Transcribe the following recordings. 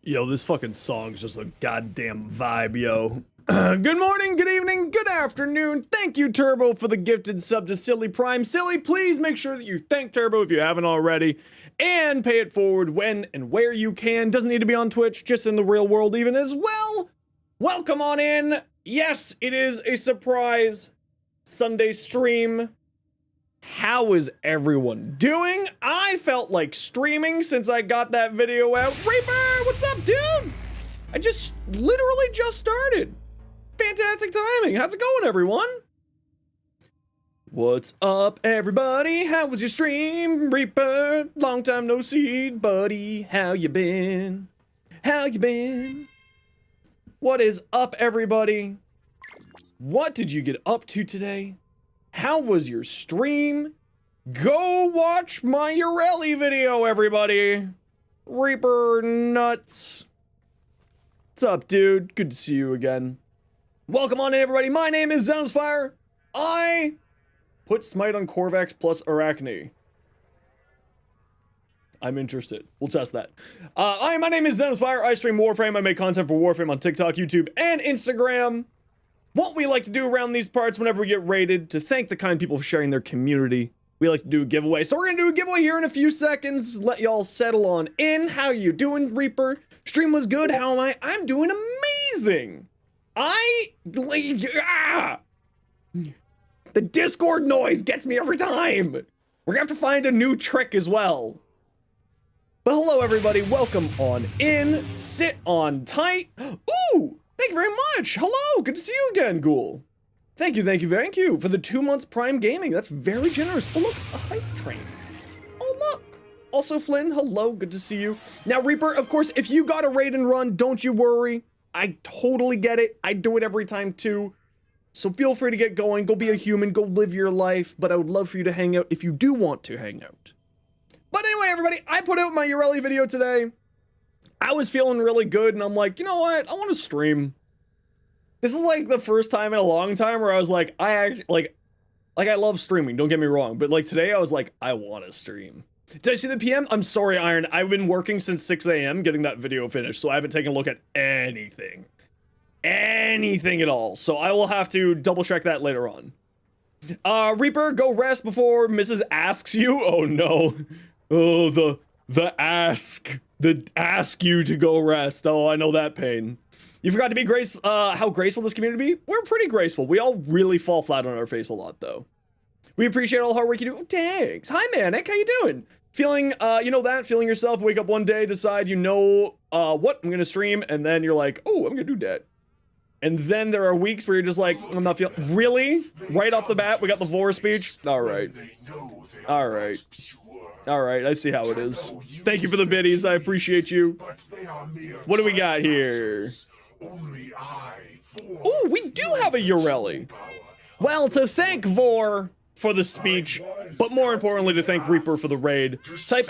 Yo, this fucking song's just a goddamn vibe, yo. Good morning, good evening, good afternoon. Thank you, Turbo, for the gifted sub to Silly Prime. Silly, please make sure that you thank Turbo if you haven't already, and pay it forward when and where you can. Doesn't need to be on Twitch, just in the real world even as well. Welcome on in. Yes, it is a surprise Sunday stream. How is everyone doing? I felt like streaming since I got that video out. Reaper, what's up, dude? I literally just started. Fantastic timing. How's it going, everyone? What's up, everybody? How was your stream? Reaper, long time no see, buddy. How you been? How you been? What is up, everybody? What did you get up to today? How was your stream? Go watch my YARELI video, everybody. Reaper nuts. What's up, dude? Good to see you again. Welcome on in, everybody. My name is Zenosfire. I put Smite on Corvax plus Arachne. I'm interested. We'll test that. My name is Zenosfire. I stream Warframe. I make content for Warframe on TikTok, YouTube, and Instagram. What we like to do around these parts whenever we get raided, to thank the kind people for sharing their community, we like to do a giveaway. So we're gonna do a giveaway here in a few seconds. Let y'all settle on in. How you doing, Reaper? Stream was good. How am I? I'm doing amazing. The Discord noise gets me every time. We're gonna have to find a new trick as well. But hello, everybody. Welcome on in. Sit on tight. Ooh! Thank you very much. Hello, good to see you again, Ghoul. Thank you for the 2 months Prime Gaming. That's very generous. Oh, look, a hype train. Oh, look. Also, Flynn, hello, good to see you. Now, Reaper, of course, if you got a raid and run, don't you worry. I totally get it. I do it every time, too. So feel free to get going. Go be a human. Go live your life. But I would love for you to hang out if you do want to hang out. But anyway, everybody, I put out my YARELI video today. I was feeling really good, and I'm like, you know what? I want to stream. This is like the first time in a long time where I was like, I love streaming, don't get me wrong, but like today I was like, I want to stream. Did I see the PM? I'm sorry, Iron. I've been working since 6 a.m. getting that video finished, so I haven't taken a look at anything. Anything at all. So I will have to double check that later on. Reaper, go rest before Mrs. asks you. Oh no. Oh, the ask you to go rest. Oh, I know that pain. You forgot to be how graceful this community be? We're pretty graceful. We all really fall flat on our face a lot, though. We appreciate all the hard work you do. Oh, thanks. Hi, Manic. How you doing? Feeling, feeling yourself, wake up one day, decide what, I'm gonna stream, and then you're like, oh, I'm gonna do that. And then there are weeks where you're just like, I'm not feeling, really? Right off the bat, we got the Vor speech? All right. All right. All right, I see how it is. Thank you for the biddies. I appreciate you. What do we got here? Ooh, we do have a YARELI. Well, to thank Vor for the speech, but more importantly to thank Reaper for the raid, type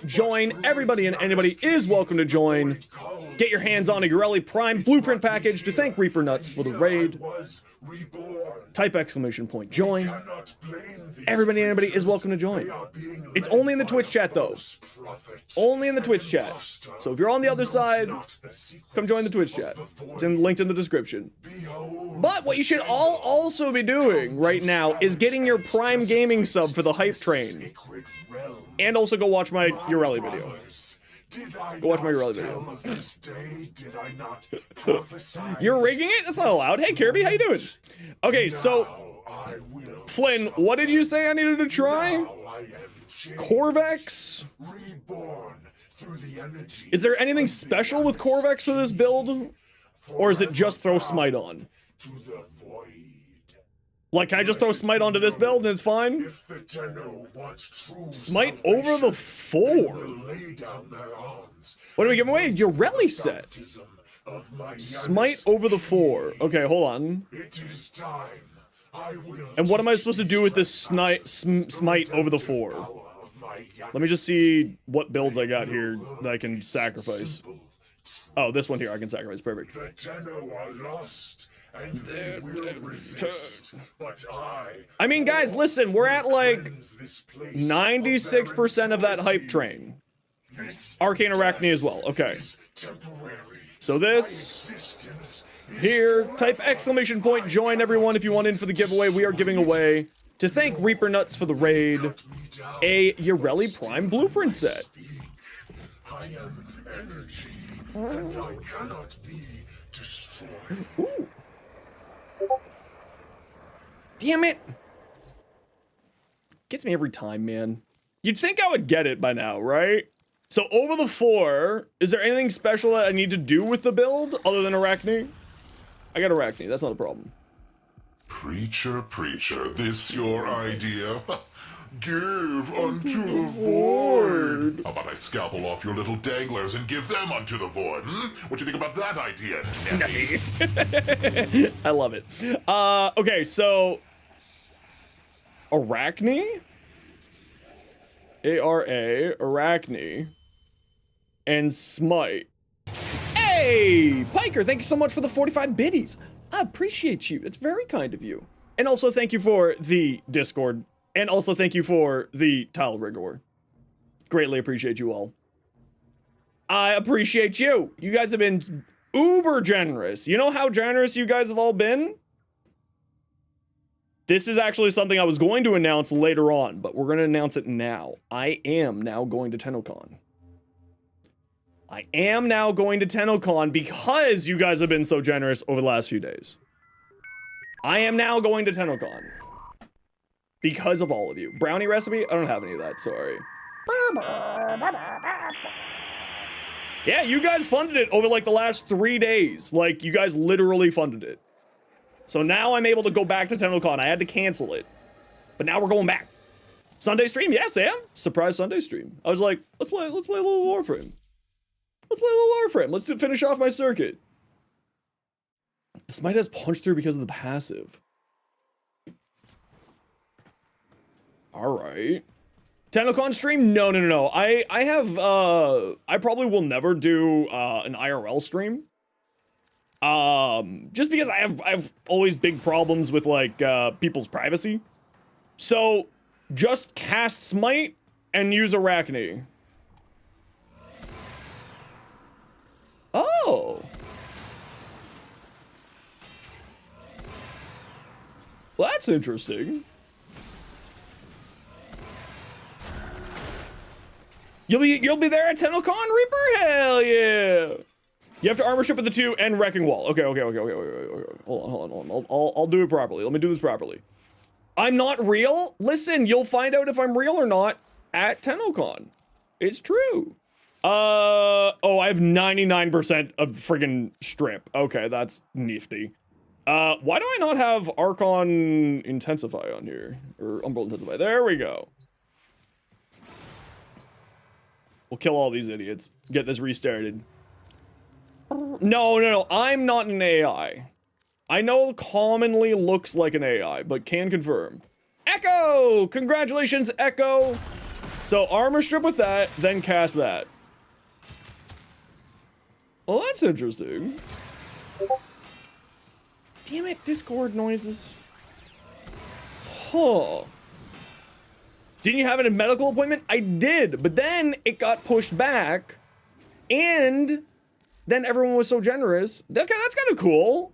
!join. Everybody and anybody is welcome to join. Get your hands on a YARELI Prime Blueprint package to thank Reaper Nuts for the raid. Type !join. Everybody and anybody is welcome to join. It's only in the Twitch chat, though. Only in the Twitch chat. So if you're on the other side, come join the Twitch chat. It's linked in the description. But what you should all also be doing right now is getting your Prime Gaming sub for the hype train. And also go watch my YARELI video. Go watch my YARELI video. You're rigging it? That's not allowed. Hey, Kirby, how you doing? Okay, so Flynn, what did you say I needed to try? Corvax? Is there anything special with Corvax for this build? Or is it just throw Smite on? Like, can I just throw Smite onto this build and it's fine? Smite over the 4. What are we giving away? YARELI set. Smite over the 4. Okay, hold on. And what am I supposed to do with this Smite over the 4? Let me just see what builds I got here that I can sacrifice. Oh, this one here I can sacrifice. Perfect. I mean, guys, listen, we're at like 96% of that hype train. Arcane Arachne as well. Okay. So this here, type exclamation point, join everyone if you want in for the giveaway. We are giving away, to thank Reaper Nuts for the raid, a YARELI Prime Blueprint set. I am energy, and I cannot be destroyed. Ooh. Damn it! Gets me every time, man. You'd think I would get it by now, right? So over the 4, is there anything special that I need to do with the build other than Arachne? I got Arachne, that's not a problem. Preacher, preacher, this your idea? Give unto the void. How about I scalpel off your little danglers and give them unto the void, hmm? What do you think about that idea, Neffy? I love it. Okay, so... Arachne? A-R-A, Arachne. And Smite. Hey! Piker, thank you so much for the 45 biddies. I appreciate you. It's very kind of you. And also thank you for the Discord. And also thank you for the tile rigor. Greatly appreciate you all. I appreciate you. You guys have been uber generous. You know how generous you guys have all been? This is actually something I was going to announce later on, but we're going to announce it now. I am now going to TennoCon. I am now going to TennoCon because you guys have been so generous over the last few days. I am now going to TennoCon. Because of all of you. Brownie recipe? I don't have any of that, sorry. Yeah, you guys funded it over like the last 3 days. Like, you guys literally funded it. So now I'm able to go back to TennoCon. I had to cancel it. But now we're going back. Sunday stream? Yeah, Sam. Surprise Sunday stream. I was like, let's play a little Warframe. Let's play a little Warframe. Let's finish off my circuit. The Smite has punched through because of the passive. Alright. TennoCon stream? No. I have, I probably will never do, an IRL stream. Just because I've always big problems with, like, people's privacy. So, just cast Smite and use Arachne. Oh. Well, that's interesting. You'll be there at TennoCon, Reaper? Hell yeah! You have to armor ship with the 2 and Wrecking Wall. Okay. Hold on. I'll do it properly. Let me do this properly. I'm not real? Listen, you'll find out if I'm real or not at TennoCon. It's true. Oh, I have 99% of friggin' strip. Okay, that's nifty. Why do I not have Archon Intensify on here? Or Umbral Intensify. There we go. We'll kill all these idiots. Get this restarted. No. I'm not an AI. I know commonly looks like an AI, but can confirm. Echo! Congratulations, Echo! So armor strip with that, then cast that. Well, that's interesting. Damn it, Discord noises. Huh. Didn't you have a medical appointment? I did, but then it got pushed back, and then everyone was so generous. Okay, that's kind of cool.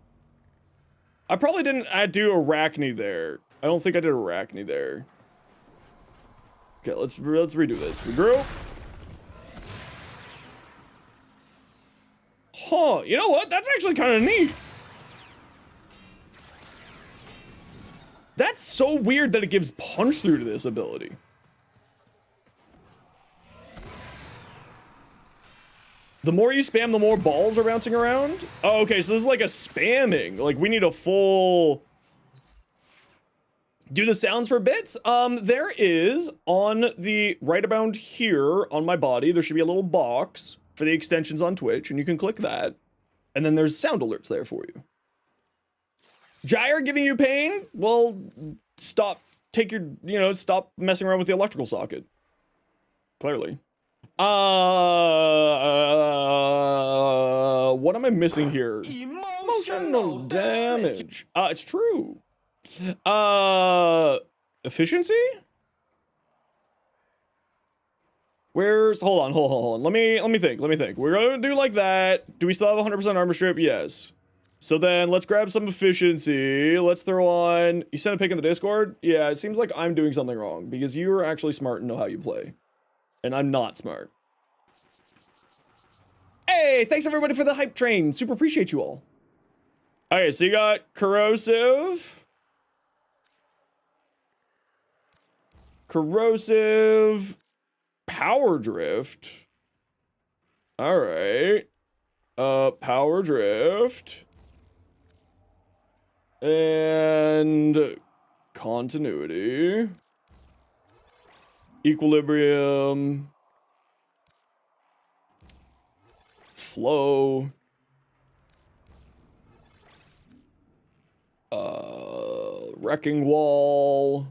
I probably didn't do Arachne there. I don't think I did Arachne there. Okay, let's redo this. Regroup. Huh, you know what? That's actually kind of neat. That's so weird that it gives punch through to this ability. The more you spam, the more balls are bouncing around? Oh, okay, so this is like a spamming. Like, we need a full... Do the sounds for bits? There is, on the right about here, on my body, there should be a little box for the extensions on Twitch, and you can click that. And then there's sound alerts there for you. Gyre giving you pain? Well, stop messing around with the electrical socket. Clearly. What am I missing here? Emotional damage. It's true. Efficiency? Where's, hold on. Let me think. We're gonna do like that. Do we still have 100% armor strip? Yes. So then let's grab some efficiency. Let's throw on, you sent a pic in the Discord? Yeah, it seems like I'm doing something wrong because you are actually smart and know how you play. And I'm not smart. Hey, thanks everybody for the hype train. Super appreciate you all. Okay, so you got corrosive. Power drift. All right. Power drift. And continuity. Equilibrium. Flow. Wrecking wall.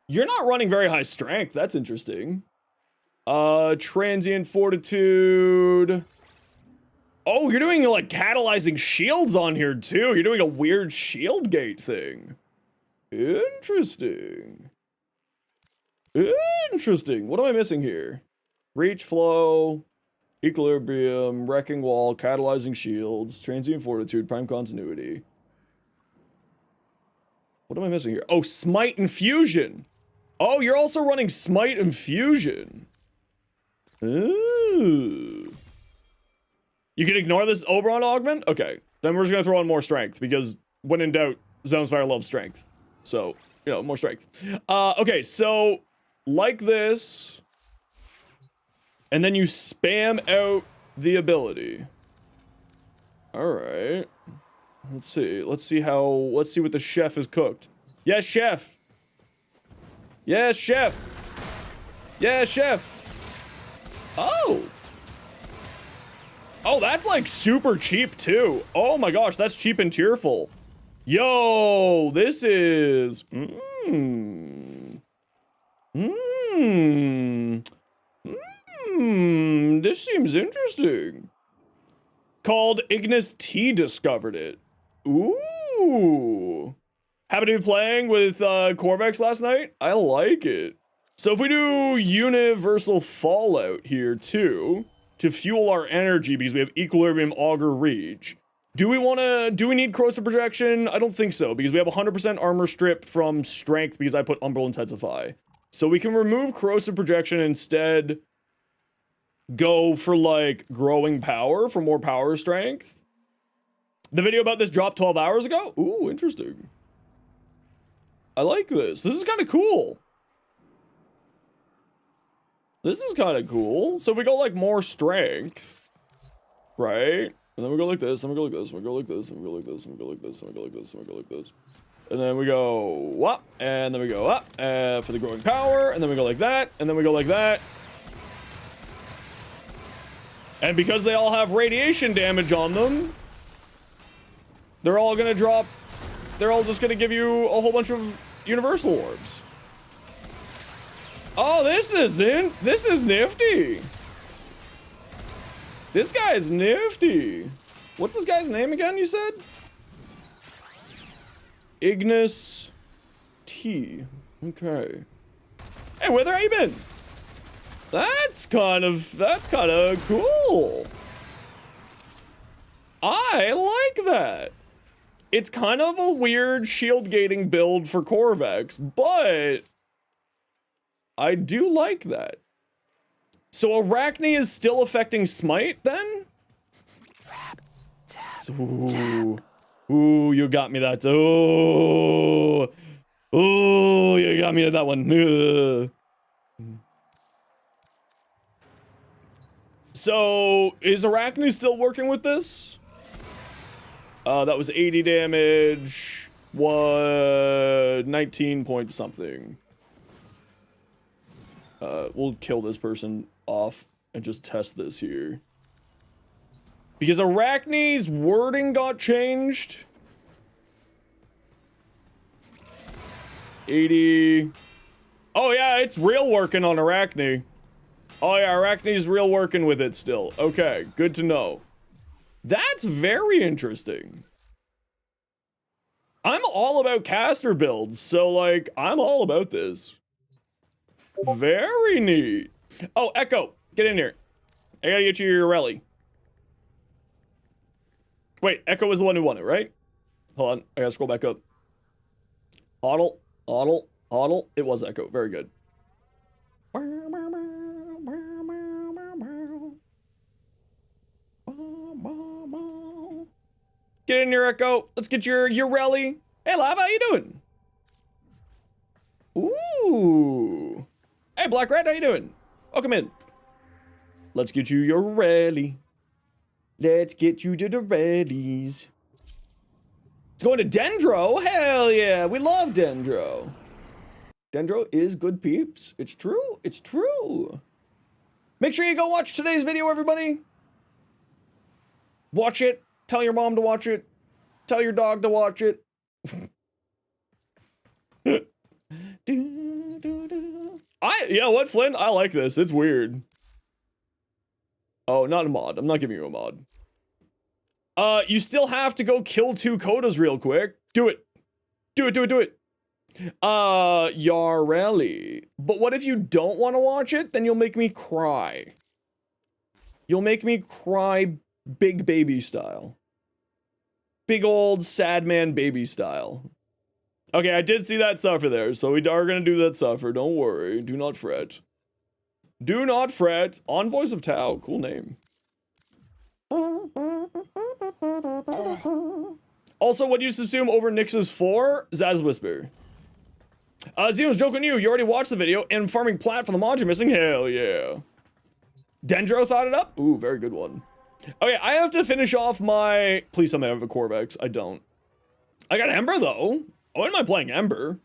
You're not running very high strength. That's interesting. Transient fortitude. Oh, you're doing like catalyzing shields on here too. You're doing a weird shield gate thing. Interesting. Interesting. What am I missing here? Reach, flow, equilibrium, wrecking wall, catalyzing shields, transient fortitude, prime continuity. What am I missing here? Oh, smite and fusion. Oh, you're also running smite and fusion. Ooh. You can ignore this Oberon augment? Okay. Then we're just gonna throw on more strength because when in doubt, Zenosfire loves strength. So, you know, more strength. Okay, so like this. And then you spam out the ability. Alright. Let's see what the chef has cooked. Yes, chef. Yes, chef. Yes, chef. Oh. Oh, that's like super cheap too. Oh my gosh, that's cheap and tearful. Yo, this is... This seems interesting. Called Ignis T discovered it. Ooh. Happened to be playing with Corvex last night. I like it. So if we do universal fallout here too, to fuel our energy because we have equilibrium, auger, reach. Do we need corrosive projection? I don't think so because we have 100% armor strip from strength because I put umbral intensify. So we can remove corrosive projection and instead go for like growing power for more power strength. The video about this dropped 12 hours ago. Ooh, interesting. I like this. This is kind of cool. This is kind of cool. So if we go like more strength, right? And then we go like this, and we go like this, and we go like this, and we go like this, and we go like this, and we go like this, and we go like this. And then we go up, and then we go up for the growing power, and then we go like that, and then we go like that. And because they all have radiation damage on them, they're all gonna drop, they're all just gonna give you a whole bunch of universal orbs. Oh, this is nifty. This guy's nifty. What's this guy's name again, you said? Ignis T. Okay. Hey, Wither, how you been? That's kind of cool. I like that. It's kind of a weird shield gating build for Corvex, but I do like that. So Arachne is still affecting Smite then? Ooh, you got me that. Ooh, you got me at that one. Ugh. So is Arachne still working with this? That was 80 damage. What? 19 point something. We'll kill this person off and just test this here. Because Arachne's wording got changed. 80. Oh yeah, it's real working on Arachne. Oh yeah, Arachne's real working with it still. Okay, good to know. That's very interesting. I'm all about caster builds, so like, I'm all about this. Very neat. Oh, Echo, get in here. I gotta get you your Yareli. Wait, Echo was the one who won it, right? Hold on, I gotta scroll back up. Oddle, Oddle, Oddle. It was Echo. Very good. Get in here, Echo. Let's get your Yareli. Hey, Lava, how you doing? Ooh. Hey, Black Red, how you doing? Welcome in. Let's get you your Yareli. Let's get you to the Reddies. It's going to Dendro. Hell yeah, we love Dendro. Dendro is good peeps. It's true. It's true. Make sure you go watch today's video, everybody. Watch it. Tell your mom to watch it. Tell your dog to watch it. You know what, Flynn? I like this. It's weird. Oh, not a mod. I'm not giving you a mod. You still have to go kill 2 Kodas real quick. Do it. Do it, do it, do it. Yareli. But what if you don't want to watch it? Then you'll make me cry. You'll make me cry big baby style. Big old sad man baby style. Okay, I did see that suffer there, so we are gonna do that suffer. Don't worry. Do not fret. Do not fret. On Voice of Tao. Cool name. Also, what do you subsume over Nyx's 4? Zaz Whisper. Zenos, joke on you. You already watched the video, and farming plat for the mod you're missing? Hell yeah. Dendro thought it up? Ooh, very good one. Okay, I have to finish off my... Please tell me I have a Corvex. I don't. I got Ember, though. Why am I playing Ember?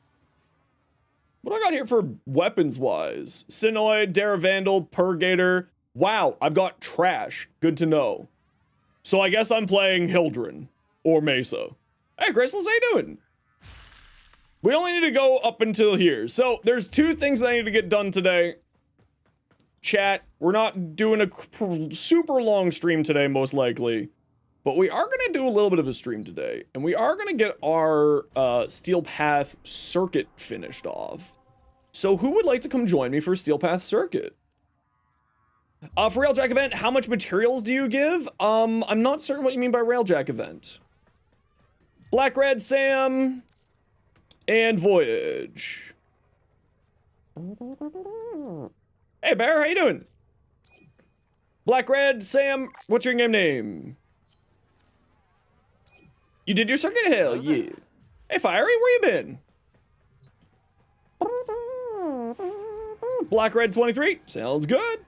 What do I got here for weapons-wise? Sinoid, Daravandal, Purgator. Wow, I've got Trash. Good to know. So I guess I'm playing Hildren. Or Mesa. Hey, Crystals, how you doing? We only need to go up until here. So, there's 2 things that I need to get done today. Chat, we're not doing a super long stream today, most likely. But we are going to do a little bit of a stream today. And we are going to get our Steel Path Circuit finished off. So who would like to come join me for Steel Path Circuit? For Railjack event, how much materials do you give? I'm not certain what you mean by Railjack event. Black Red Sam and Voyage. Hey Bear, how you doing? Black Red Sam, what's your game name? You did your circuit? Hell yeah. Hey Fiery, where you been? Black Red 23, sounds good.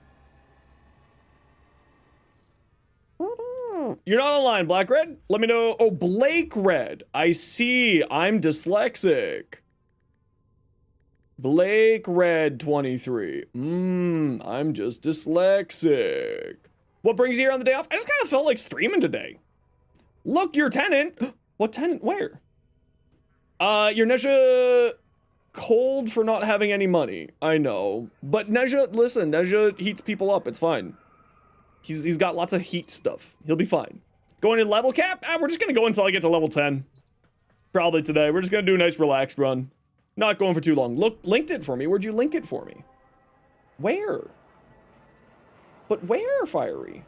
You're not online, Black Red. Let me know. Oh, Blake Red. I see. I'm dyslexic. Blake Red 23. I'm just dyslexic. What brings you here on the day off? I just kind of felt like streaming today. Look, your tenant. What tenant? Where? Your Neja cold for not having any money. I know. But Neja, listen, Neja heats people up. It's fine. He's got lots of heat stuff. He'll be fine. Going to level cap? We're just gonna go until I get to level 10. Probably today. We're just gonna do a nice relaxed run. Not going for too long. Look, linked it for me. Where'd you link it for me? Where? But where, Fiery?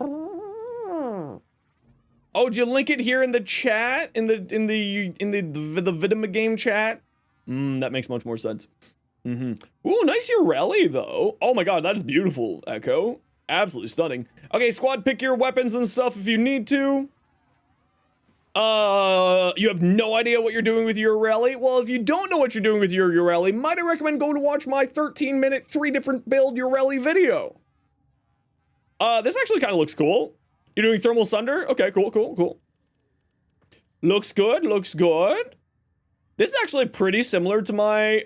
Oh, did you link it here in the chat? In the Vidima game chat? That makes much more sense. Ooh, nice Yareli, though. Oh my god, that is beautiful, Echo. Absolutely stunning. Okay, squad, pick your weapons and stuff if you need to. You have no idea what you're doing with your Yareli? Well, if you don't know what you're doing with your Yareli, might I recommend go to watch my 13-minute, 3 different build Yareli video. This actually kind of looks cool. You're doing Thermal Sunder? Okay, cool, cool, cool. Looks good, looks good. This is actually pretty similar to my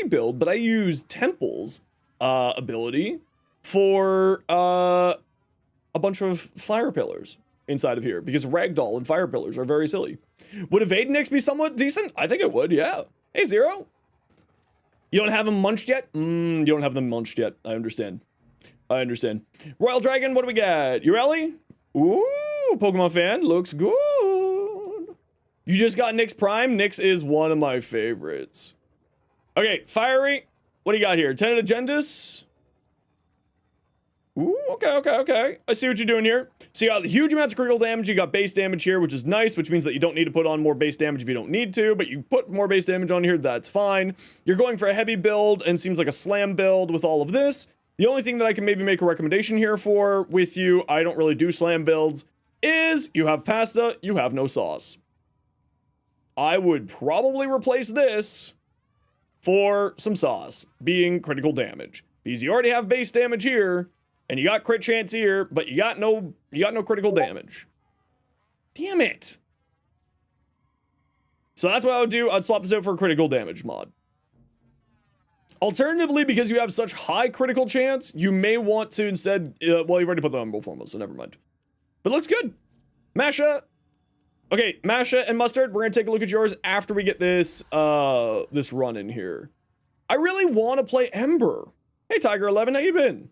build, but I use Temple's ability for a bunch of fire pillars inside of here, because Ragdoll and fire pillars are very silly. Would Evade Nyx be somewhat decent? I think it would, yeah. Hey, Zero. You don't have them munched yet? You don't have them munched yet. I understand. I understand. Royal Dragon, what do we got? Yareli? Ooh, Pokemon fan, looks good. You just got Nyx Prime? Nyx is one of my favorites. Okay, Fiery. What do you got here? Tenet Agendus? Ooh, okay. I see what you're doing here. So you got huge amounts of critical damage. You got base damage here, which is nice, which means that you don't need to put on more base damage if you don't need to, but you put more base damage on here, that's fine. You're going for a heavy build and seems like a slam build with all of this. The only thing that I can maybe make a recommendation here for with you, I don't really do slam builds, is you have pasta, you have no sauce. I would probably replace this for some sauce, being critical damage. Because you already have base damage here, and you got crit chance here, but you got no critical damage. Damn it. So that's what I would do. I'd swap this out for a critical damage mod. Alternatively, because you have such high critical chance, you may want to instead, well, you've already put the Umbral Formula, so never mind. But it looks good. Masha. Okay, Masha and Mustard, we're gonna take a look at yours after we get this, this run in here. I really want to play Ember. Hey, Tiger11, how you been?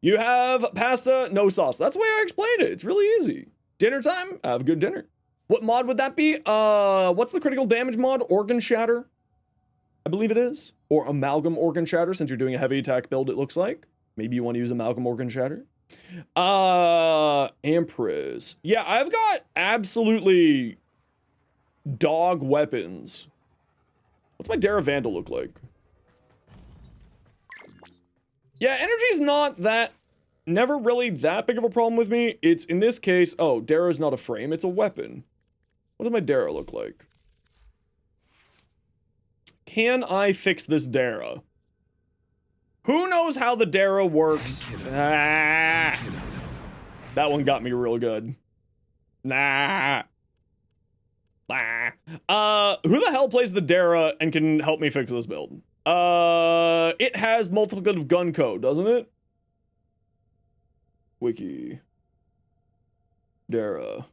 You have pasta, no sauce. That's the way I explained it. It's really easy. Dinner time, have a good dinner. What mod would that be? What's the critical damage mod? Organ Shatter? I believe it is. Or Amalgam Organ Shatter, since you're doing a heavy attack build, it looks like. Maybe you want to use Amalgam Organ Shatter. Empress. Yeah, I've got absolutely dog weapons. What's my Dara Vandal look like? Yeah, energy's not that, never really that big of a problem with me. It's, in this case, oh, Dara's not a frame, it's a weapon. What does my Dara look like? Can I fix this Dara? Who knows how the Dara works? Ah, that one got me real good. Nah. Who the hell plays the Dara and can help me fix this build? It has multiplicative gun code, doesn't it? Wiki. Dara.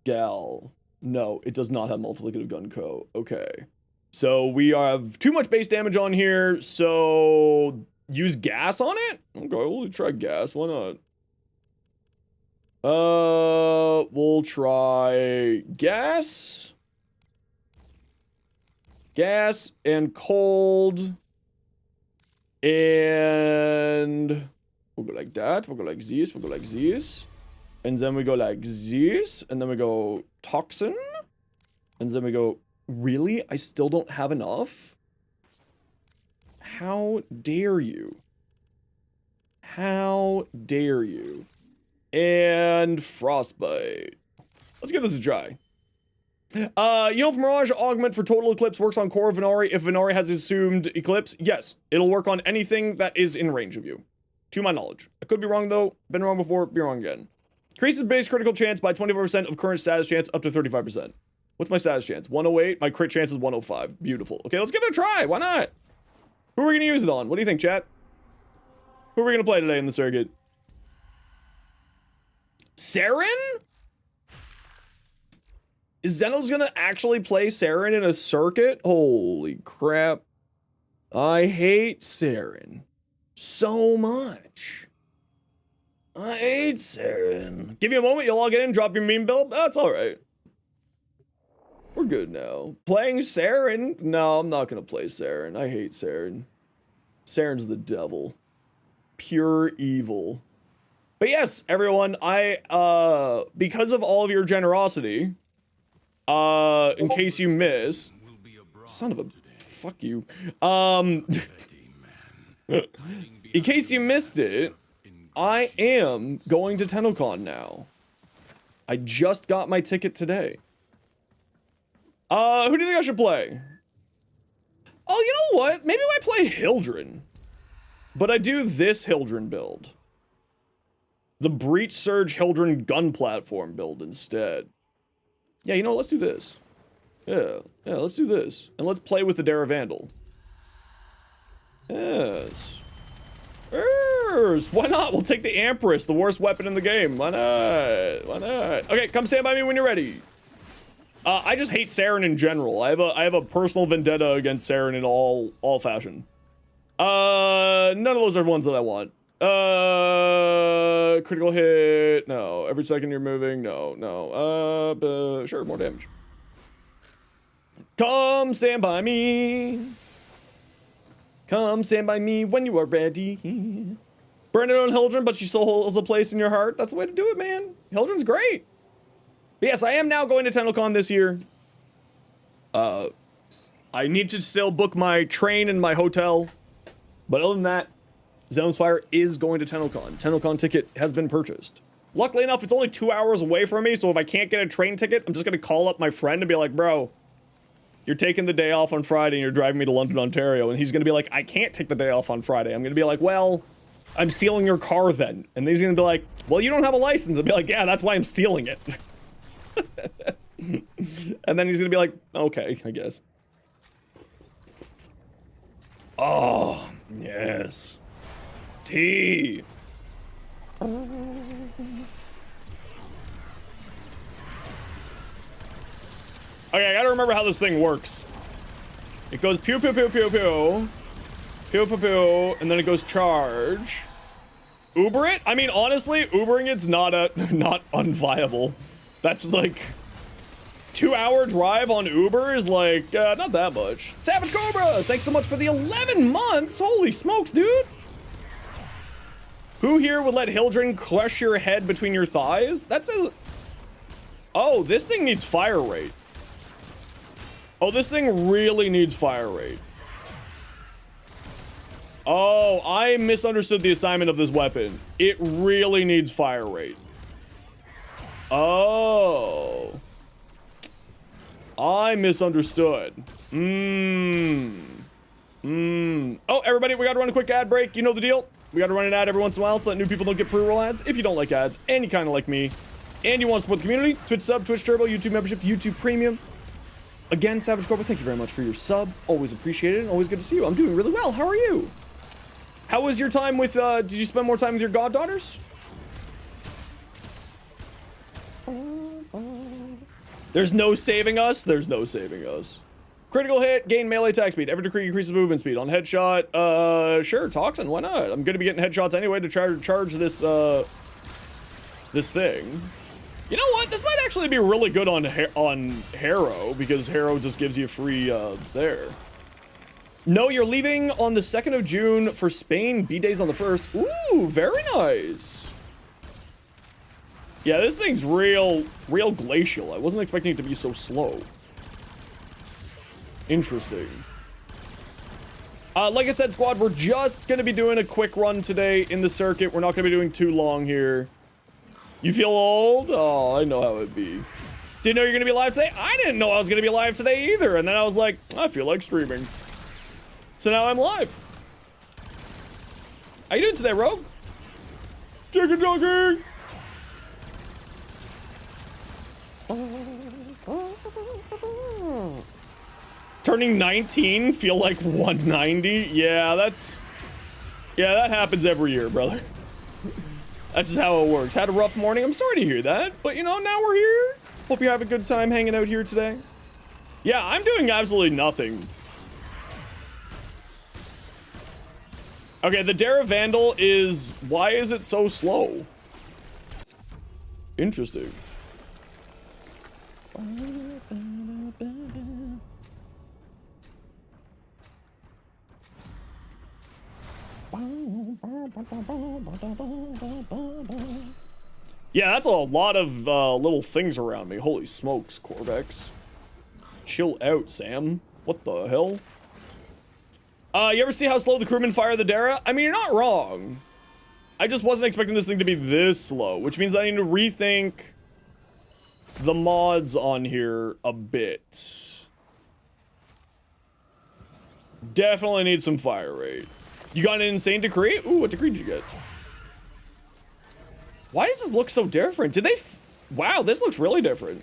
Gal. No, it does not have multiplicative gun code. Okay. So we have too much base damage on here, so use gas on it? Okay, we'll try gas, why not? We'll try gas. Gas and cold. And we'll go like that, we'll go like this, we'll go like this. And then we go like this, and then we go toxin. And then we go, really? I still don't have enough? How dare you? How dare you? And frostbite. Let's give this a try. You know, if Mirage Augment for Total Eclipse works on Core Venari, if Venari has assumed Eclipse, yes, it'll work on anything that is in range of you. To my knowledge. I could be wrong though, been wrong before, be wrong again. Increases base critical chance by 24% of current status chance up to 35%. What's my status chance? 108, my crit chance is 105. Beautiful. Okay, let's give it a try, why not? Who are we gonna use it on? What do you think, chat? Who are we gonna play today in the circuit? Saren? Is Zenos gonna actually play Saren in a circuit? Holy crap. I hate Saren so much. I hate Saren. Give you a moment, you'll log in, drop your meme build. That's alright. We're good now. Playing Saren? No, I'm not gonna play Saren. I hate Saren. Saren's the devil. Pure evil. But yes, everyone, because of all of your generosity, in case you missed, son of a, fuck you, in case you missed it, I am going to TennoCon now. I just got my ticket today. Who do you think I should play? Oh, you know what? Maybe I play Hildren. But I do this Hildren build. The Breach Surge Hildren gun platform build instead. Yeah, you know what? Let's do this. Yeah, let's do this. And let's play with the Dara Vandal. Yes. Why not? We'll take the Empress, the worst weapon in the game. Why not? Why not? Okay, come stand by me when you're ready. I just hate Saren in general. I have a personal vendetta against Saren in all fashion. None of those are ones that I want. Critical hit. No. Every second you're moving. No, no. Sure, more damage. Come stand by me. Come stand by me when you are ready. Burn it on Hildren, but she still holds a place in your heart. That's the way to do it, man. Hildren's great. But yes, I am now going to TennoCon this year. I need to still book my train and my hotel. But other than that, Zenosfire is going to TennoCon. TennoCon ticket has been purchased. Luckily enough, it's only 2 hours away from me, so if I can't get a train ticket, I'm just gonna call up my friend and be like, bro, you're taking the day off on Friday and you're driving me to London, Ontario. And he's gonna be like, I can't take the day off on Friday. I'm gonna be like, well, I'm stealing your car then. And he's gonna be like, well, you don't have a license. I'll be like, yeah, that's why I'm stealing it. And then he's gonna be like, okay, I guess. Oh, yes. Tea. Okay, I gotta remember how this thing works. It goes pew pew pew pew pew. Pew pew pew, and then it goes charge. Uber it? I mean, honestly, Ubering it's not unviable. That's like 2-hour drive on Uber is like not that much. Savage Cobra, thanks so much for the 11 months. Holy smokes, dude. Who here would let Hildren crush your head between your thighs? That's a... Oh, this thing needs fire rate. Oh, this thing really needs fire rate. Oh, I misunderstood the assignment of this weapon. It really needs fire rate. Oh. I misunderstood. Oh, everybody, we gotta run a quick ad break. You know the deal. We gotta run an ad every once in a while so that new people don't get pre-roll ads. If you don't like ads, and you kind of like me, and you want to support the community, Twitch sub, Twitch Turbo, YouTube membership, YouTube Premium. Again, Savage Cobra, thank you very much for your sub. Always appreciated, and always good to see you. I'm doing really well. How are you? How was your time with, did you spend more time with your goddaughters? There's no saving us. There's no saving us. Critical hit, gain melee attack speed. Every decree increases movement speed. On headshot, sure, Toxin, why not? I'm gonna be getting headshots anyway to try to charge this, this thing. You know what? This might actually be really good on Harrow, because Harrow just gives you free, there. No, you're leaving on the 2nd of June for Spain. B-Day's on the 1st. Ooh, very nice. Yeah, this thing's real glacial. I wasn't expecting it to be so slow. Interesting. Like I said, squad, we're just gonna be doing a quick run today in the circuit. We're not gonna be doing too long here. You feel old? Oh, I know how it'd be. Didn't know you're gonna be live today? I didn't know I was gonna be live today either. And then I was like, I feel like streaming. So now I'm live. How you doing today, Rogue? Chicken jockey! Turning 19, feel like 190? Yeah, that happens every year, brother. That's just how it works. Had a rough morning. I'm sorry to hear that, but you know, now we're here. Hope you have a good time hanging out here today. Yeah, I'm doing absolutely nothing. Okay, the Dara Vandal is... Why is it so slow? Interesting. Yeah, that's a lot of little things around me. Holy smokes, Corvex. Chill out, Sam. What the hell? You ever see how slow the crewmen fire the Dara? I mean, you're not wrong. I just wasn't expecting this thing to be this slow, which means that I need to rethink the mods on here a bit. Definitely need some fire rate. You got an insane decree? Ooh, what decree did you get? Why does this look so different? Did they... Wow, this looks really different.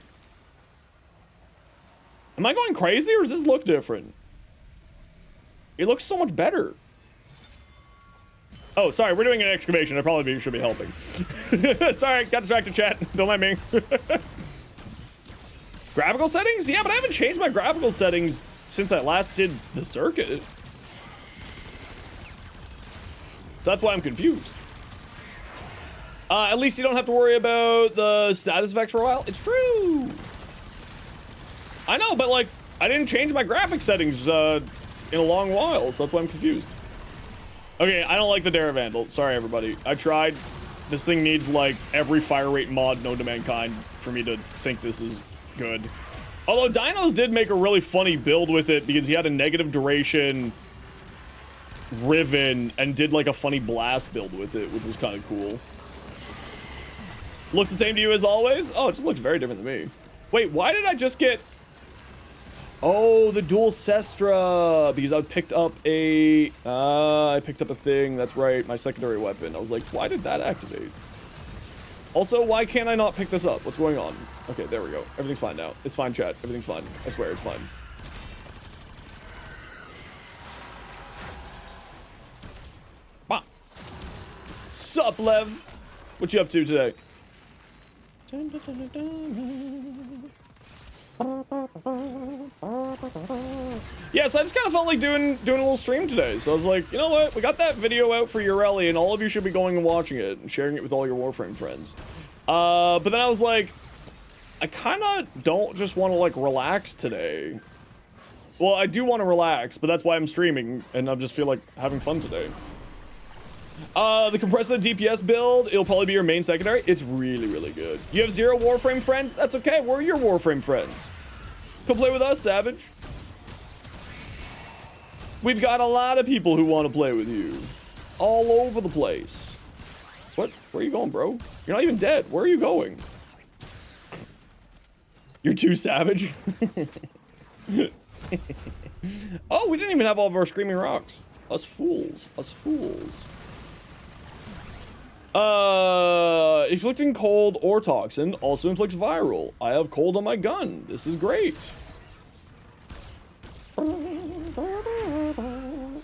Am I going crazy or does this look different? It looks so much better. Oh, sorry, we're doing an excavation. I probably should be helping. Sorry, got distracted, chat. Don't mind me. Graphical settings? Yeah, but I haven't changed my graphical settings since I last did the circuit. So that's why I'm confused. At least you don't have to worry about the status effects for a while. It's true. I know, but like, I didn't change my graphic settings in a long while, so that's why I'm confused. Okay, I don't like the Dare Vandal. Sorry, everybody. I tried. This thing needs like every fire rate mod known to mankind for me to think this is good. Although Dinos did make a really funny build with it because he had a negative duration Riven and did like a funny blast build with it, which was kind of cool. Looks the same to you as always? Oh, it just looks very different than me. Wait, why did I just get... Oh, the dual Sestra, because I picked up a... I picked up a thing, that's right, my secondary weapon. I was like, why did that activate? Also, why can't I not pick this up? What's going on? Okay, there we go. Everything's fine now. It's fine, chat. Everything's fine. I swear, it's fine. Bah. Sup, Lev? What you up to today? Yeah, so I just kind of felt like doing a little stream today. So I was like, you know what? We got that video out for YARELI, and all of you should be going and watching it and sharing it with all your Warframe friends. But then I was like, I kind of don't just want to like relax today. Well, I do want to relax, but that's why I'm streaming, and I just feel like having fun today. The compressor DPS build, it'll probably be your main secondary. It's really, really good. You have 0 Warframe friends? That's okay. We're your Warframe friends. Come play with us, Savage. We've got a lot of people who want to play with you. All over the place. What? Where are you going, bro? You're not even dead. Where are you going? You're too savage. Oh, we didn't even have all of our screaming rocks. Us fools. Us fools. Inflicting cold or toxin also inflicts viral. I have cold on my gun. This is great.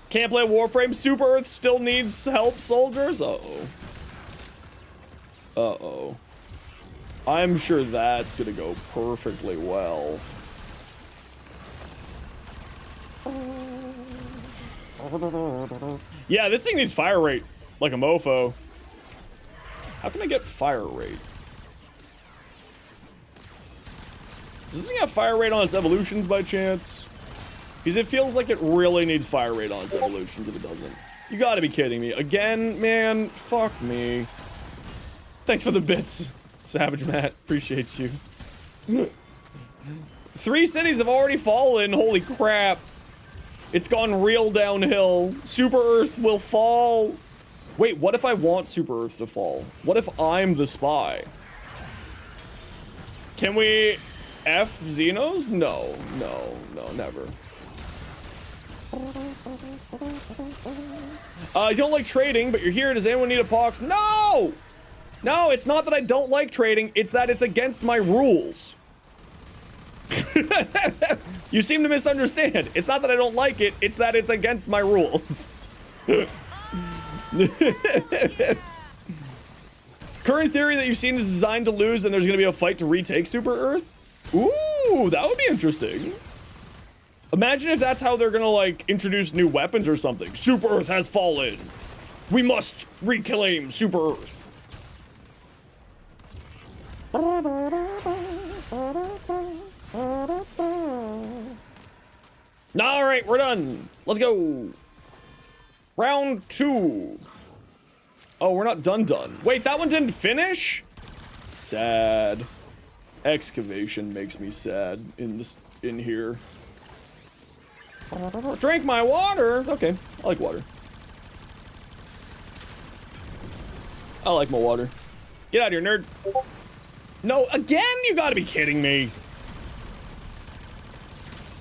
Can't play Warframe. Super Earth still needs help, soldiers. Uh-oh. Uh-oh. I'm sure that's gonna go perfectly well. Yeah, this thing needs fire rate like a mofo. How can I get fire rate? Does this thing have fire rate on its evolutions by chance? Because it feels like it really needs fire rate on its evolutions if it doesn't. You gotta be kidding me. Again, man, fuck me. Thanks for the bits, Savage Matt. Appreciate you. 3 cities have already fallen. Holy crap. It's gone real downhill. Super Earth will fall. Wait, what if I want Super Earth to fall? What if I'm the spy? Can we F Xenos? No, no, no, never. I don't like trading, but you're here. Does anyone need a pox? No! No, it's not that I don't like trading. It's that it's against my rules. You seem to misunderstand. It's not that I don't like it. It's that it's against my rules. Current theory that you've seen is designed to lose and there's going to be a fight to retake Super Earth? Ooh, that would be interesting. Imagine if that's how they're going to, like, introduce new weapons or something. Super Earth has fallen. We must reclaim Super Earth. Alright, we're done. Let's go. Round 2. Oh, we're not done. Wait, that one didn't finish? Sad. Excavation makes me sad in here. Drink my water. Okay, I like water. I like my water. Get out of here, nerd. No, again? You gotta be kidding me.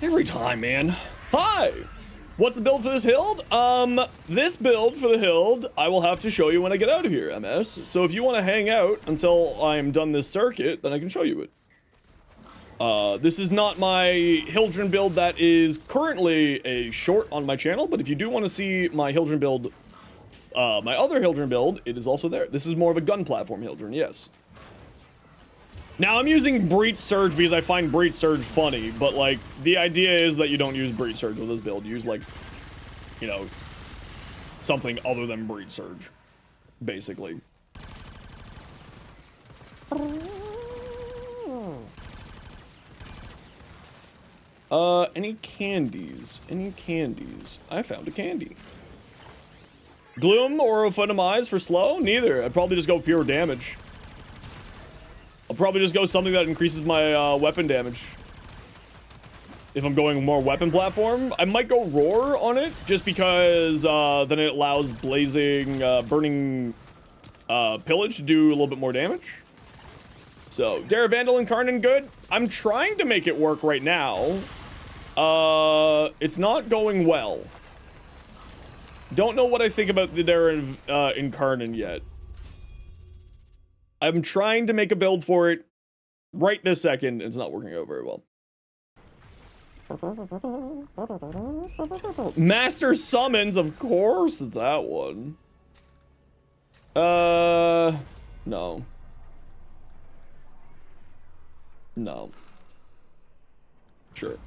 Every time, man. Hi! What's the build for this hild? This build for the hild, I will have to show you when I get out of here, MS. So if you want to hang out until I'm done this circuit, then I can show you it. This is not my Hildren build that is currently a short on my channel, but if you do want to see my Hildren build, my other Hildren build, it is also there. This is more of a gun platform Hildren, yes. Now, I'm using Breach Surge because I find Breach Surge funny, but, like, the idea is that you don't use Breach Surge with this build. Use, like, you know, something other than Breach Surge, basically. Any candies? Any candies? I found a candy. Gloom or Ophotamize for slow? Neither. I'd probably just go pure damage. I'll probably just go something that increases my weapon damage. If I'm going more weapon platform, I might go Roar on it, just because then it allows blazing, burning pillage to do a little bit more damage. So, Daravandal and Karnan good. I'm trying to make it work right now. It's not going well. Don't know what I think about the Incarnon yet. I'm trying to make a build for it right this second. It's not working out very well. Master Summons, of course, it's that one. No. No. Sure.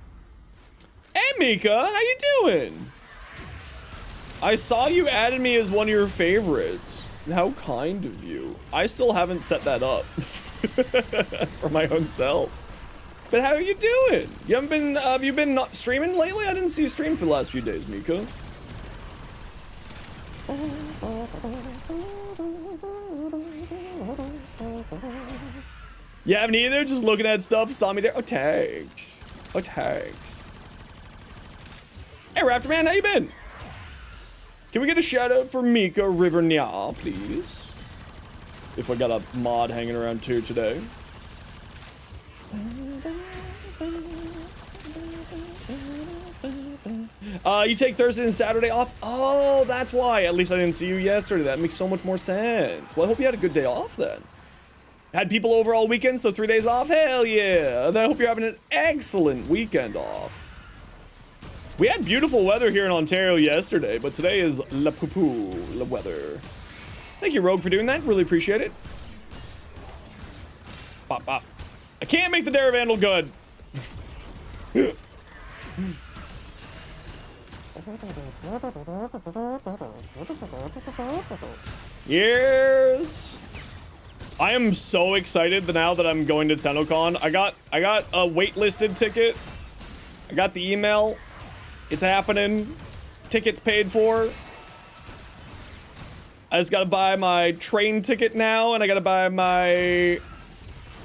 Hey, Mika, how you doing? I saw you added me as one of your favorites. How kind of you. I still haven't set that up for my own self. But how are you doing? You haven't been, have you been not streaming lately? I didn't see you stream for the last few days, Mika. You haven't either? Just looking at stuff, saw me there. Oh, tags. Oh, tags. Hey, Raptor Man, how you been? Can we get a shout out for Mika Rivernya, please? If I got a mod hanging around too today. You take Thursday and Saturday off? Oh, that's why. At least I didn't see you yesterday. That makes so much more sense. Well, I hope you had a good day off then. Had people over all weekend, so 3 days off? Hell yeah. And I hope you're having an excellent weekend off. We had beautiful weather here in Ontario yesterday, but today is la poo-poo, la weather. Thank you, Rogue, for doing that. Really appreciate it. Bop, bop. I can't make the Daravandal good. Yes. I am so excited now that I'm going to TennoCon. I got a waitlisted ticket. I got the email. It's happening. Tickets paid for. I just gotta buy my train ticket now, and I gotta buy my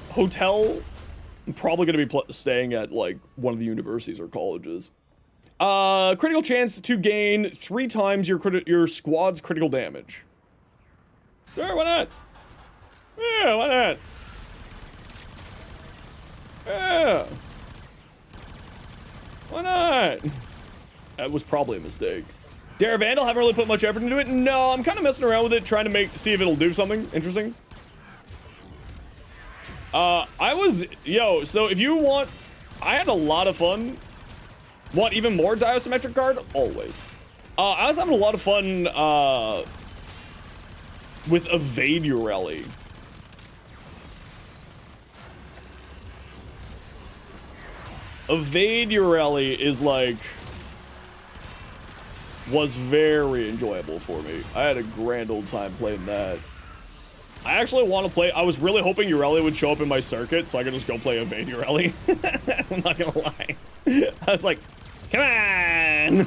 hotel. I'm probably gonna be staying at like one of the universities or colleges. Critical chance to gain 3 times your squad's critical damage. Sure, why not? Yeah, why not? Yeah. Why not? That was probably a mistake. Daravandal, haven't really put much effort into it. No, I'm kind of messing around with it, trying to see if it'll do something interesting. So if you want, I had a lot of fun. Want even more Diosymmetric Guard? Always. I was having a lot of fun, with Evade YARELI. Evade YARELI is like, was very enjoyable for me. I had a grand old time playing that. I actually want to play, I was really hoping YARELI would show up in my circuit so I could just go play Evade YARELI. I'm not gonna lie. I was like, come on!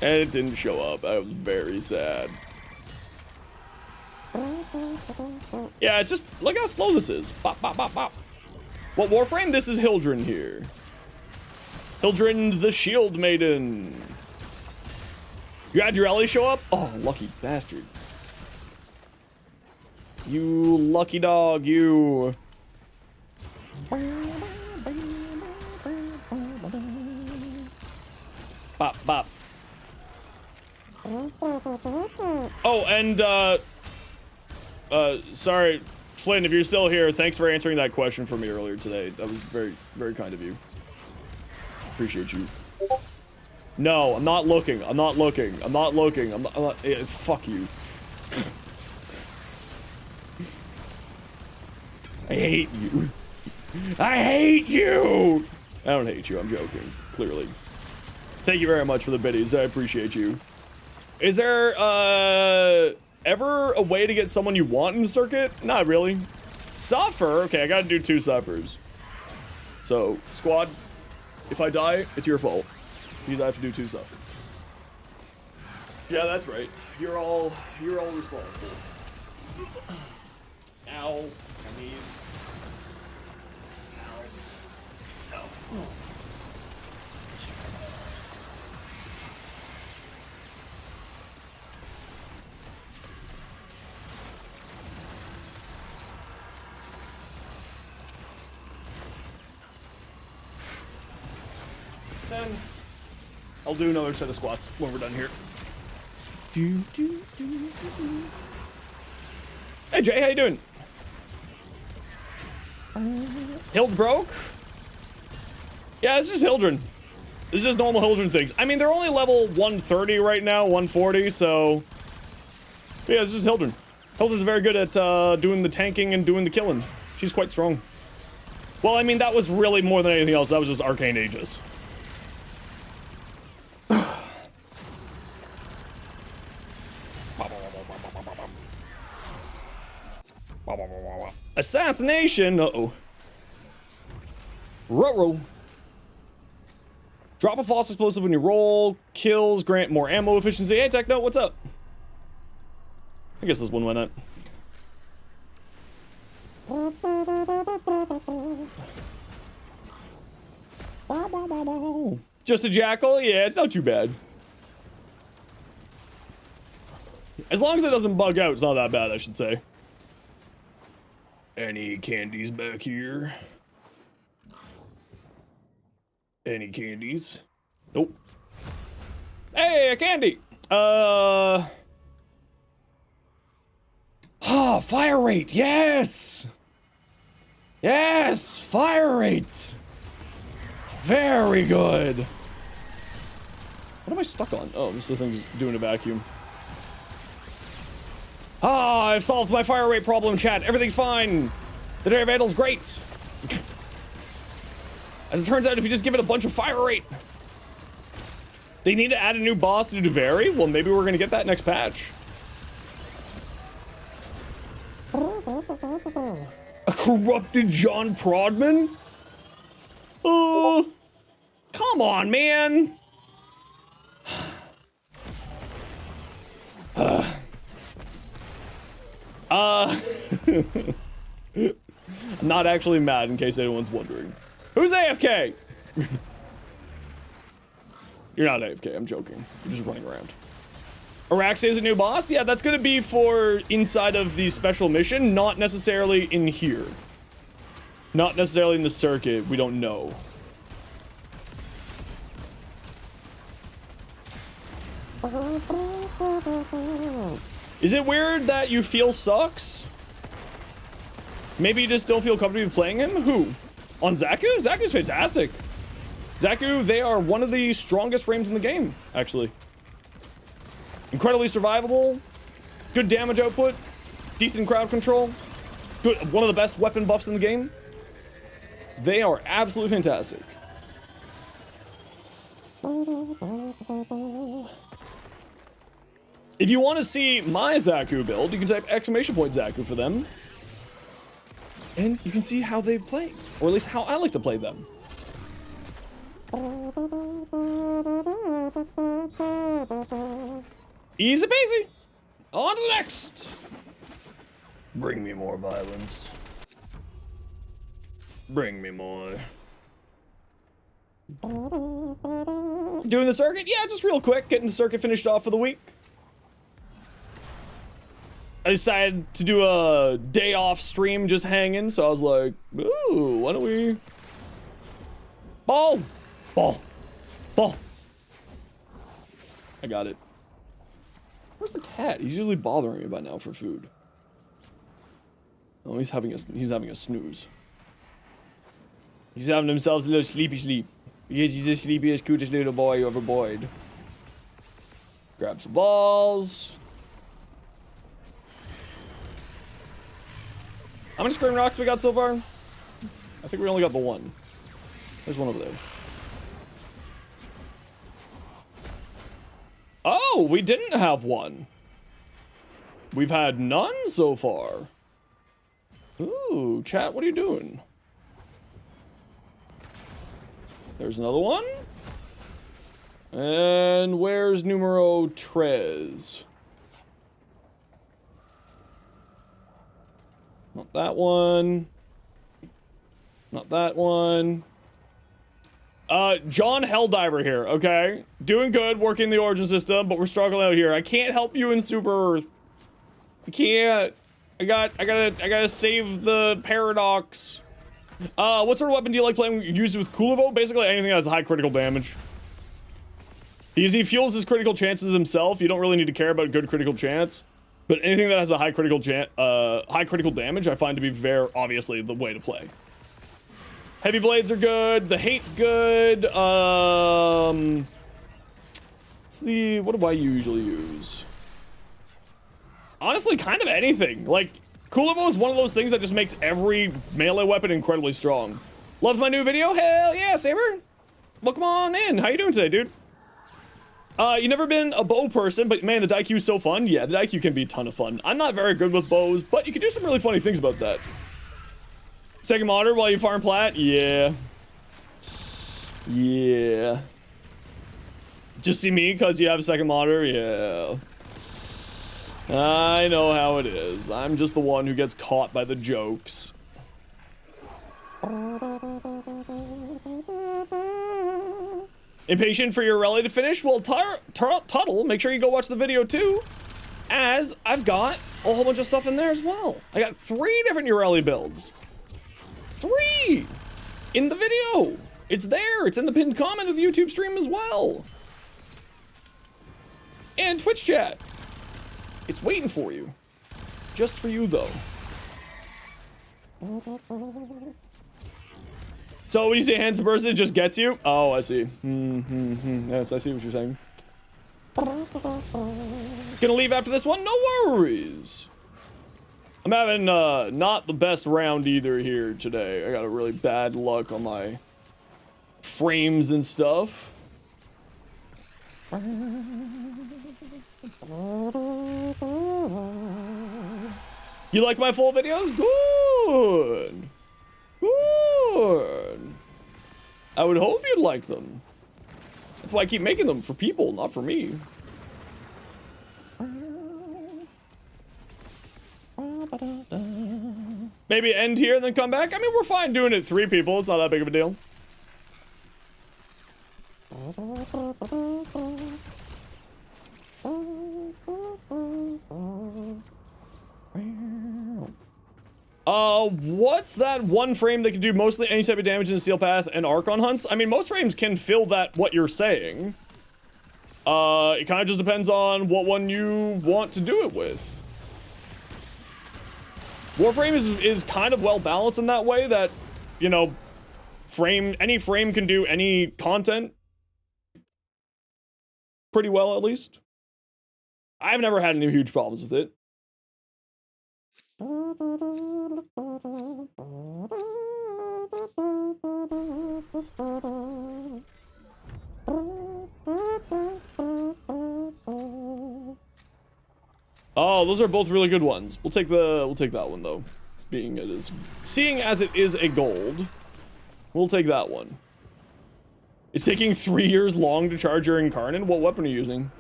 And it didn't show up. I was very sad. Yeah, it's just, look how slow this is. Bop, bop, bop, bop. What Warframe? This is Hildren here. Hildren the Shield Maiden. You had YARELI show up? Oh, lucky bastard. You lucky dog, you. Bop, bop. Oh, and, sorry, Flynn, if you're still here, thanks for answering that question for me earlier today. That was very, very kind of you. Appreciate you. No, I'm not looking. I'm not looking. I'm not looking. I'm not fuck you. I hate you. I hate you! I don't hate you, I'm joking, clearly. Thank you very much for the biddies, I appreciate you. Is there, ever a way to get someone you want in the circuit? Not really. Suffer? Okay, I gotta do 2 suffers. So, squad, if I die, it's your fault. Because I have to do 2 suffers. Yeah, that's right. You're all responsible. Ow. My knees. Ow. Ow. Then I'll do another set of squats when we're done here. Hey Jay, how you doing? Hild broke? Yeah, it's just Hildren. This is just normal Hildren things. I mean, they're only level 130 right now, 140, so... Yeah, it's just Hildren. Hildren's very good at doing the tanking and doing the killing. She's quite strong. Well, I mean, that was really more than anything else. That was just Arcane Aegis. Assassination! Uh-oh. Ruh-roh. Drop a false explosive when you roll. Kills grant more ammo efficiency. Hey, Techno, what's up? I guess this one went up. Just a jackal? Yeah, it's not too bad. As long as it doesn't bug out, it's not that bad, I should say. Any candies back here? Any candies? Nope. Hey, a candy! Fire rate, yes! Yes, fire rate! Very good! What am I stuck on? Oh, this is the thing doing a vacuum. I've solved my fire rate problem, chat. Everything's fine. The Dare Vandal's great. As it turns out, if you just give it a bunch of fire rate. They need to add a new boss to Duvary? Well, maybe we're gonna get that next patch. A corrupted John Prodman? Come on, man. I'm not actually mad, in case anyone's wondering. Who's AFK? You're not AFK, I'm joking. You're just running around. Araxe is a new boss? Yeah, that's gonna be for inside of the special mission, not necessarily in here. Not necessarily in the circuit, we don't know. Is it weird that you feel sucks? Maybe you just don't feel comfortable playing him? Who? On Zaku? Zaku's fantastic. Zaku, they are one of the strongest frames in the game, actually. Incredibly survivable, good damage output, decent crowd control, good, one of the best weapon buffs in the game. They are absolutely fantastic. If you want to see my Zaku build, you can type !Zaku for them. And you can see how they play, or at least how I like to play them. Easy peasy. On to the next. Bring me more violence. Bring me more. Doing the circuit? Yeah, just real quick. Getting the circuit finished off for the week. I decided to do a day off stream just hanging, so I was like, ooh, why don't we... Ball! Ball! Ball! I got it. Where's the cat? He's usually bothering me by now for food. Oh, he's having a snooze. He's having himself a little sleepy sleep. Because he's the sleepiest, cutest little boy you ever boyed. Grab some balls. How many screen rocks we got so far? I think we only got the one. There's one over there. Oh, we didn't have one. We've had none so far. Ooh, chat, what are you doing? There's another one. And where's numero tres? Not that one. Not that one. John Helldiver here, okay? Doing good, working the origin system, but we're struggling out here. I can't help you in Super Earth. I can't. I gotta save the paradox. What sort of weapon do you like playing used with Kulivo? Basically anything that has high critical damage. Because he fuels his critical chances himself. You don't really need to care about good critical chance. But anything that has a high critical damage, I find to be very obviously the way to play. Heavy blades are good. The hate's good. What do I usually use? Honestly, kind of anything. Like, Kulivo is one of those things that just makes every melee weapon incredibly strong. Loves my new video? Hell yeah, Saber. Welcome on in. How you doing today, dude? You never been a bow person, but man, the Daikyu is so fun. Yeah, the Daikyu can be a ton of fun. I'm not very good with bows, but you can do some really funny things about that. Second monitor while you farm plat? Yeah. Yeah. Just see me because you have a second monitor? Yeah. I know how it is. I'm just the one who gets caught by the jokes. Impatient for your rally to finish? Well, Tuttle, make sure you go watch the video too, as I've got a whole bunch of stuff in there as well. I got 3 different Yareli builds. 3 in the video. It's there. It's in the pinned comment of the YouTube stream as well. And Twitch chat. It's waiting for you. Just for you, though. So when you say handsome person, it just gets you? Oh, I see. Yes, I see what you're saying. Gonna leave after this one? No worries. I'm having not the best round either here today. I got a really bad luck on my frames and stuff. You like my full videos? Good. Good. I would hope you'd like them. That's why I keep making them, for people, not for me. Maybe end here and then come back? I mean, we're fine doing it 3 people. It's not that big of a deal. What's that one frame that can do mostly any type of damage in Steel Path and Archon hunts? I mean, most frames can fill that, what you're saying. It kind of just depends on what one you want to do it with. Warframe is kind of well balanced in that way that, you know, any frame can do any content pretty well, at least. I've never had any huge problems with it. Oh, those are both really good ones. We'll take that one though. Seeing as it is a gold, we'll take that one. It's taking 3 years long to charge your Incarnate. What weapon are you using?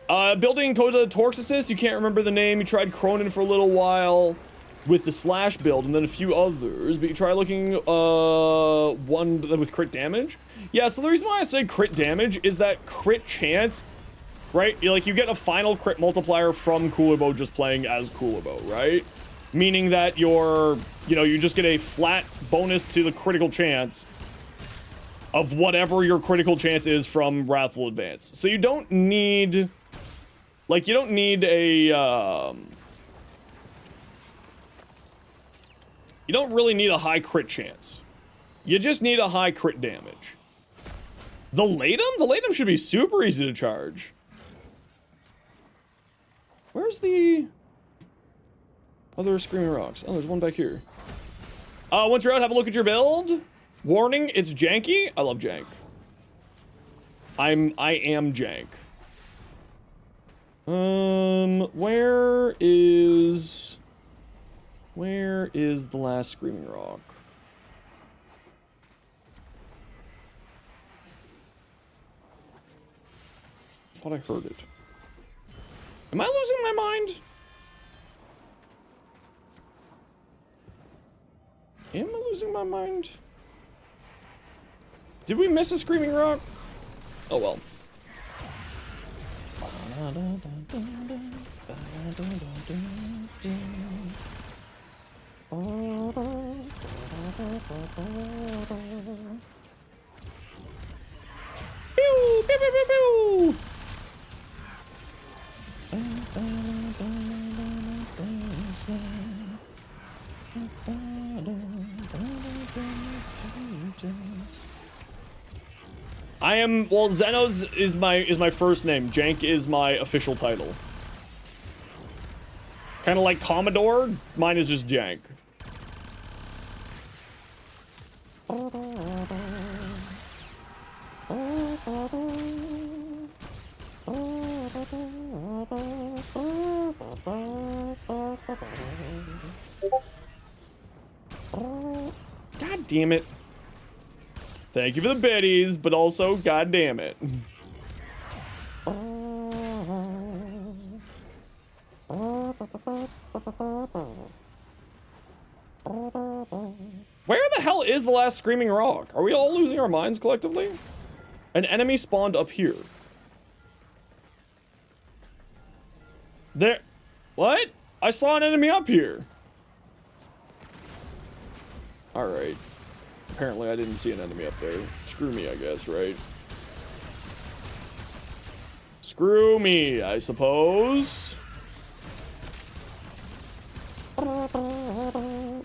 Building Coda Torx Assist, you can't remember the name. You tried Cronin for a little while with the Slash build and then a few others, but you try looking one with crit damage. Yeah, so the reason why I say crit damage is that crit chance, right? You get a final crit multiplier from Kulivo just playing as Kulivo, right? Meaning that you just get a flat bonus to the critical chance of whatever your critical chance is from Wrathful Advance. So you don't need... Like, you don't need a, you don't really need a high crit chance. You just need a high crit damage. The Latum? The Latum should be super easy to charge. Where's the other Screaming Rocks? Oh, there's one back here. Once you're out, have a look at your build. Warning, it's janky. I love jank. I am jank. Where is the last Screaming Rock? I thought I heard it. Am I losing my mind? Am I losing my mind? Did we miss a Screaming Rock? Oh well. Pew, pew, pew, pew, pew. I am, well, Zenos is my first name. Jank is my official title. Kind of like Commodore, mine is just Jank. God damn it. Thank you for the biddies, but also, god damn it. Where the hell is the last Screaming Rock? Are we all losing our minds collectively? An enemy spawned up here. There. What? I saw an enemy up here. Alright. Apparently I didn't see an enemy up there. Screw me, I guess, right? Screw me, I suppose.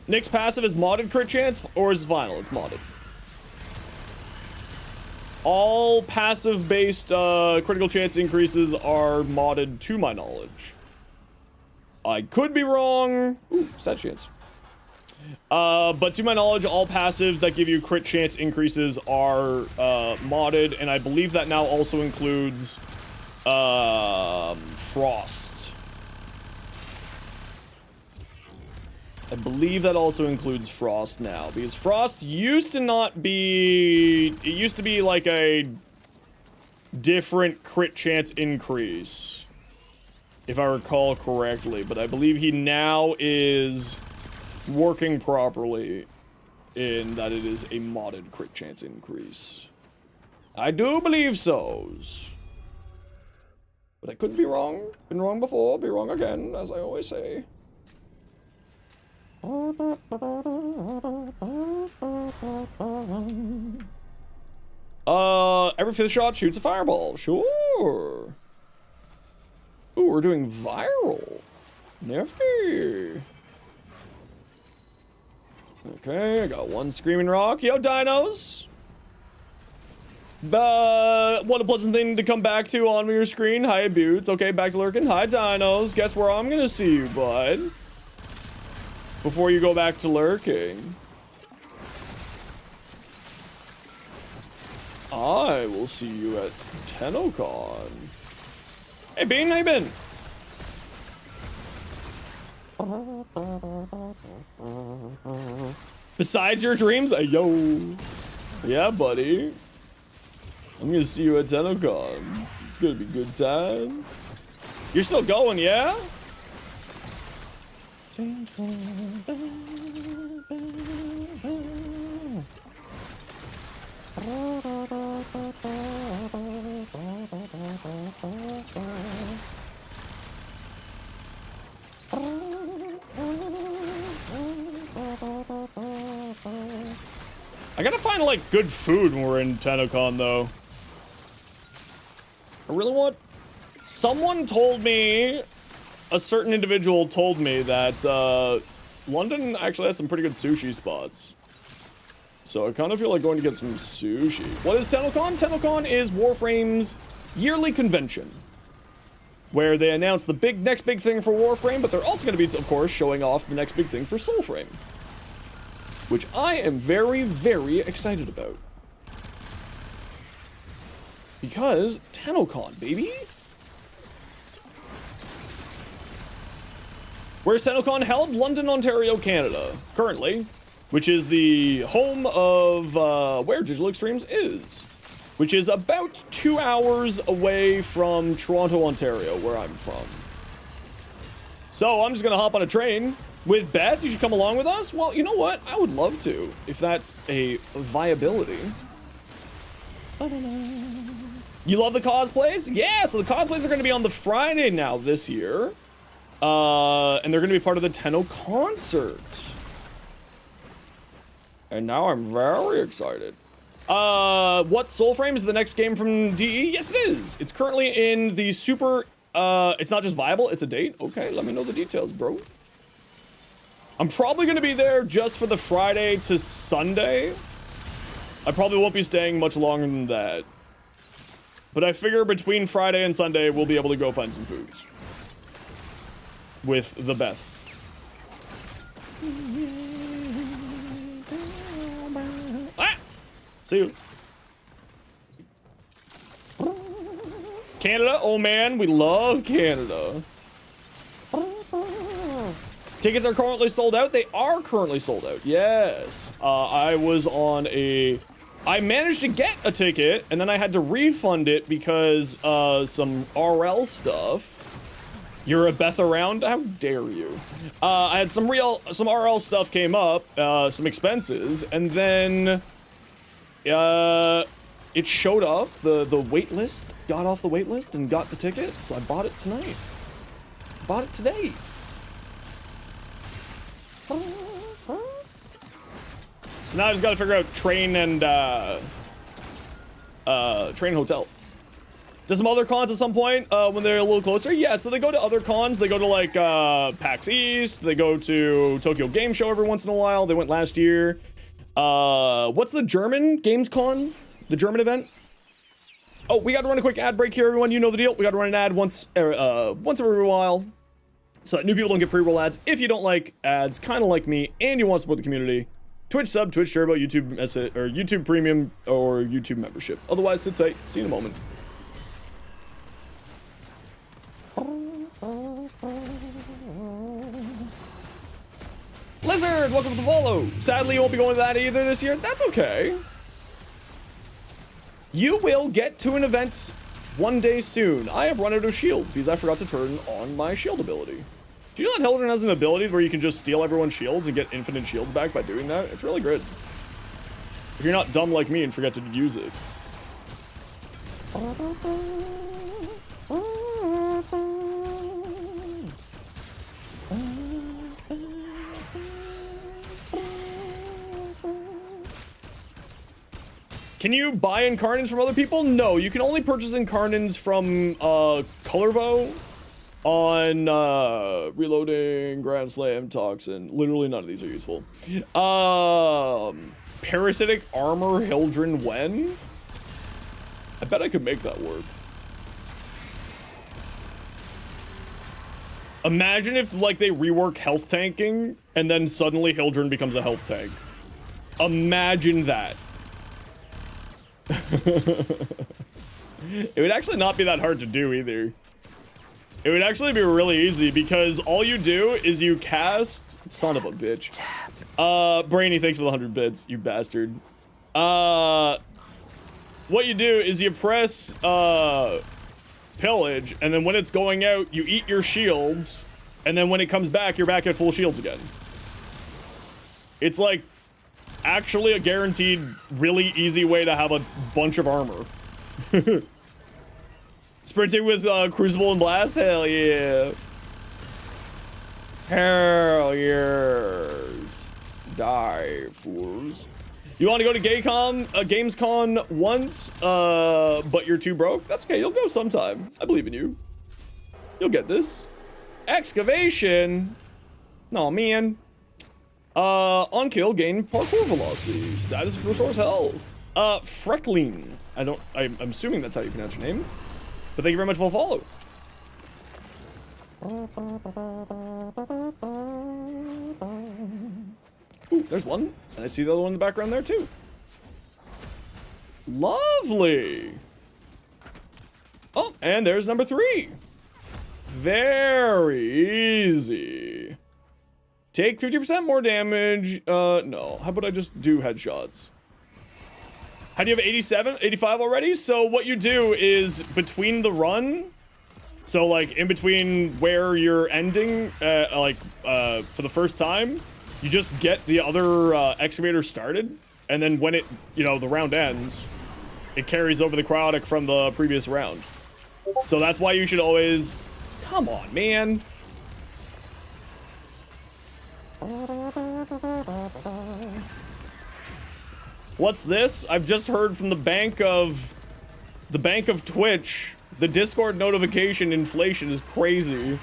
Nick's passive is modded crit chance, or is it final? It's modded. All passive-based critical chance increases are modded to my knowledge. I could be wrong. Ooh, stat chance. But to my knowledge, all passives that give you crit chance increases are modded, and I believe that now also includes Frost. I believe that also includes Frost now, because Frost used to not be... It used to be like a different crit chance increase, if I recall correctly, but I believe he now is working properly in that it is a modded crit chance increase. I do believe so. But I could be wrong. Been wrong before, be wrong again, as I always say. Every fifth shot shoots a fireball. Sure. Ooh, we're doing viral. Nifty. Okay, I got one Screaming Rock. Yo, dinos. What a pleasant thing to come back to on your screen. Hi, Buttes. Okay, back to lurking. Hi, dinos. Guess where I'm gonna see you, bud? Before you go back to lurking. I will see you at TennoCon. Hey, Bean, how you been? Besides your dreams? Yo. Yeah, buddy. I'm gonna see you at TennoCon. It's gonna be good times. You're still going, yeah? I gotta find, like, good food when we're in TennoCon, though. I really want... Someone told me... A certain individual told me that, London actually has some pretty good sushi spots. So I kind of feel like going to get some sushi. What is TennoCon? TennoCon is Warframe's yearly convention, where they announce the next big thing for Warframe, but they're also going to be, of course, showing off the next big thing for Soulframe, which I am very, very excited about. Because TennoCon, baby! Where's TennoCon held? London, Ontario, Canada, currently, which is the home of where Digital Extremes is, which is about 2 hours away from Toronto, Ontario, where I'm from. So I'm just gonna hop on a train with Beth. You should come along with us. Well, you know what? I would love to, if that's a viability. You love the cosplays? Yeah, so the cosplays are gonna be on the Friday now this year. And they're gonna be part of the Tenno concert. And now I'm very excited. What Soulframe is the next game from DE? Yes, it is. It's currently in the super, it's not just viable, it's a date. Okay, let me know the details, bro. I'm probably gonna be there just for the Friday to Sunday. I probably won't be staying much longer than that. But I figure between Friday and Sunday, we'll be able to go find some foods. With the Beth. Ah! See you. Canada, oh man, we love Canada. Tickets are currently sold out. They are currently sold out. Yes. I was on a... I managed to get a ticket, and then I had to refund it because some RL stuff. You're a Beth around? How dare you? I had some RL stuff came up, some expenses, and then it showed up. The wait list got off the wait list and got the ticket, so I bought it tonight. Bought it today. So now I just gotta figure out train and train hotel. Does some other cons at some point when they're a little closer? Yeah, so they go to other cons. They go to like PAX East. They go to Tokyo Game Show every once in a while. They went last year. What's the German Games Con? The German event? Oh, we got to run a quick ad break here, everyone. You know the deal. We got to run an ad once every while, so that new people don't get pre-roll ads. If you don't like ads, kind of like me, and you want to support the community, Twitch sub, Twitch Turbo, YouTube or YouTube Premium, or YouTube membership. Otherwise, sit tight. See you in a moment. Lizard, welcome to the follow. Sadly, you won't be going to that either this year. That's okay. You will get to an event one day soon. I have run out of shield because I forgot to turn on my shield ability. Do you know that Hildren has an ability where you can just steal everyone's shields and get infinite shields back by doing that? It's really good. If you're not dumb like me and forget to use it. Can you buy incarnates from other people? No, you can only purchase incarnates from Colorvo on Reloading, Grand Slam, Toxin. Literally none of these are useful. Parasitic Armor, Hildren, when? I bet I could make that work. Imagine if like they rework health tanking and then suddenly Hildren becomes a health tank. Imagine that. It would actually not be that hard to do either. It would actually be really easy because all you do is you cast... Son of a bitch. Brainy, thanks for the 100 bits, you bastard. What you do is you press pillage, and then when it's going out, you eat your shields, and then when it comes back, you're back at full shields again. It's like actually a guaranteed really easy way to have a bunch of armor. Sprinting with Crucible and Blast? Hell yeah. Hell yes. Die, fools. You want to go to Gamescom once, but you're too broke? That's okay, you'll go sometime. I believe in you. You'll get this. Excavation? No, man. On kill, gain parkour velocity. Status of resource health. Freckling. I'm assuming that's how you pronounce your name. But thank you very much for the follow. Ooh, there's one. And I see the other one in the background there too. Lovely. Oh, and there's number 3. Very easy. Take 50% more damage. No. How about I just do headshots? How do you have 87, 85 already? So what you do is between the run, so like in between where you're ending, for the first time, you just get the other excavator started, and then when it, the round ends, it carries over the cryotic from the previous round. So that's why you should always, come on, man. What's this? I've just heard from the bank of Twitch. The Discord notification inflation is crazy.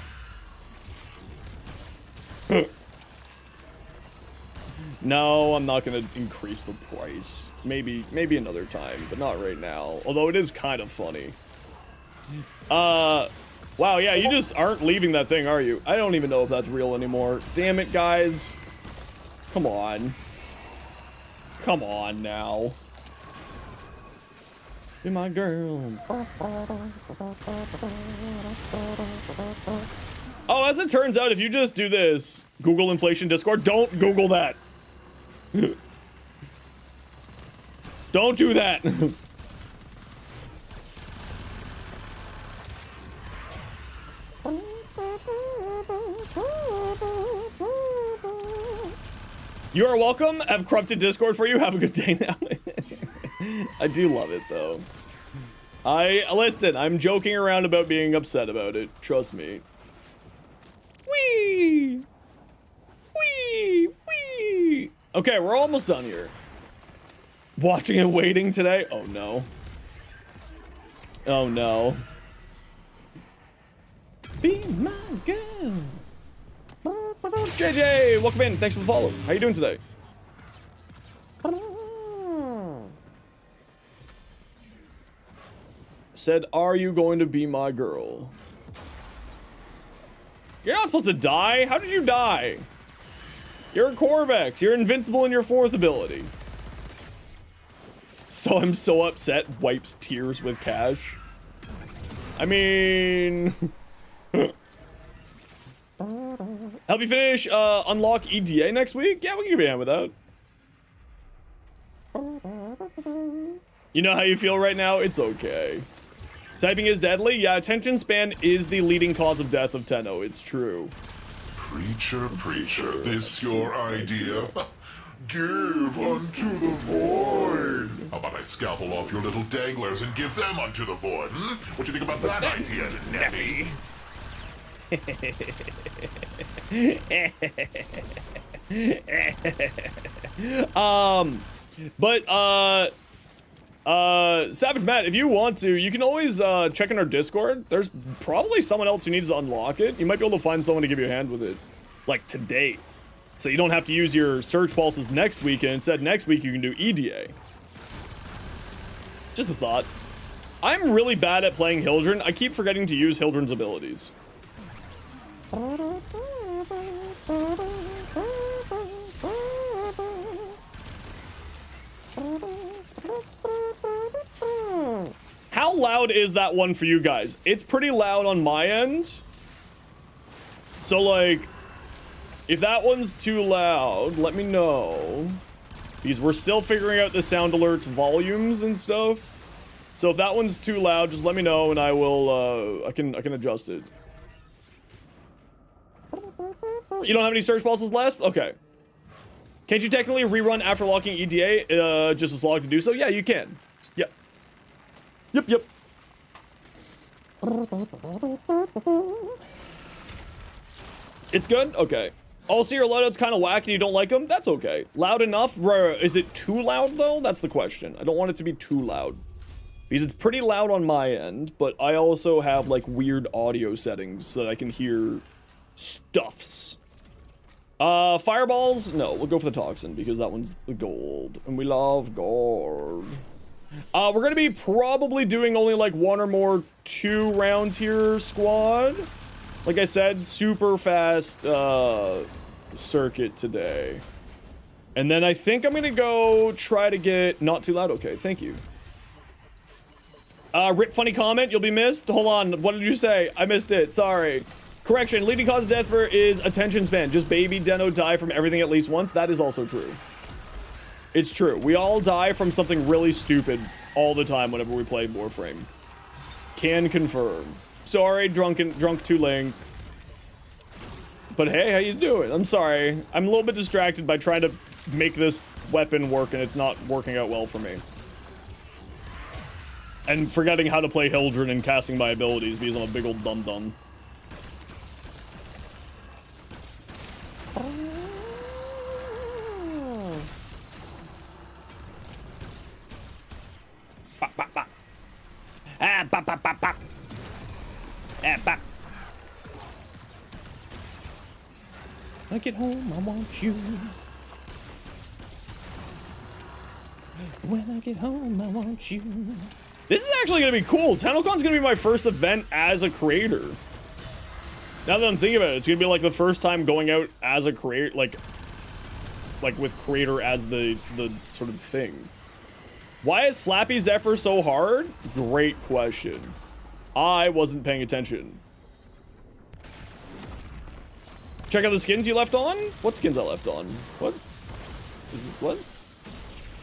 No, I'm not gonna increase the price. Maybe another time, but not right now. Although it is kind of funny. Wow, yeah, you just aren't leaving that thing, are you? I don't even know if that's real anymore. Damn it, guys. Come on. Come on now. Be my girl. Oh, as it turns out, if you just do this, Google inflation Discord, don't Google that. Don't do that. You are welcome. I've corrupted Discord for you. Have a good day now. I do love it though. Listen, I'm joking around about being upset about it. Trust me. Whee! Whee! Whee! Okay, we're almost done here. Watching and waiting today? Oh no. Oh no. Be my girl. JJ, welcome in. Thanks for the follow. How you doing today? Said, are you going to be my girl? You're not supposed to die. How did you die? You're a Corvex. You're invincible in your 4th ability. So I'm so upset. Wipes tears with cash. I mean... Help you finish, unlock EDA next week? Yeah, we can give you a hand with that. You know how you feel right now? It's okay. Typing is deadly? Yeah, attention span is the leading cause of death of Tenno. It's true. Preacher, preacher, this your idea? Give unto the void. How about I scalpel off your little danglers and give them unto the void, hmm? What do you think about that idea, Neffy? Savage Matt, if you want to, you can always check in our Discord. There's probably someone else who needs to unlock it. You might be able to find someone to give you a hand with it, like today, so you don't have to use your search pulses next week, and instead next week you can do EDA. Just a thought. I'm really bad at playing Hildren. I keep forgetting to use Hildren's abilities. How loud is that one for you guys? It's pretty loud on my end. So like, if that one's too loud, let me know. Because we're still figuring out the sound alerts volumes and stuff. So if that one's too loud, just let me know and I will, I can adjust it. You don't have any search pulses left? Okay. Can't you technically rerun after locking EDA, just as long to do so? Yeah, you can. Yep. Yep. It's good? Okay. Also, your loadout's kind of whack and you don't like them? That's okay. Loud enough? Is it too loud, though? That's the question. I don't want it to be too loud. Because it's pretty loud on my end, but I also have, like, weird audio settings so that I can hear stuffs. Fireballs? No, we'll go for the toxin because that one's the gold. And we love gold. We're gonna be probably doing only like 1 or more 2 rounds here, squad. Like I said, super fast circuit today. And then I think I'm gonna go try to get not too loud. Okay, thank you. Rip funny comment, you'll be missed. Hold on, what did you say? I missed it, sorry. Correction, leading cause of death for is attention span. Just baby Deno die from everything at least once. That is also true. It's true. We all die from something really stupid all the time whenever we play Warframe. Can confirm. Sorry, drunk too late. But hey, how you doing? I'm sorry. I'm a little bit distracted by trying to make this weapon work, and it's not working out well for me. And forgetting how to play Hildren and casting my abilities because I'm a big old dum-dum. Bop, bop, bop. Ah, bop, bop, bop, bop. Ah, bop. When I get home, I want you. When I get home, I want you. This is actually gonna be cool. TennoCon's gonna be my first event as a creator. Now that I'm thinking about it, it's gonna be like the first time going out as a creator, like with creator as the sort of thing. Why is Flappy Zephyr so hard? Great question. I wasn't paying attention. Check out the skins you left on? What skins I left on? What? What?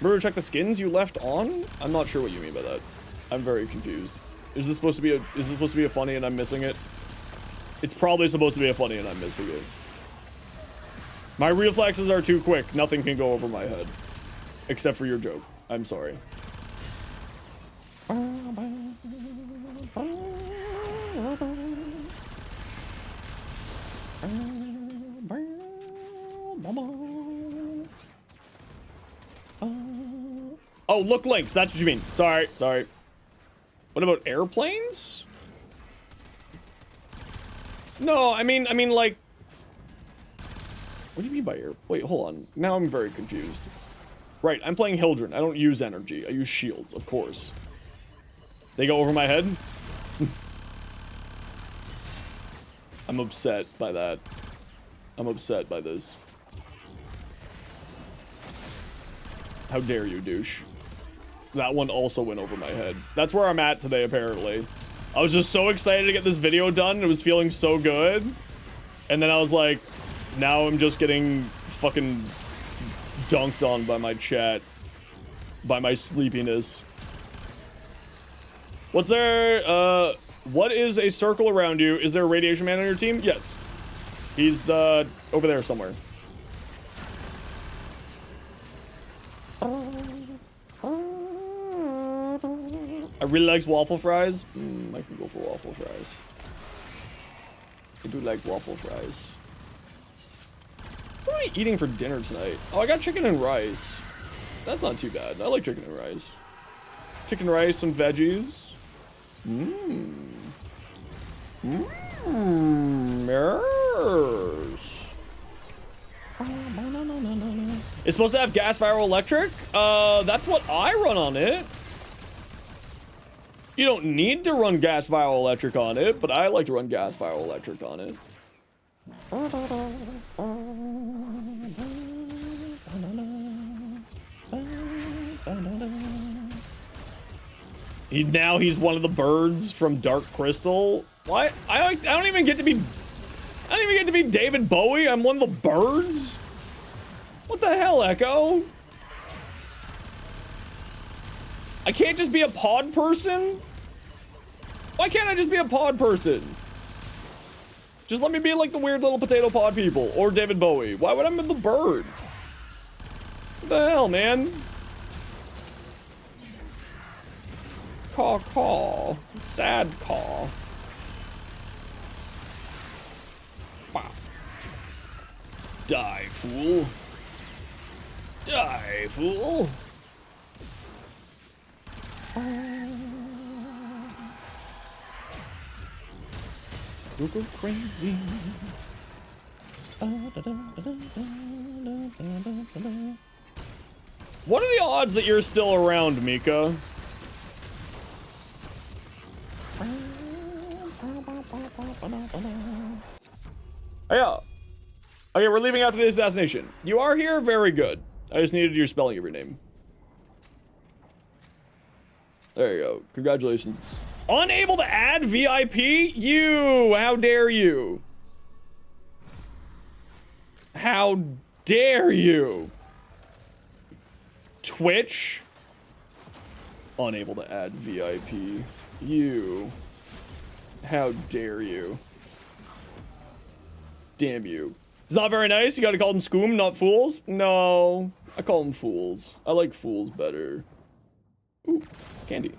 Remember to check the skins you left on? I'm not sure what you mean by that. I'm very confused. Is this supposed to be a funny and I'm missing it? It's probably supposed to be a funny and I'm missing it. My reflexes are too quick. Nothing can go over my head. Except for your joke. I'm sorry. Oh, look links. That's what you mean. Sorry. What about airplanes? No, I mean like... What do you mean by air? Wait, hold on. Now I'm very confused. Right, I'm playing Hildren. I don't use energy. I use shields, of course. They go over my head? I'm upset by that. I'm upset by this. How dare you, douche. That one also went over my head. That's where I'm at today, apparently. I was just so excited to get this video done. It was feeling so good. And then I was like, now I'm just getting fucking dunked on by my chat. By my sleepiness. What's there? What is a circle around you? Is there a radiation man on your team? Yes. He's, over there somewhere. I really like waffle fries. I can go for waffle fries. I do like waffle fries. What am I eating for dinner tonight? Oh, I got chicken and rice. That's not too bad. I like chicken and rice. Chicken, rice, some veggies. Yes. It's supposed to have gas, fire, electric? That's what I run on it. You don't need to run gas, fire, electric on it, but I like to run gas, fire, electric on it. Now he's one of the birds from Dark Crystal. What? I don't even get to be... I don't even get to be David Bowie. I'm one of the birds? What the hell, Echo? I can't just be a pod person? Why can't I just be a pod person? Just let me be like the weird little potato pod people or David Bowie. Why would I be the bird? What the hell, man? Caw caw. Sad caw. Wow. Die, fool. Die, fool. You'll go crazy. What are the odds that you're still around, Mika? Oh, yeah. Okay, we're leaving after the assassination. You are here? Very good. I just needed your spelling of your name. There you go. Congratulations. Unable to add VIP? You! How dare you? How dare you? Twitch? Unable to add VIP. You. How dare you? Damn you. It's not very nice. You gotta call them scoom, not fools? No. I call them fools. I like fools better. Ooh, candy.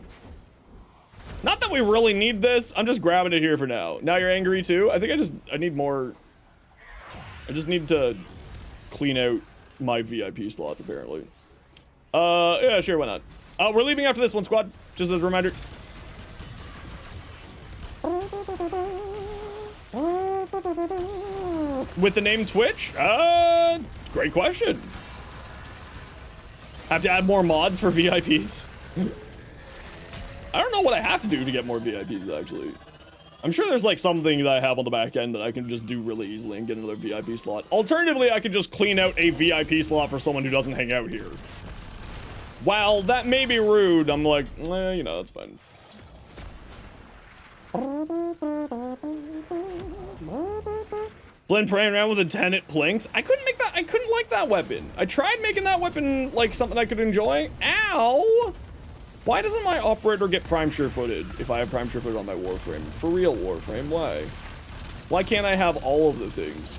Not that we really need this. I'm just grabbing it here for now. Now you're angry too? I think I need more. I just need to clean out my VIP slots, apparently. Yeah, sure, why not? We're leaving after this one, squad. Just as a reminder. With the name Twitch? Great question. Have to add more mods for VIPs? I don't know what I have to do to get more VIPs, actually. I'm sure there's like something that I have on the back end that I can just do really easily and get another VIP slot. Alternatively, I could just clean out a VIP slot for someone who doesn't hang out here. While that may be rude, I'm like, you know, that's fine. Blend playing around with a tenant plinks. I couldn't like that weapon. I tried making that weapon like something I could enjoy. Ow! Why doesn't my operator get prime sure-footed if I have prime sure-footed on my warframe? For real, warframe, why? Why can't I have all of the things?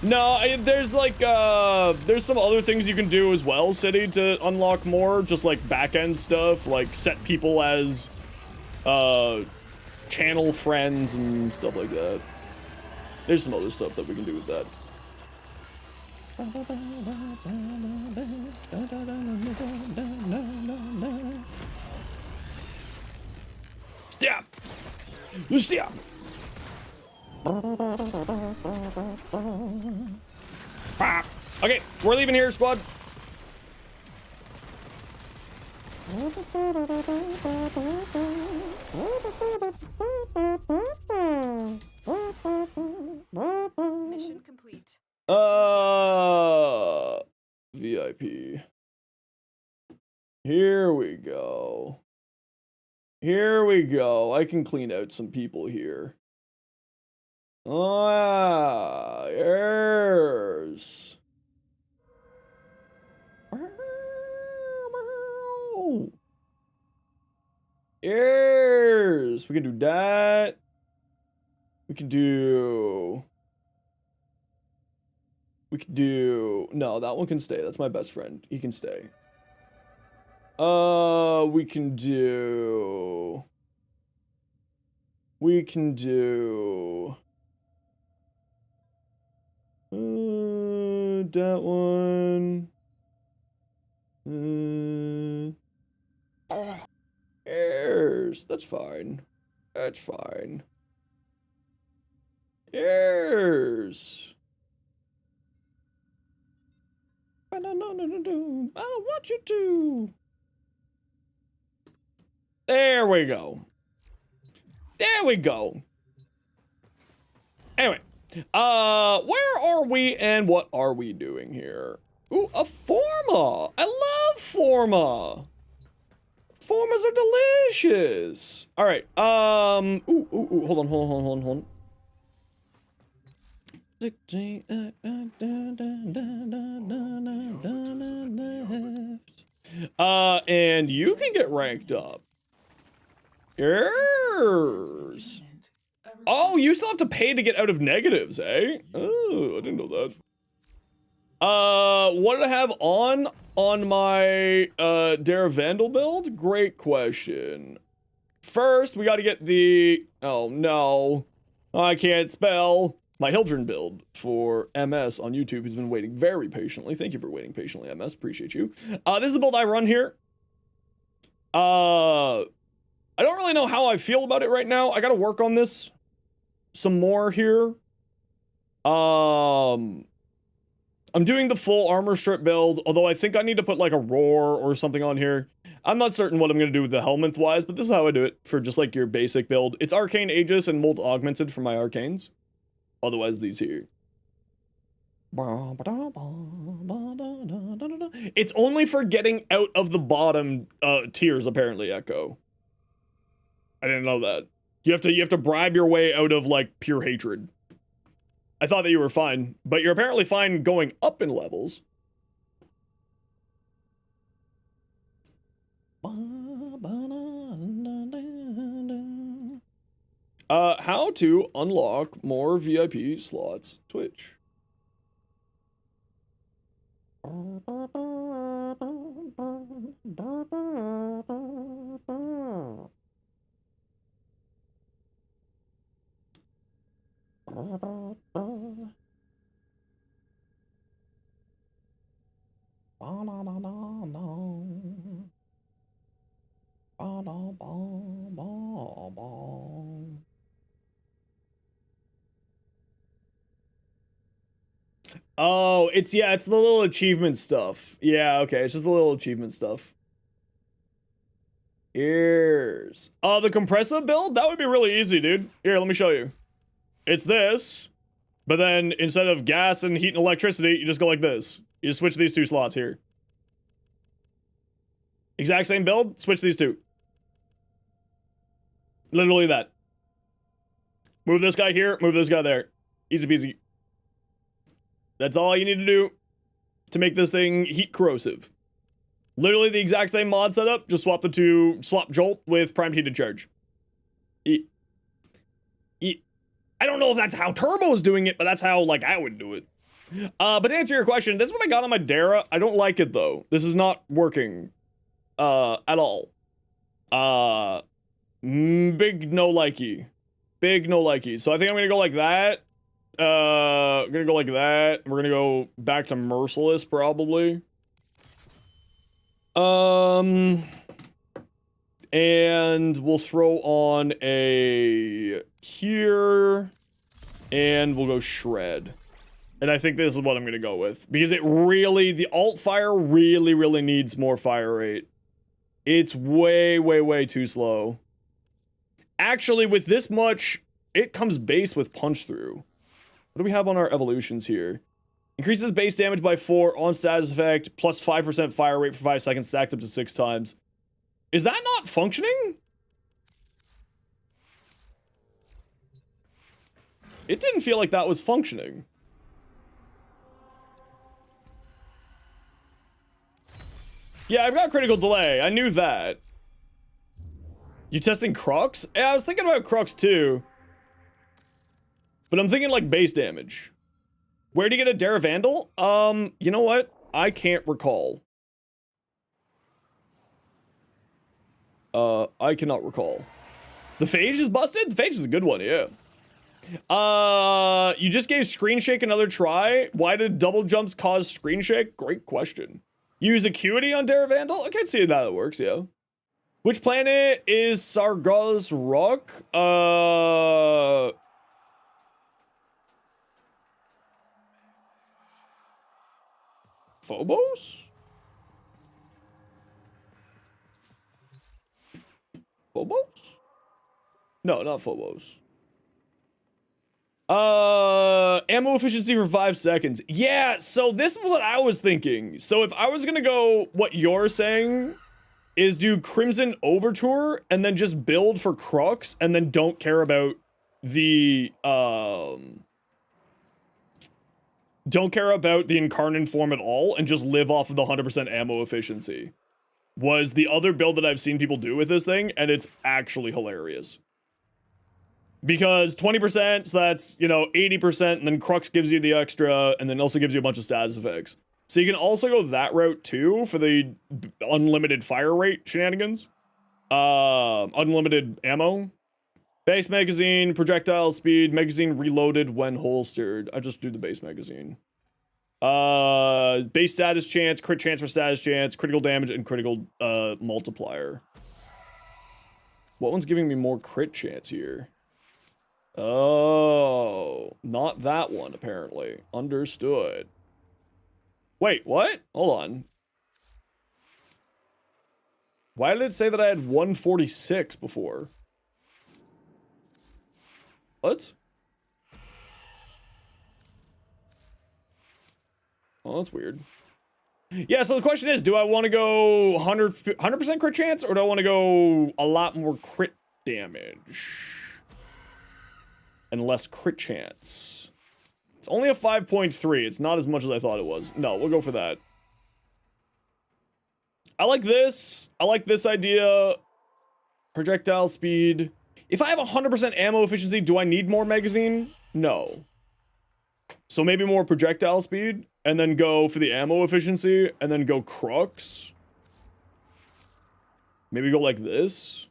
No, there's like, there's some other things you can do as well, City, to unlock more, just like back-end stuff, like set people as, channel friends and stuff like that. There's some other stuff that we can do with that. Stab! Stab! Okay, we're leaving here, squad. Mission complete. VIP. Here we go. Here we go. I can clean out some people here. Ah, yes. Yes. We can do that. We can do... No, that one can stay. That's my best friend. He can stay. We can do... that one. Yes, that's fine. That's fine. Yes. I don't want you to. There we go. There we go. Anyway, where are we and what are we doing here? Ooh, a Forma. I love Forma. Formas are delicious. All right. Ooh, hold on. And you can get ranked up. Yes. Oh, you still have to pay to get out of negatives, eh? Oh, I didn't know that. What did I have on my Dara Vandal build? Great question. First, we got to get the... Oh, no. I can't spell. My Hildren build for MS on YouTube has been waiting very patiently. Thank you for waiting patiently, MS. Appreciate you. This is the build I run here. I don't really know how I feel about it right now. I got to work on this some more here. I'm doing the full armor strip build, although I think I need to put like a roar or something on here. I'm not certain what I'm going to do with the helmet wise, but this is how I do it for just like your basic build. It's Arcane Aegis and Mold Augmented for my Arcanes. Otherwise, these here. It's only for getting out of the bottom tiers, apparently, Echo. I didn't know that. You have to bribe your way out of like pure hatred. I thought that you were fine, but you're apparently fine going up in levels. How to unlock more VIP slots. Twitch. Oh, it's the little achievement stuff. Yeah, okay, it's just the little achievement stuff. Ears. Oh, the compressor build? That would be really easy, dude. Here, let me show you. It's this, but then instead of gas and heat and electricity, you just go like this. You just switch these two slots here. Exact same build, switch these two. Literally that. Move this guy here, move this guy there. Easy peasy. That's all you need to do to make this thing heat corrosive. Literally the exact same mod setup, just swap Jolt with primed heated charge. I don't know if that's how Turbo's doing it, but that's how, like, I would do it. But to answer your question, this is what I got on my Dara. I don't like it, though. This is not working, at all. Big no likey. Big no likey. So I think I'm gonna go like that. I'm gonna go like that. We're gonna go back to Merciless, probably. And we'll throw on a here, and we'll go Shred. And I think this is what I'm gonna go with, because it really, the alt fire really needs more fire rate. It's way too slow. Actually, with this much, it comes base with punch through. What do we have on our evolutions here? Increases base damage by 4 on status effect, plus 5% fire rate for 5 seconds, stacked up to 6 times. Is that not functioning? It didn't feel like that was functioning. Yeah, I've got critical delay. I knew that. You testing Crux? Yeah, I was thinking about Crux too. But I'm thinking like base damage. Where do you get a Dara Vandal? You know what? I can't recall. I cannot recall. The Phage is busted? The Phage is a good one, yeah. You just gave Screen Shake another try. Why did double jumps cause Screen Shake? Great question. Use Acuity on Dara Vandal? I can't see how that works, yeah. Which planet is Sargos Rock? Phobos? Phobos? No, not Phobos. Ammo efficiency for 5 seconds. Yeah, so this was what I was thinking. So if I was gonna go what you're saying is do Crimson Overture and then just build for Crux and then don't care about the Incarnate form at all and just live off of the 100% ammo efficiency was the other build that I've seen people do with this thing, and it's actually hilarious. Because 20%, so that's, you know, 80%, and then Crux gives you the extra, and then also gives you a bunch of status effects. So you can also go that route too for the unlimited fire rate shenanigans. Unlimited ammo. Base magazine, projectile speed, magazine reloaded when holstered. I just do the base magazine. Base status chance, crit chance for status chance, critical damage, and critical multiplier. What one's giving me more crit chance here? Oh, not that one, apparently. Understood. Wait, what? Hold on. Why did it say that I had 146 before? What? Oh, that's weird. Yeah, so the question is, do I want to go 100% crit chance, or do I want to go a lot more crit damage? And less crit chance. It's only a 5.3. It's not as much as I thought it was. No, we'll go for that. I like this. I like this idea. Projectile speed. If I have 100% ammo efficiency, do I need more magazine? No. So maybe more projectile speed, and then go for the ammo efficiency, and then go crux. Maybe go like this.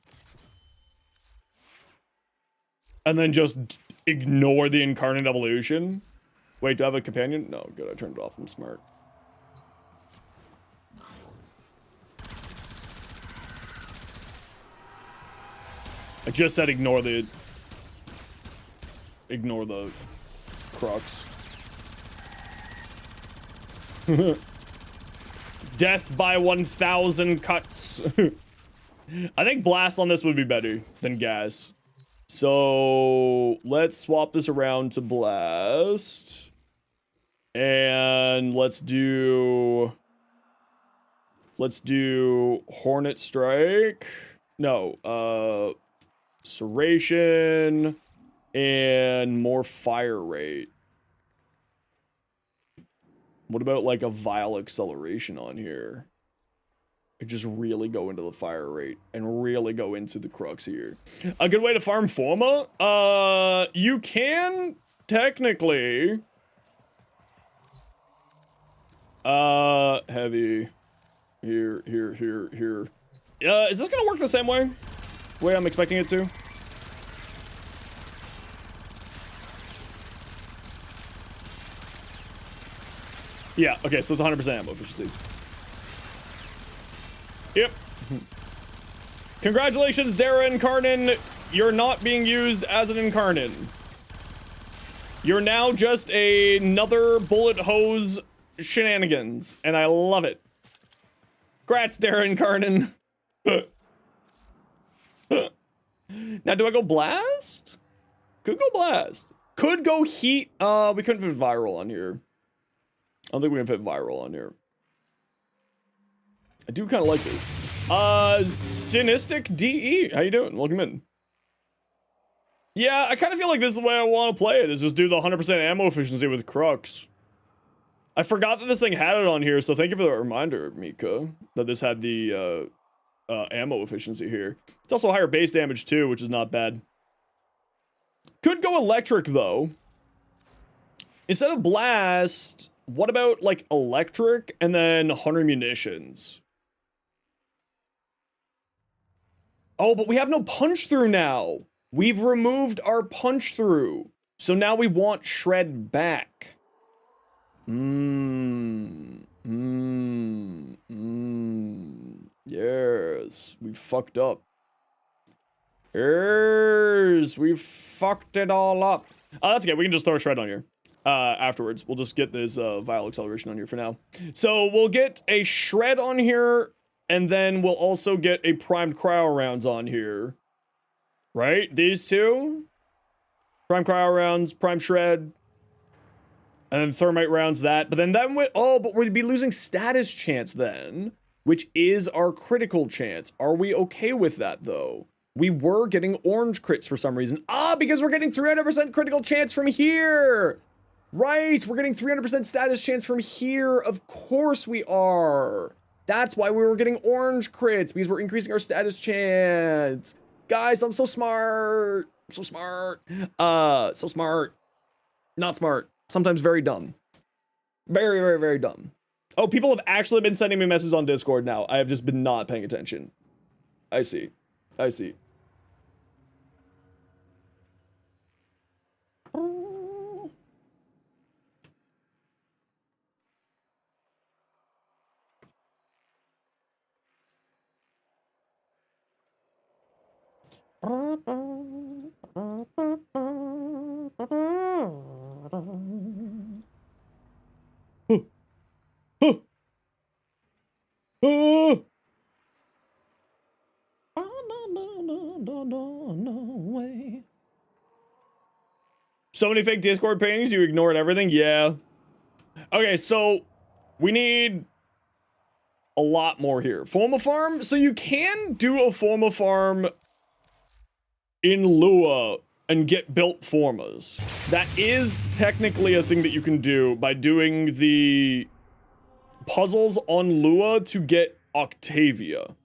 And then just ignore the incarnate evolution. Wait, do I have a companion? No, good, I turned it off. I'm smart. I just said ignore the crux. Death by 1,000 cuts. I think blast on this would be better than gas. So let's swap this around to blast. And let's do Hornet Strike. No, Serration and more fire rate. What about like a vile acceleration on here? I just really go into the fire rate and really go into the crux here. A good way to farm Forma? You can technically heavy here. Is this gonna work the same way I'm expecting it to? Yeah, okay, so it's 100% ammo efficiency. Yep. Congratulations, Dara Incarnin. You're not being used as an Incarnin. You're now just another bullet hose shenanigans, and I love it. Grats, Dara Incarnin. Now, do I go blast? Could go blast. Could go heat. We couldn't fit viral on here. I don't think we can fit viral on here. I do kind of like this. Sinistic DE. How you doing? Welcome in. Yeah, I kind of feel like this is the way I want to play it, is just do the 100% ammo efficiency with Crux. I forgot that this thing had it on here, so thank you for the reminder, Mika, that this had the ammo efficiency here. It's also higher base damage too, which is not bad. Could go electric though. Instead of blast, what about like electric and then 100 munitions? Oh, but we have no punch through now. We've removed our punch through. So now we want shred back. Yes, we fucked up. Yes, we fucked it all up. That's okay. We can just throw a shred on here. Afterwards, we'll just get this vile acceleration on here for now. So we'll get a shred on here, and then we'll also get a primed cryo rounds on here. Right? These two? Prime cryo rounds, prime shred, and then thermite rounds that. But then but we'd be losing status chance then, which is our critical chance. Are we okay with that though? We were getting orange crits for some reason. Because we're getting 300% critical chance from here. Right, we're getting 300% status chance from here. Of course we are. That's why we were getting orange crits, because we're increasing our status chance. Guys, I'm so smart. I'm so smart. So smart. Not smart. Sometimes very dumb. Very, very, very dumb. Oh, people have actually been sending me messages on Discord now. I have just been not paying attention. I see. I see. No way. So many fake Discord pings, you ignored everything? Yeah. Okay, so we need a lot more here. Forma farm? So you can do a Forma farm in Lua and get built formas. That is technically a thing that you can do by doing the puzzles on Lua to get Octavia.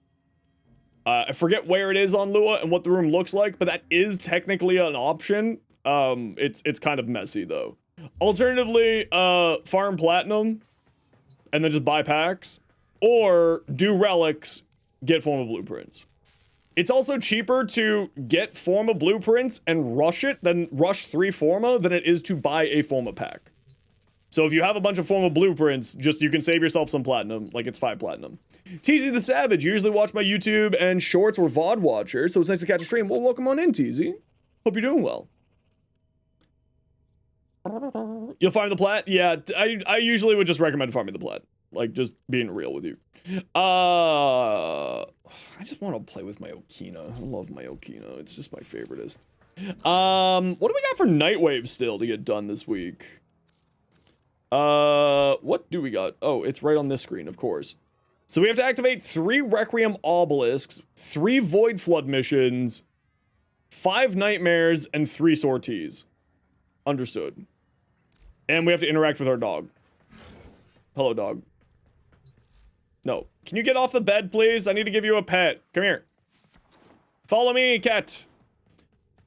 I forget where it is on Lua and what the room looks like, but that is technically an option. It's kind of messy though. Alternatively, farm platinum and then just buy packs, or do relics, get forma blueprints. It's also cheaper to get forma blueprints and rush it than rush 3 forma than it is to buy a forma pack. So if you have a bunch of forma blueprints, just you can save yourself some platinum, like it's 5 platinum. TZ the Savage, you usually watch my YouTube and shorts or VOD watcher, so it's nice to catch a stream. Well, welcome on in, TZ. Hope you're doing well. You'll farm the plat? Yeah, I usually would just recommend farming the plat. Like, just being real with you. I just want to play with my Okina. I love my Okina. It's just my favoriteest. What do we got for Nightwave still to get done this week? What do we got? Oh, it's right on this screen, of course. So we have to activate 3 Requiem Obelisks, 3 Void Flood missions, 5 Nightmares, and 3 Sorties. Understood. And we have to interact with our dog. Hello, dog. No. Can you get off the bed, please? I need to give you a pet. Come here. Follow me, cat.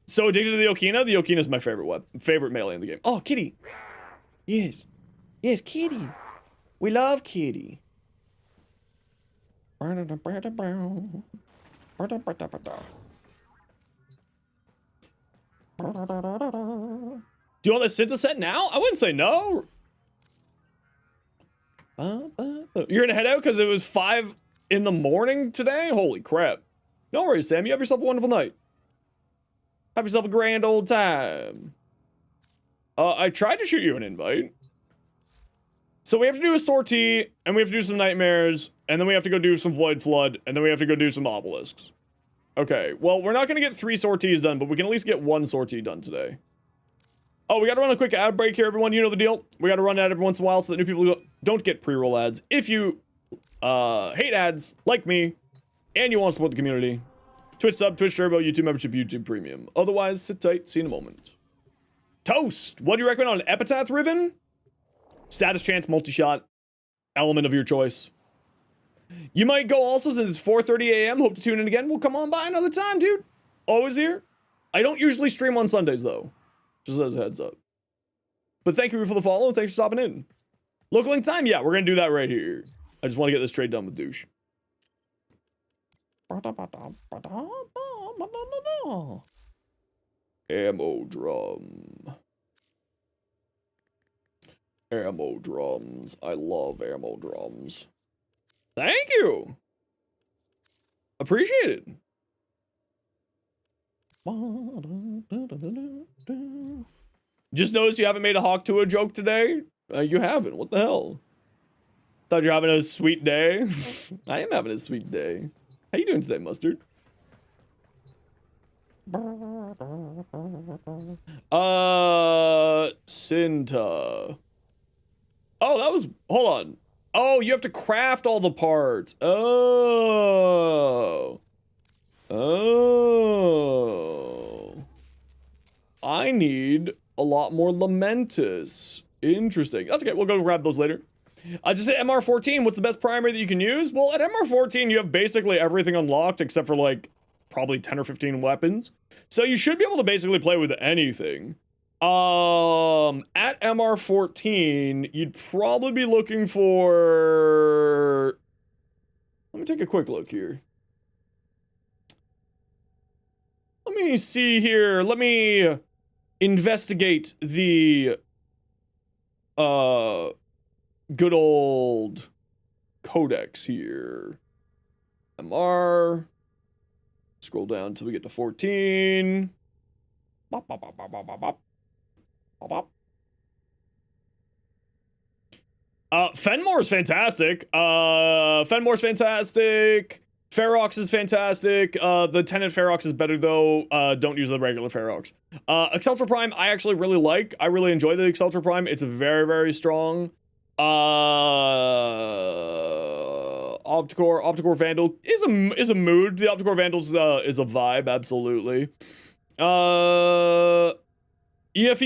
So addicted to the Okina? The Okina is my favorite melee in the game. Oh, kitty. Yes. Yes, kitty. We love kitty. Do you want the Cinta set now? I wouldn't say no. You're gonna head out because it was 5 in the morning today? Holy crap. No worries, Sam. You have yourself a wonderful night. Have yourself a grand old time. I tried to shoot you an invite. So we have to do a sortie, and we have to do some nightmares, and then we have to go do some void flood, and then we have to go do some obelisks. Okay, well, we're not gonna get 3 sorties done, but we can at least get 1 sortie done today. Oh, we gotta run a quick ad break here, everyone. You know the deal. We gotta run ad every once in a while so that new people don't get pre-roll ads. If you hate ads, like me, and you want to support the community, Twitch sub, Twitch Turbo, YouTube membership, YouTube Premium. Otherwise, sit tight. See you in a moment. Toast. What do you recommend on Epitaph Riven? Status chance, multi-shot, element of your choice. You might go also since it's 4:30 a.m. Hope to tune in again. We'll come on by another time, dude. Always here. I don't usually stream on Sundays, though. Just as a heads up. But thank you for the follow, and thanks for stopping in. Local link time? Yeah, we're gonna do that right here. I just want to get this trade done with douche. Ammo drum. Ammo drums. I love ammo drums. Thank you. Appreciate it. Just noticed you haven't made a Hawk Tua joke today. You haven't. What the hell? Thought you're having a sweet day. I am having a sweet day. How you doing today, Mustard? Cinta. Oh, that was, hold on. Oh, you have to craft all the parts. Oh. Oh. I need a lot more Lamentus. Interesting. That's okay. We'll go grab those later. Just at MR14, what's the best primary that you can use? Well, at MR14, you have basically everything unlocked except for like probably 10 or 15 weapons. So you should be able to basically play with anything. At MR14, you'd probably be looking for... Let me take a quick look here. Let me see here. Let me investigate the, good old codex here. MR. Scroll down until we get to 14. Bop, bop, bop, bop, bop, bop, bop. Bop, bop. Fenmore's fantastic. Fenmore's fantastic. Ferox is fantastic. The Tenant Ferox is better though. Don't use the regular Ferox. Exceltra Prime, I actually really like. I really enjoy the Exceltra Prime. It's very, very strong. Opticore Vandal is a mood. The Opticore Vandals is a vibe, absolutely. EFE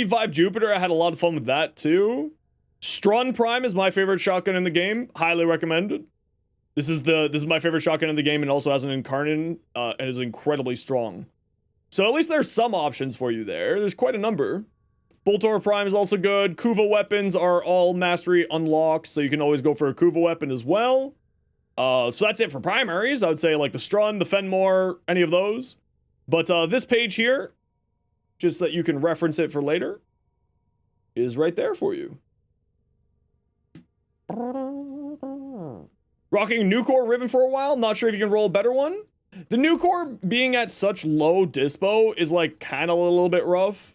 5 Jupiter, I had a lot of fun with that too. Strun Prime is my favorite shotgun in the game. Highly recommended. This is my favorite shotgun in the game, and also has an incarnate and is incredibly strong. So at least there's some options for you there. There's quite a number. Boltor Prime is also good. Kuva weapons are all mastery unlocked, so you can always go for a Kuva weapon as well. So that's it for primaries. I would say like the Strun, the Fenmore, any of those. But this page here, just so that you can reference it for later, is right there for you. Rocking Nucor Riven for a while. Not sure if you can roll a better one. The Nucor being at such low dispo is like kind of a little bit rough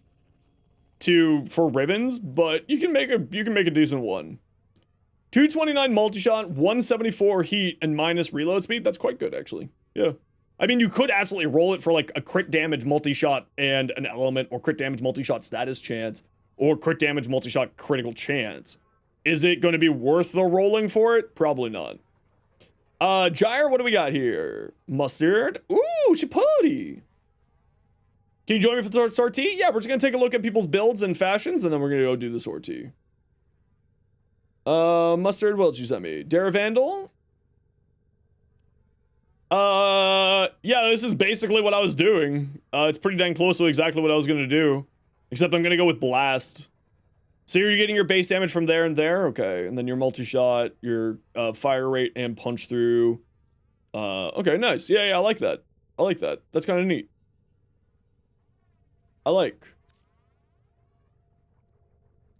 for Rivens, but you can make a decent one. 229 multi-shot, 174 heat, and minus reload speed. That's quite good, actually. Yeah. I mean, you could absolutely roll it for like a crit damage multi-shot and an element, or crit damage multi-shot status chance, or crit damage multi-shot critical chance. Is it going to be worth the rolling for it? Probably not. Gyre, what do we got here? Mustard. Ooh, Chipotle. Can you join me for the sortie? Yeah, we're just going to take a look at people's builds and fashions, and then we're going to go do the sortie. Mustard, what else you sent me? Daravandal? Yeah, this is basically what I was doing. It's pretty dang close to exactly what I was going to do. Except I'm going to go with Blast. So you're getting your base damage from there and there? Okay, and then your multi-shot, your fire rate and punch through. Okay, nice. Yeah, I like that. I like that. That's kind of neat. I like.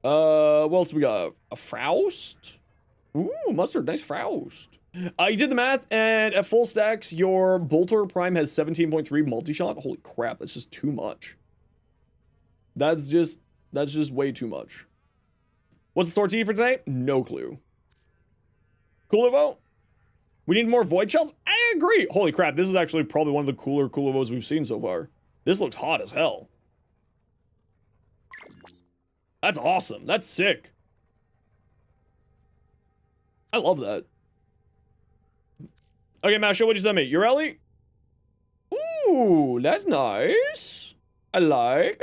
What else we got? A Froust? Ooh, Mustard, nice Froust. You did the math, and at full stacks, your Bolter Prime has 17.3 multi-shot. Holy crap, that's just too much. That's just way too much. What's the sortie for today? No clue. Coolivo? We need more void shells? I agree. Holy crap, this is actually probably one of the cooler Coolivos we've seen so far. This looks hot as hell. That's awesome. That's sick. I love that. Okay, Masha, what'd you send me? Yareli? Ooh, that's nice. I like.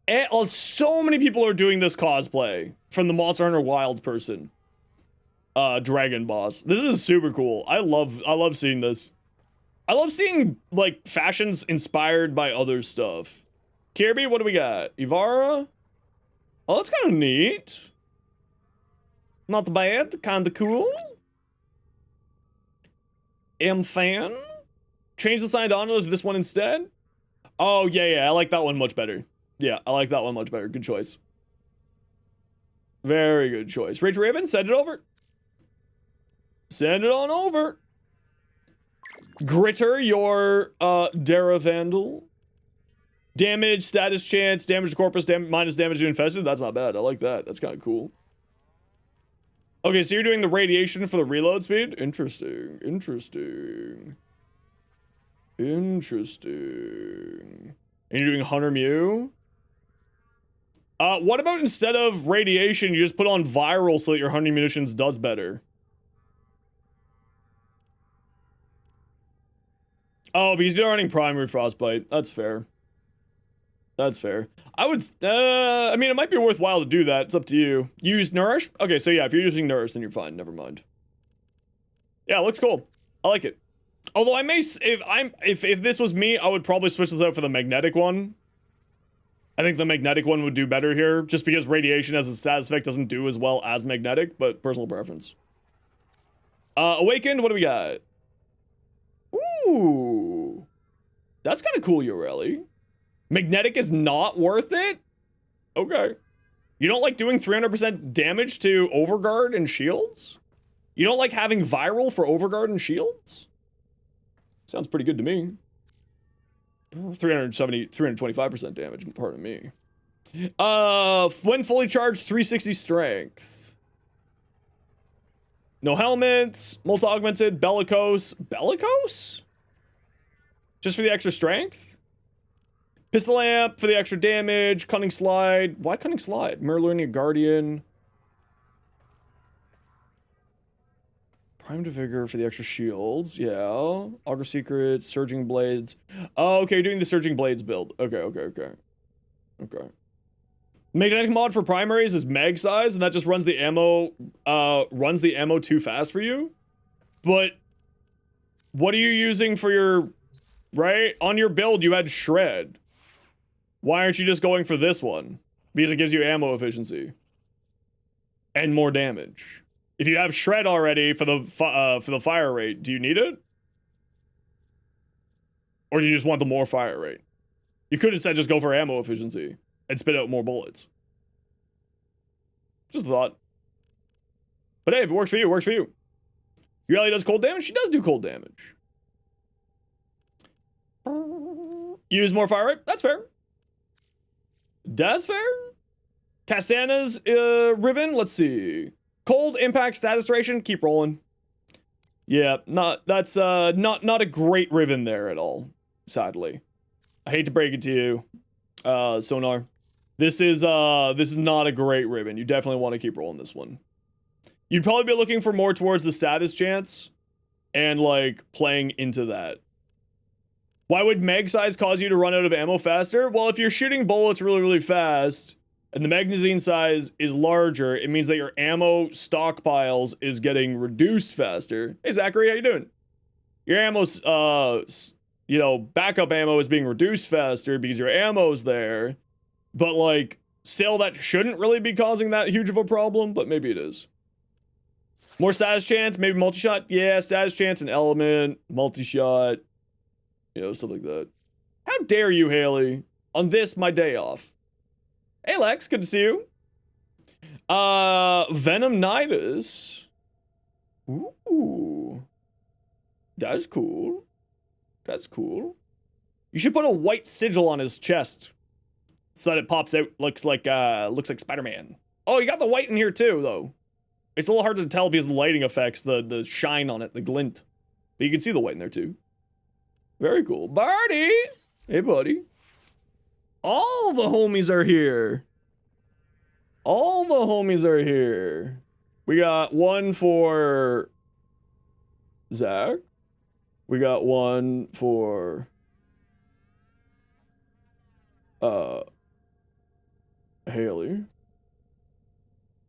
And so many people are doing this cosplay from the Monster Hunter Wilds person. Dragon Boss. This is super cool. I love seeing this. I love seeing, like, fashions inspired by other stuff. Kirby, what do we got? Ivara? Oh, that's kind of neat. Not bad. Kind of cool. Fan? Change the sign to honor to this one instead? Oh, yeah. I like that one much better. Yeah, I like that one much better. Good choice. Very good choice. Rage Raven, send it over. Send it on over. Gritter, your Daravandal. Damage, status chance, damage to corpus, minus damage to infested. That's not bad. I like that. That's kind of cool. Okay, so you're doing the radiation for the reload speed? Interesting. And you're doing Hunter Mew? What about instead of radiation, you just put on viral so that your hunting munitions does better? Oh, because you're running primary frostbite. That's fair. That's fair. I would, I mean, it might be worthwhile to do that. It's up to you. Use Nourish? Okay, so yeah, if you're using Nourish, then you're fine. Never mind. Yeah, it looks cool. I like it. Although I may, if this was me, I would probably switch this out for the magnetic one. I think the magnetic one would do better here, just because radiation as a status effect doesn't do as well as magnetic, but personal preference. Awakened, what do we got? Ooh. That's kind of cool, Yoreli. Magnetic is not worth it? Okay. You don't like doing 300% damage to Overguard and shields? You don't like having viral for Overguard and shields? Sounds pretty good to me. 325% damage, pardon me. When fully charged, 360 strength. No helmets, multi-augmented, bellicose. Bellicose? Just for the extra strength? Pistol amp for the extra damage, cunning slide. Why cunning slide? Merlinia Guardian. Prime to Vigor for the extra shields. Yeah. Augur Secrets, Surging Blades. Oh, okay, you're doing the Surging Blades build. Okay, okay, okay. Okay. Magnetic mod for primaries is mag size, and that just runs the ammo too fast for you. But what are you using for your, right? On your build, you had Shred. Why aren't you just going for this one? Because it gives you ammo efficiency. And more damage. If you have Shred already for the fire rate, do you need it? Or do you just want the more fire rate? You could instead just go for ammo efficiency and spit out more bullets. Just a thought. But hey, if it works for you, it works for you. YARELI does cold damage? She does do cold damage. Use more fire rate? That's fair. That's fair. Castana's Riven, let's see. Cold impact status duration, keep rolling. Yeah, that's not a great Riven there at all, sadly. I hate to break it to you, Sonar. This is not a great Riven. You definitely want to keep rolling this one. You'd probably be looking for more towards the status chance and like playing into that. Why would mag size cause you to run out of ammo faster? Well, if you're shooting bullets really, really fast and the magazine size is larger, it means that your ammo stockpiles is getting reduced faster. Hey, Zachary, how you doing? Your ammo's, you know, backup ammo is being reduced faster because your ammo's there. But, like, still that shouldn't really be causing that huge of a problem, but maybe it is. More status chance, maybe multi-shot? Yeah, status chance and element, multi-shot, you know, stuff like that. How dare you, Haley, on this, my day off? Hey, Lex, good to see you. Venom Nidus. Ooh. That's cool. That's cool. You should put a white sigil on his chest so that it pops out, looks like Spider-Man. Oh, you got the white in here too, though. It's a little hard to tell because of the lighting effects, the shine on it, the glint. But you can see the white in there too. Very cool. Barty! Hey, buddy. All the homies are here. All the homies are here. We got one for Zach. We got one for Haley.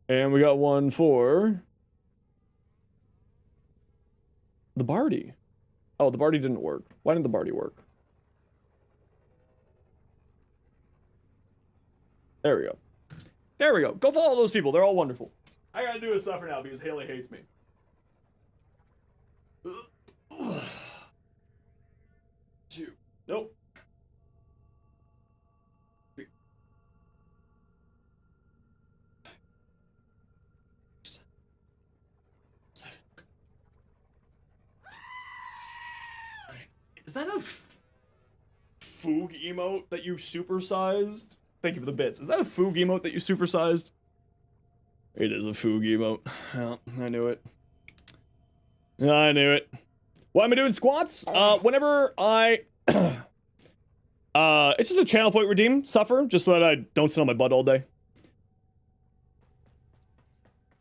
And we got one for the Barty. Oh, the Barty didn't work. Why didn't the Barty work? There we go. There we go. Go follow those people. They're all wonderful. I gotta do a suffer now because Haley hates me. Two. Nope. Three. Seven. Is that a Foog emote that you supersized? Thank you for the bits. Is that a Foog emote that you supersized? It is a Foog emote. Yeah, I knew it. I knew it. Why am I doing squats? Whenever I... it's just a channel point redeem, suffer, just so that I don't sit on my butt all day.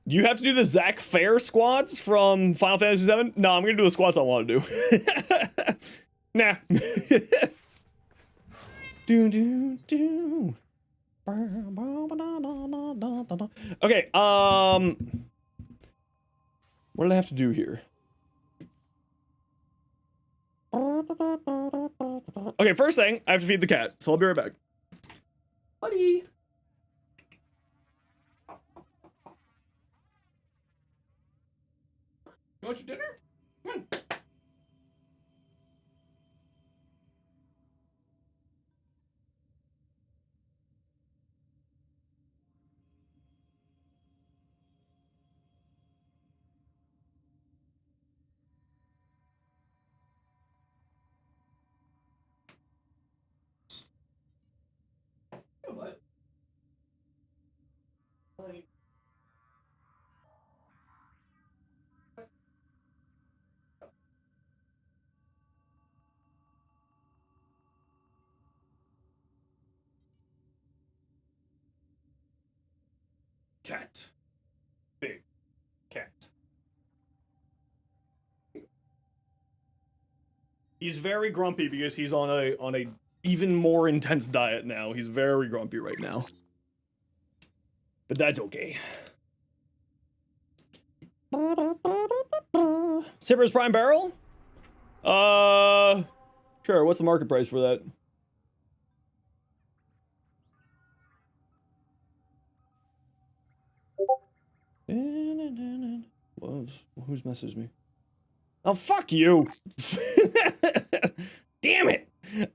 Do you have to do the Zach Fair squats from Final Fantasy VII? No, I'm gonna do the squats I want to do. Nah. Do. Okay, what do I have to do here? Okay, first thing, I have to feed the cat, so I'll be right back. Buddy! You want your dinner? Come on. What? Cat. Big cat. He's very grumpy because he's on a even more intense diet now. He's very grumpy right now. But that's okay. Sipper's Prime Barrel? Sure, what's the market price for that? Who's messaged me? Oh, fuck you! Damn it! You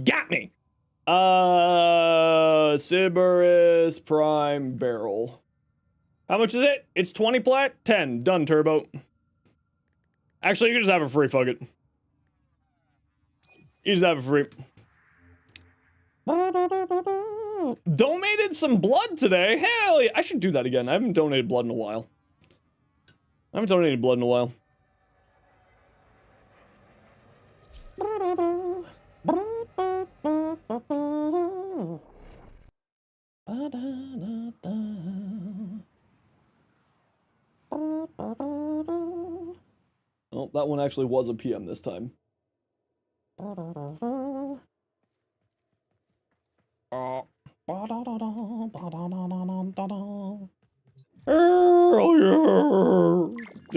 got me! Sybaris Prime Barrel. How much is it? It's 20 plat? 10. Done, Turbo. Actually, you can just have it free, fuck it. You just have it free. Donated some blood today? Hell yeah! I should do that again. I haven't donated blood in a while. Oh, that one actually was a PM this time. It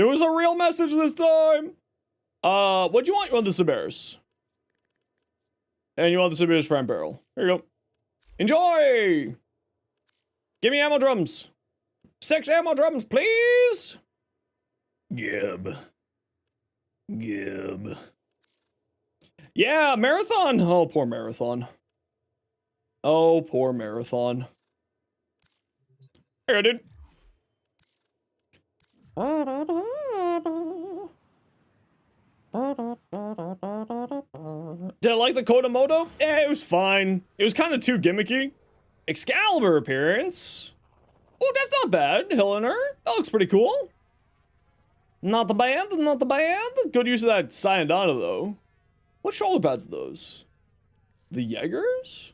was a real message this time. What you want? You want the Sybaris. And you want the Sybaris Prime Barrel. Here you go. Enjoy! Give me ammo drums. 6 ammo drums, please! Gib. Yeah, Marathon! Oh, poor Marathon. Oh, poor Marathon. Here, dude. Did I like the Kodomoto? Eh, it was fine. It was kind of too gimmicky. Excalibur appearance. Oh, that's not bad, Hilliner. That looks pretty cool. Not the bad, not the bad. Good use of that Sayandana, though. What shoulder pads are those? The Jaegers?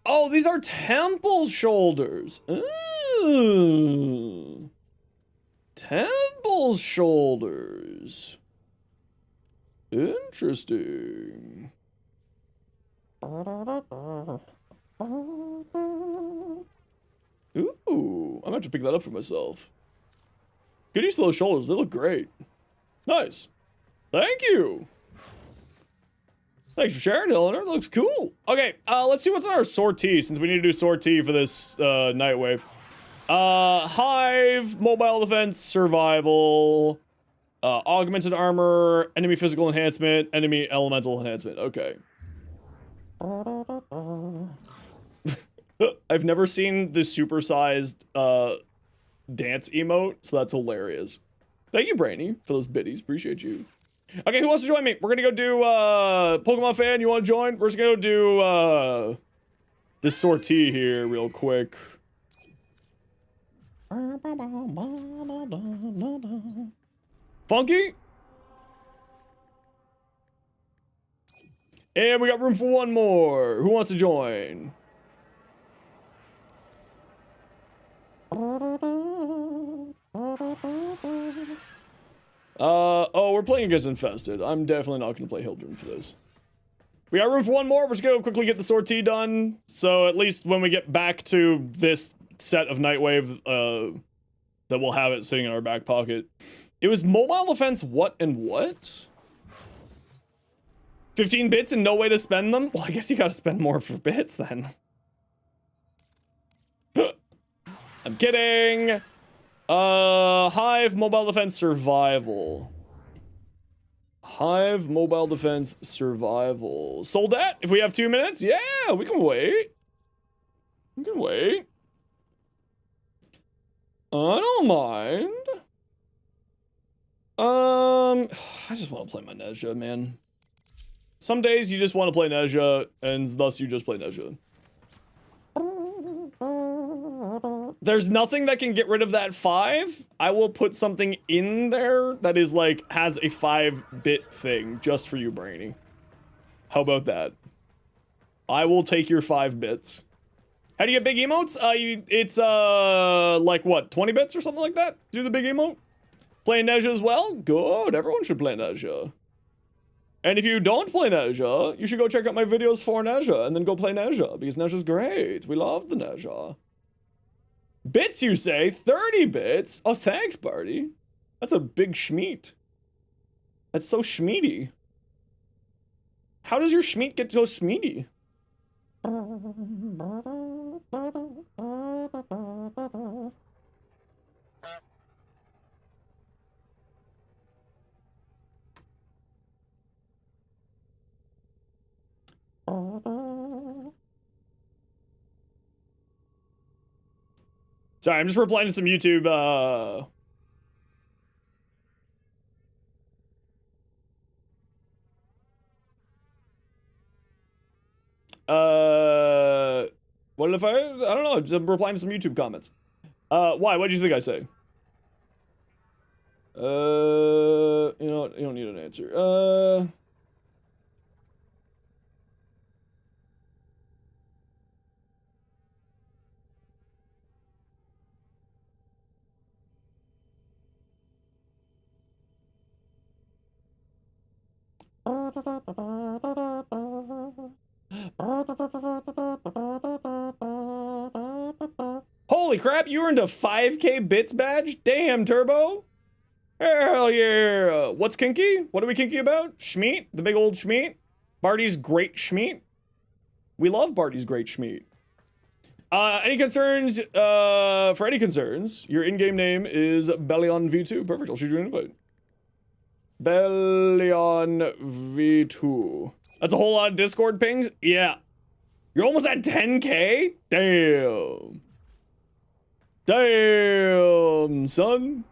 Oh, these are temple shoulders. Ooh. Temple shoulders. Interesting. Ooh, I'm gonna have to pick that up for myself. Good use of those shoulders, they look great. Nice. Thank you. Thanks for sharing, Eleanor. It looks cool. Okay, let's see what's in our sortie, since we need to do sortie for this Nightwave. Hive, mobile defense, survival, augmented armor, enemy physical enhancement, enemy elemental enhancement. Okay. I've never seen the supersized dance emote, so that's hilarious. Thank you, Brainy, for those biddies. Appreciate you. Okay, who wants to join me? We're gonna go do Pokemon fan. You want to join? We're just gonna do this sortie here real quick. Funky. And we got room for one more. Who wants to join? Oh, we're playing against Infested. I'm definitely not gonna play Hildren for this. We got room for one more. We're just gonna quickly get the sortie done. So at least when we get back to this set of Nightwave, that we'll have it sitting in our back pocket. It was mobile defense, what and what? 15 bits and no way to spend them? Well, I guess you gotta spend more for bits then. I'm kidding. Hive, mobile defense, survival. Hive, mobile defense, survival. Sold that? If we have 2 minutes? Yeah, we can wait. We can wait. I don't mind. I just want to play my Nezha, man. Some days you just want to play Nezha, and thus you just play Nezha. There's nothing that can get rid of that 5. I will put something in there that is like, has a 5-bit thing just for you, Brainy. How about that? I will take your 5 bits. How do you get big emotes? It's like what, 20 bits or something like that? Do the big emote? Playing Nezha as well? Good, everyone should play Nezha. And if you don't play Nezha, you should go check out my videos for Nezha and then go play Nezha because Nezha's great. We love the Nezha. Bits, you say? 30 bits? Oh, thanks, Barty. That's a big schmeat. That's so schmeaty. How does your schmeat get so schmeaty? Sorry, I'm just replying to some YouTube, what if I don't know, just replying to some YouTube comments. Why? What do you think I say? You know what? You don't need an answer. Holy crap, you earned a 5K bits badge? Damn, Turbo. Hell yeah. What's kinky? What are we kinky about? Schmeat? The big old schmeat? Barty's great schmeat? We love Barty's great schmeat. Any concerns? For any concerns, your in-game name is Bellion V2. Perfect, I'll shoot you an invite. Bellion V2. That's a whole lot of Discord pings? Yeah. You're almost at 10K? Damn. Damn, son.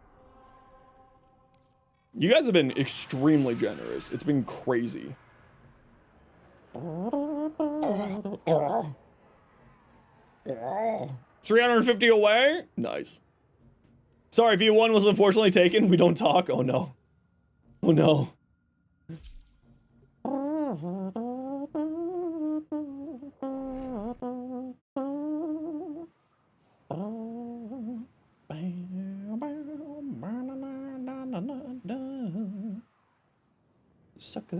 You guys have been extremely generous. It's been crazy. 350 away? Nice. Sorry, V1 was unfortunately taken. We don't talk. Oh no. Oh no. Sucker.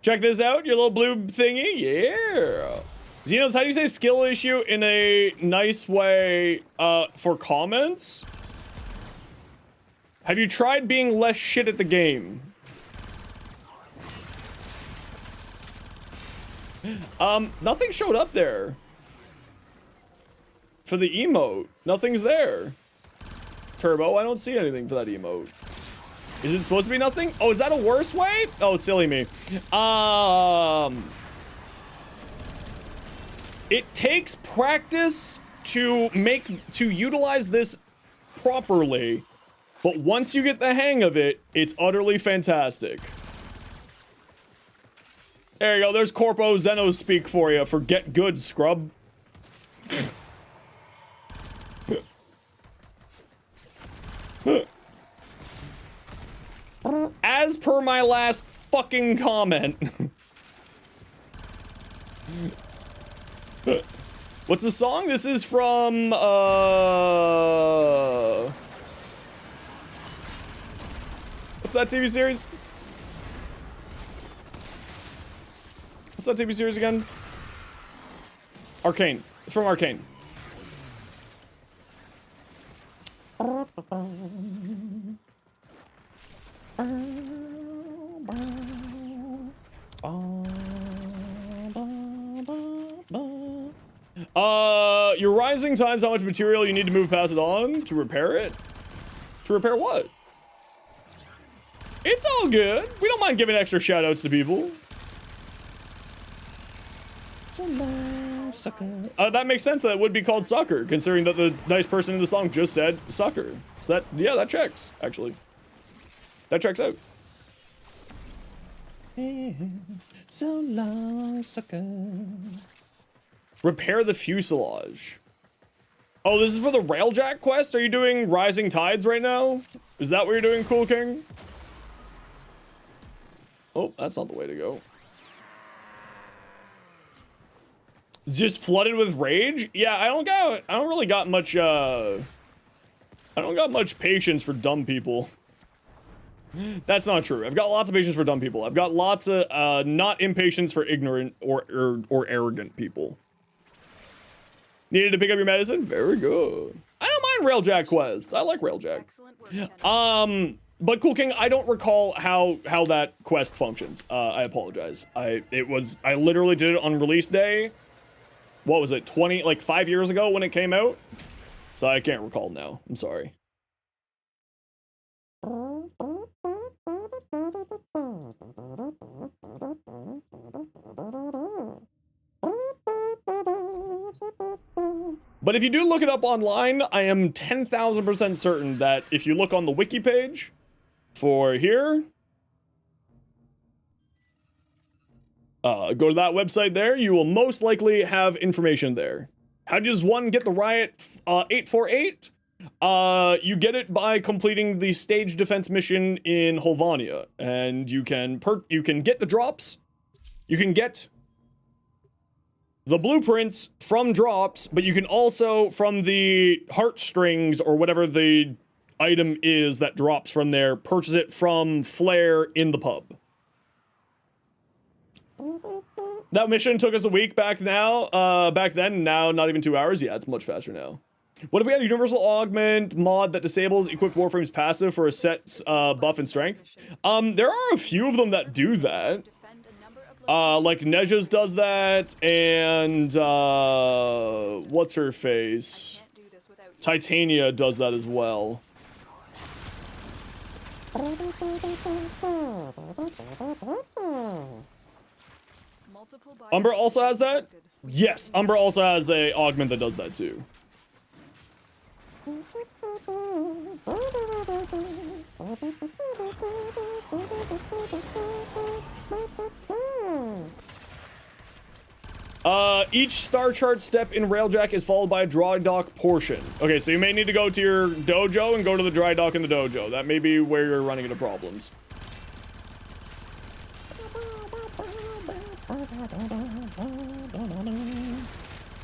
Check this out, your little blue thingy. Yeah. Zenos, how do you say skill issue in a nice way for comments? Have you tried being less shit at the game? Nothing showed up there. For the emote, nothing's there. Turbo, I don't see anything for that emote. Is it supposed to be nothing? Oh, is that a worse way? Oh, silly me. It takes practice to utilize this properly, but once you get the hang of it, it's utterly fantastic. There you go, there's Corpo Zenos speak for you for get good, scrub. As per my last fucking comment. What's the song? This is from, what's that TV series? What's that TV series again? Arcane. It's from Arcane. Your rising times how much material you need to move past it on to repair it? To repair what? It's all good. We don't mind giving extra shoutouts to people. That makes sense that it would be called sucker, considering that the nice person in the song just said sucker. So that, yeah, that checks, actually. That checks out. So long, sucker. Repair the fuselage. Oh, this is for the Railjack quest? Are you doing Rising Tides right now? Is that what you're doing, Cool King? Oh, that's not the way to go. Just flooded with rage? Yeah, I don't really got much, I don't got much patience for dumb people. That's not true. I've got lots of patience for dumb people. I've got lots of, not impatience for ignorant or arrogant people. Needed to pick up your medicine? Very good. I don't mind Railjack quests. I like Railjack. Excellent work, Lieutenant. But Cool King, I don't recall how that quest functions. I apologize. I literally did it on release day. What was it, 5 years ago when it came out? So I can't recall now. I'm sorry. But if you do look it up online, I am 10,000% certain that if you look on the wiki page for here, go to that website there, you will most likely have information there. How does one get the Riot 848? You get it by completing the stage defense mission in Holvania, and you can get the drops. You can get the blueprints from drops, but you can also, from the heartstrings or whatever the item is that drops from there, purchase it from Flare in the pub. That mission took us a week back then, now not even 2 hours. Yeah, it's much faster now. What if we had a universal augment mod that disables equipped Warframe's passive for a set buff and strength? There are a few of them that do that. Like Neja's does that, and what's her face? Titania does that as well. Umber also has that? Yes, Umber also has a augment that does that too. Each star chart step in Railjack is followed by a dry dock portion. Okay, so you may need to go to your dojo and go to the dry dock in the dojo. That may be where you're running into problems.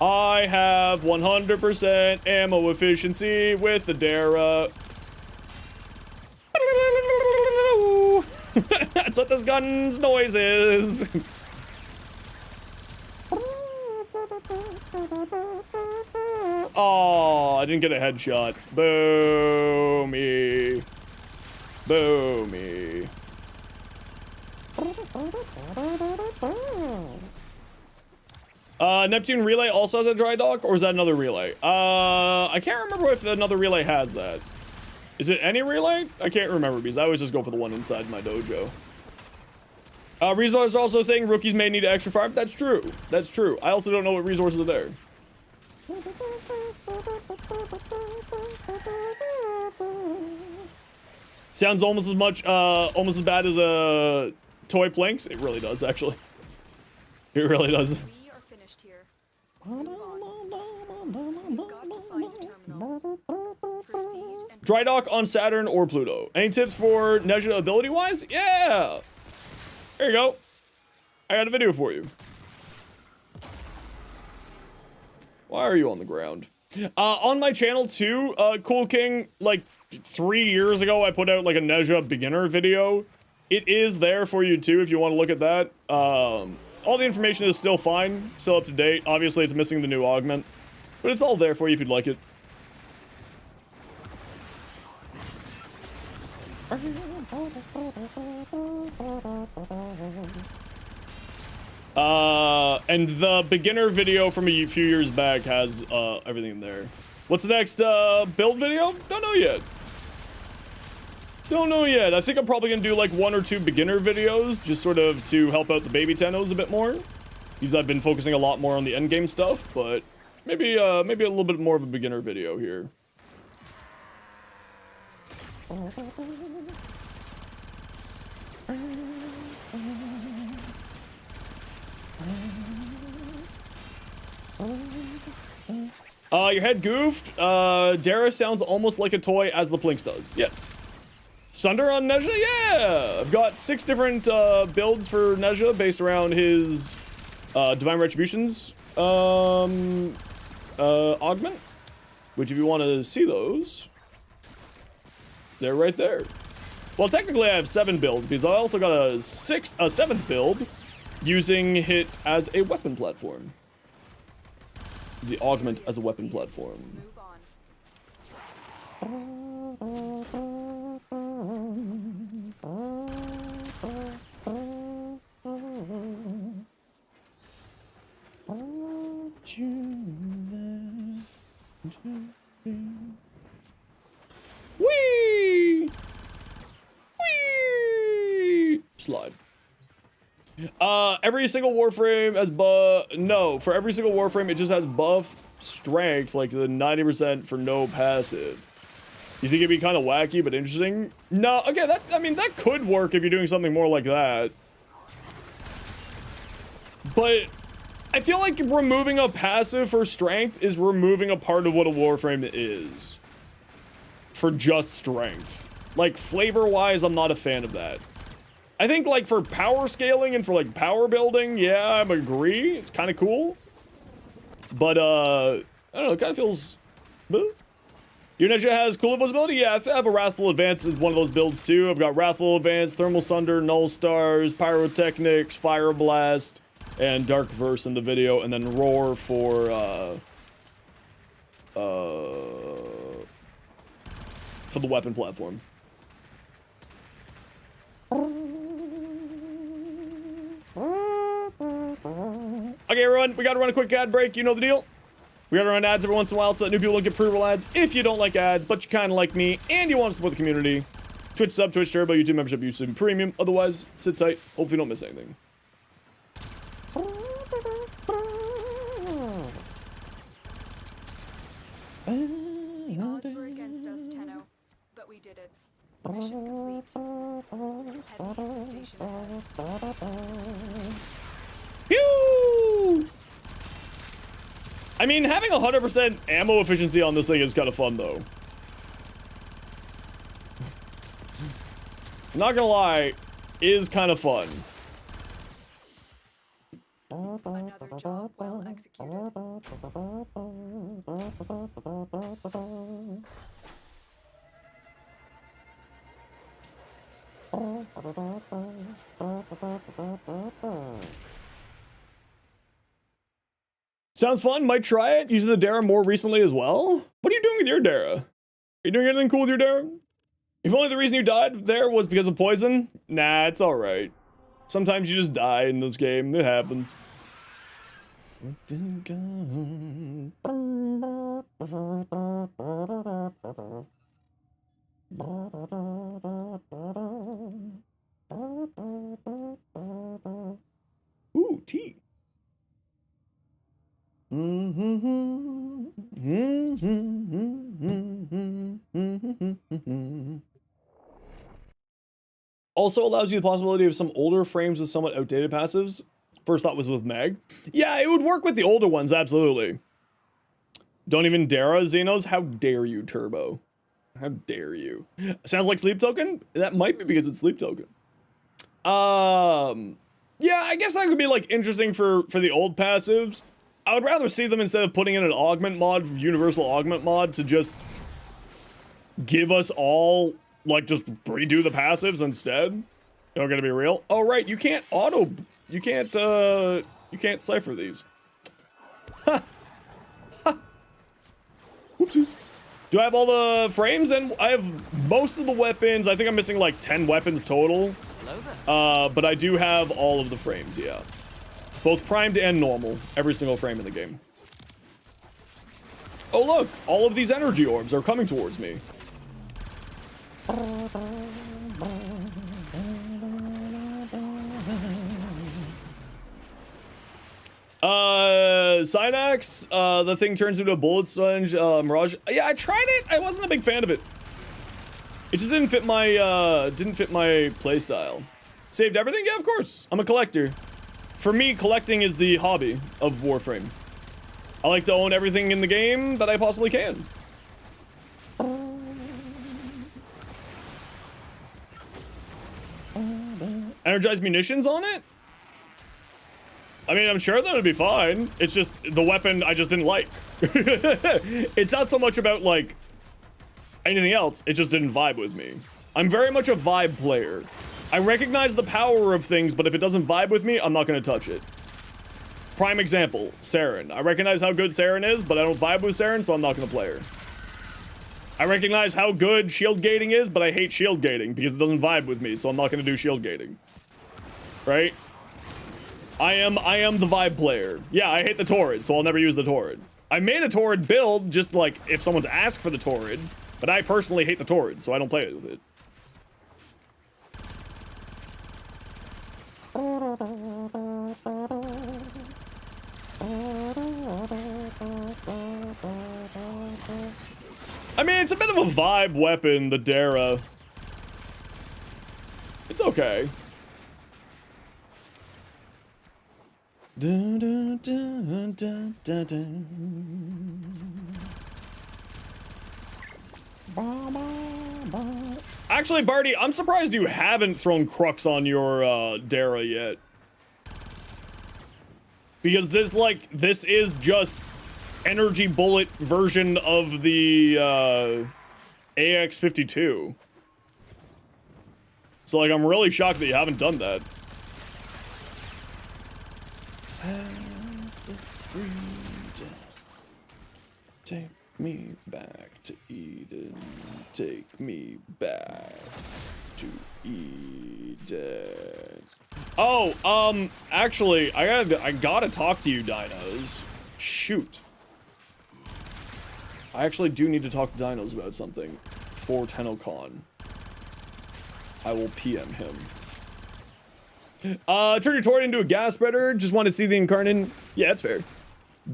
I have 100% ammo efficiency with the Dara. That's what this gun's noise is. Oh, I didn't get a headshot. Boo me. Boo me. Neptune Relay also has a dry dock, or is that another relay? I can't remember if another relay has that. Is it any relay? I can't remember because I always just go for the one inside my dojo. Resource also saying rookies may need extra fire. That's true. That's true. I also don't know what resources are there. Sounds almost as much, almost as bad as toy planks. It really does, actually. It really does. We are finished here. Move on. We've got to find a terminal. Proceed and Dry dock on Saturn or Pluto. Any tips for Neja ability-wise? Yeah! There you go. I got a video for you. Why are you on the ground? On my channel too, Cool King, like 3 years ago, I put out like a Neja beginner video. It is there for you too if you want to look at that. All the information is still fine, still up to date. Obviously, it's missing the new augment, but it's all there for you if you'd like it. And the beginner video from a few years back has everything there. What's the next build video? Don't know yet. Don't know yet. I think I'm probably gonna do like 1 or 2 beginner videos, just sort of to help out the baby Tennos a bit more. Because I've been focusing a lot more on the endgame stuff, but maybe a little bit more of a beginner video here. Your head goofed. Dara sounds almost like a toy as the Plinks does. Yes. Sunder on Neja? Yeah! I've got 6 different builds for Neja based around his Divine Retributions augment, which if you want to see those, they're right there. Well, technically I have 7 builds because I also got a 7th build using it as a weapon platform. The augment as a weapon platform. Move on. Whee! Whee! Slide. Every single warframe has no, for every single warframe it just has buff strength, like the 90% for no passive. You think it'd be kind of wacky but interesting? No, okay, that's, I mean, that could work if you're doing something more like that. But I feel like removing a passive for strength is removing a part of what a warframe is. For just strength. Like, flavor-wise, I'm not a fan of that. I think, like, for power scaling and for, like, power building, yeah, I agree. It's kind of cool. But, I don't know, it kind of feels... Your Ninja has cool invisibility? Yeah, I have a Wrathful Advance as one of those builds, too. I've got Wrathful Advance, Thermal Sunder, Null Stars, Pyrotechnics, Fire Blast, and Dark Verse in the video, and then Roar for the weapon platform. Okay, everyone, we gotta run a quick ad break. You know the deal. We gotta run ads every once in a while so that new people don't get pre-roll ads. If you don't like ads, but you kind of like me, and you want to support the community, Twitch sub, Twitch Turbo, YouTube membership, YouTube Premium. Otherwise, sit tight. Hopefully you don't miss anything. The odds were against us, Tenno, but we did it. Mission complete. Heavy infestation ahead. Pew! I mean, having 100% ammo efficiency on this thing is kind of fun, though. Not gonna lie, is kind of fun. Another job well executed. Sounds fun. Might try it. Using the Dara more recently as well. What are you doing with your Dara? Are you doing anything cool with your Dara? If only the reason you died there was because of poison? Nah, it's alright. Sometimes you just die in this game. It happens. Ooh, tea. Also allows you the possibility of some older frames with somewhat outdated passives. First thought was with Mag. Yeah, it would work with the older ones, absolutely. Don't even dare us, Zenos. How dare you, Turbo? How dare you? Sounds like Sleep Token? That might be because it's Sleep Token. Yeah, I guess that could be, like, interesting for the old passives. I would rather see them, instead of putting in an augment mod, universal augment mod, to just give us all, like, just redo the passives instead. You're gonna be real. Oh, right, you can't you can't cipher these. Ha! Ha! Whoopsies. Do I have all the frames? And I have most of the weapons. I think I'm missing, like, 10 weapons total. But I do have all of the frames, yeah. Both primed and normal. Every single frame in the game. Oh, look! All of these energy orbs are coming towards me. Synax, the thing turns into a bullet sponge, Mirage. Yeah, I tried it. I wasn't a big fan of it. It just didn't fit my playstyle. Saved everything? Yeah, of course. I'm a collector. For me, collecting is the hobby of Warframe. I like to own everything in the game that I possibly can. Energized munitions on it? I mean, I'm sure that it'd be fine. It's just the weapon I just didn't like. It's not so much about, like, anything else. It just didn't vibe with me. I'm very much a vibe player. I recognize the power of things, but if it doesn't vibe with me, I'm not going to touch it. Prime example, Saren. I recognize how good Saren is, but I don't vibe with Saren, so I'm not going to play her. I recognize how good shield gating is, but I hate shield gating because it doesn't vibe with me, so I'm not going to do shield gating. Right? I am the vibe player. Yeah, I hate the Torrid, so I'll never use the Torrid. I made a Torrid build just like if someone's asked for the Torrid, but I personally hate the Torrid, so I don't play it with it. I mean, it's a bit of a vibe weapon, the Dara. It's okay. Dun, dun, dun, dun, dun, dun. Actually, Barty, I'm surprised you haven't thrown Crux on your Dara yet. Because this is just energy bullet version of the AX-52. So, like, I'm really shocked that you haven't done that. Have the freedom. Take me back to Eden. Take me back to Eden. Oh, actually, I gotta talk to you, Dinos. Shoot. I actually do need to talk to Dinos about something for TennoCon. I will PM him. Turn your Torrid into a gas spreader. Just want to see the Incarnate. Yeah, that's fair.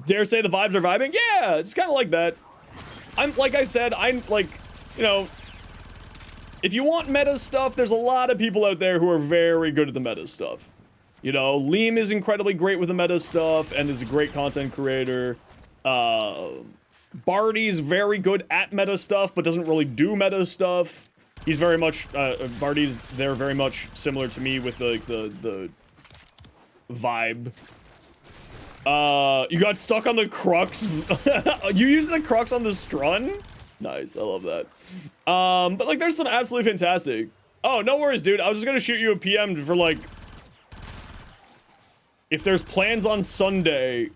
Dare say the vibes are vibing? Yeah, it's kind of like that. Like I said, I'm like, you know, if you want meta stuff, there's a lot of people out there who are very good at the meta stuff. You know, Liam is incredibly great with the meta stuff and is a great content creator. Barty's very good at meta stuff, but doesn't really do meta stuff. He's very much, they're very much similar to me with the vibe. You got stuck on the Crux. You used the Crux on the Strun? Nice, I love that. But like, there's some absolutely fantastic. Oh, no worries, dude. I was just gonna shoot you a PM for like, if there's plans on Sunday,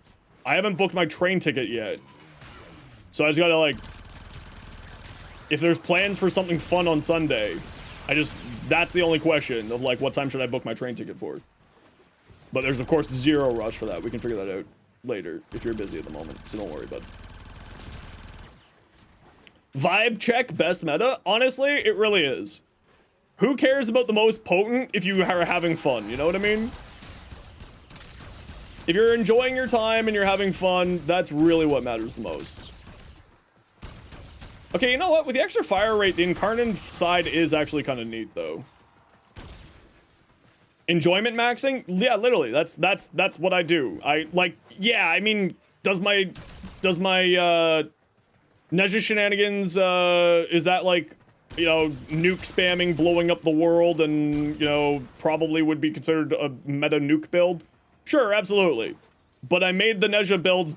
I haven't booked my train ticket yet. So I just gotta like, if there's plans for something fun on Sunday, that's the only question of like, what time should I book my train ticket for? But there's of course zero rush for that. We can figure that out later if you're busy at the moment, so don't worry, bud. Vibe check, best meta? Honestly, it really is. Who cares about the most potent if you are having fun, you know what I mean? If you're enjoying your time and you're having fun, that's really what matters the most. Okay, you know what? With the extra fire rate, the Incarnate side is actually kind of neat, though. Enjoyment maxing? Yeah, literally. That's what I do. Yeah, I mean, does my Nezha shenanigans, is that like, you know, nuke spamming, blowing up the world, and, you know, probably would be considered a meta nuke build? Sure, absolutely. But I made the Nezha builds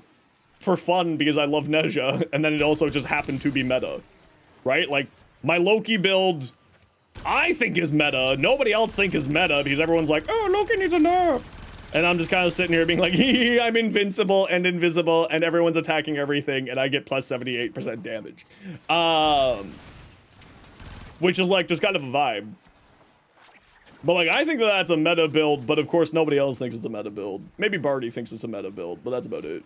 for fun because I love Nezha, and then it also just happened to be meta, right? Like, my Loki build, I think is meta. Nobody else think is meta because everyone's like, oh, Loki needs a nerf. And I'm just kind of sitting here being like, I'm invincible and invisible, and everyone's attacking everything, and I get plus 78% damage. Which is like just kind of a vibe. But like, I think that that's a meta build, but of course nobody else thinks it's a meta build. Maybe Barty thinks it's a meta build, but that's about it.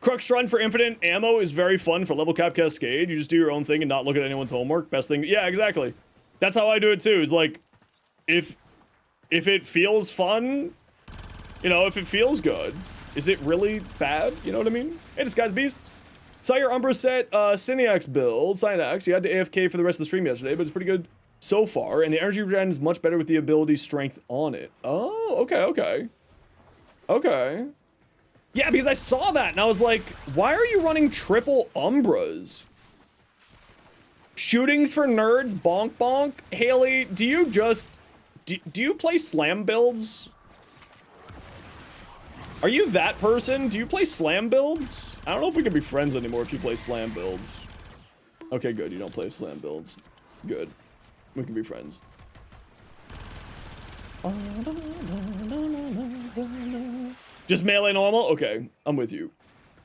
Crux Run for infinite ammo is very fun for level cap cascade. You just do your own thing and not look at anyone's homework. Best thing. Yeah, exactly. That's how I do it too. Is like, if it feels fun, you know, if it feels good, is it really bad? You know what I mean? Hey, Disguise Beast. Saw your Umbra set, Synax build, Synax. You had to AFK for the rest of the stream yesterday, but it's pretty good so far. And the energy regen is much better with the ability strength on it. Oh, okay. Yeah, because I saw that and I was like, why are you running triple Umbras? Shootings for nerds, bonk bonk. Haley, do you just, do you play slam builds? Are you that person? Do you play slam builds? I don't know if we can be friends anymore if you play slam builds. Okay, good. You don't play slam builds. Good. We can be friends. Just melee normal? Okay, I'm with you.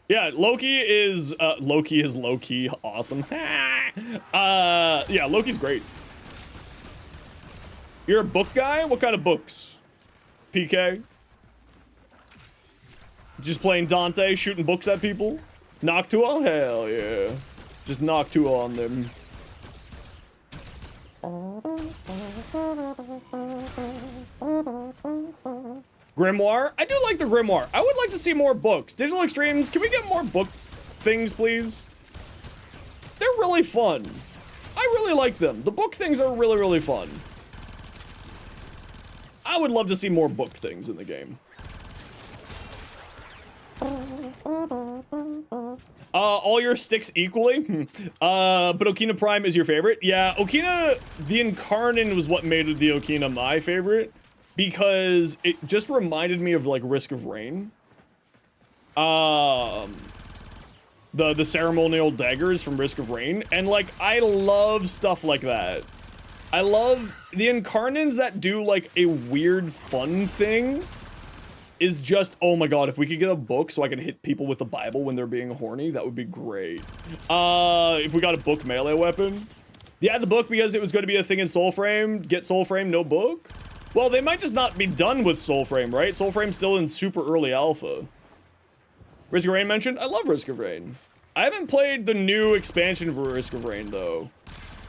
Yeah, Loki is low-key awesome. Yeah, Loki's great. You're a book guy? What kind of books? PK? Just playing Dante, shooting books at people? Noctua? Hell yeah. Just Noctua on them. Grimoire? I do like the Grimoire. I would like to see more books. Digital Extremes, can we get more book things, please? They're really fun. I really like them. The book things are really, really fun. I would love to see more book things in the game. All your sticks equally? But Okina Prime is your favorite? Yeah, Okina, the Incarnate was what made the Okina my favorite. Because it just reminded me of, like, Risk of Rain. The ceremonial daggers from Risk of Rain. And, like, I love stuff like that. I love the Incarnates that do, like, a weird fun thing. Is just, oh my god, if we could get a book so I could hit people with the Bible when they're being horny, that would be great. If we got a book melee weapon. Yeah, the book because it was going to be a thing in Soulframe. Get Soulframe, no book. Well, they might just not be done with Soulframe, right? Soulframe's still in super early alpha. Risk of Rain mentioned? I love Risk of Rain. I haven't played the new expansion for Risk of Rain, though.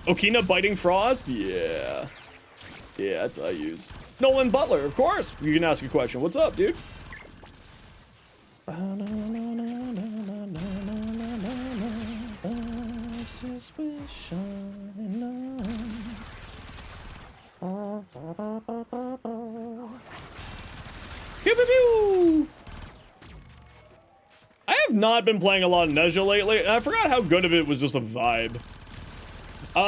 Okina Biting Frost? Yeah. Yeah, that's what I use. Nolan Butler, of course. You can ask a question. What's up, dude? Pew, pew, pew. I have not been playing a lot of Nezha lately, and I forgot how good of it was just a vibe.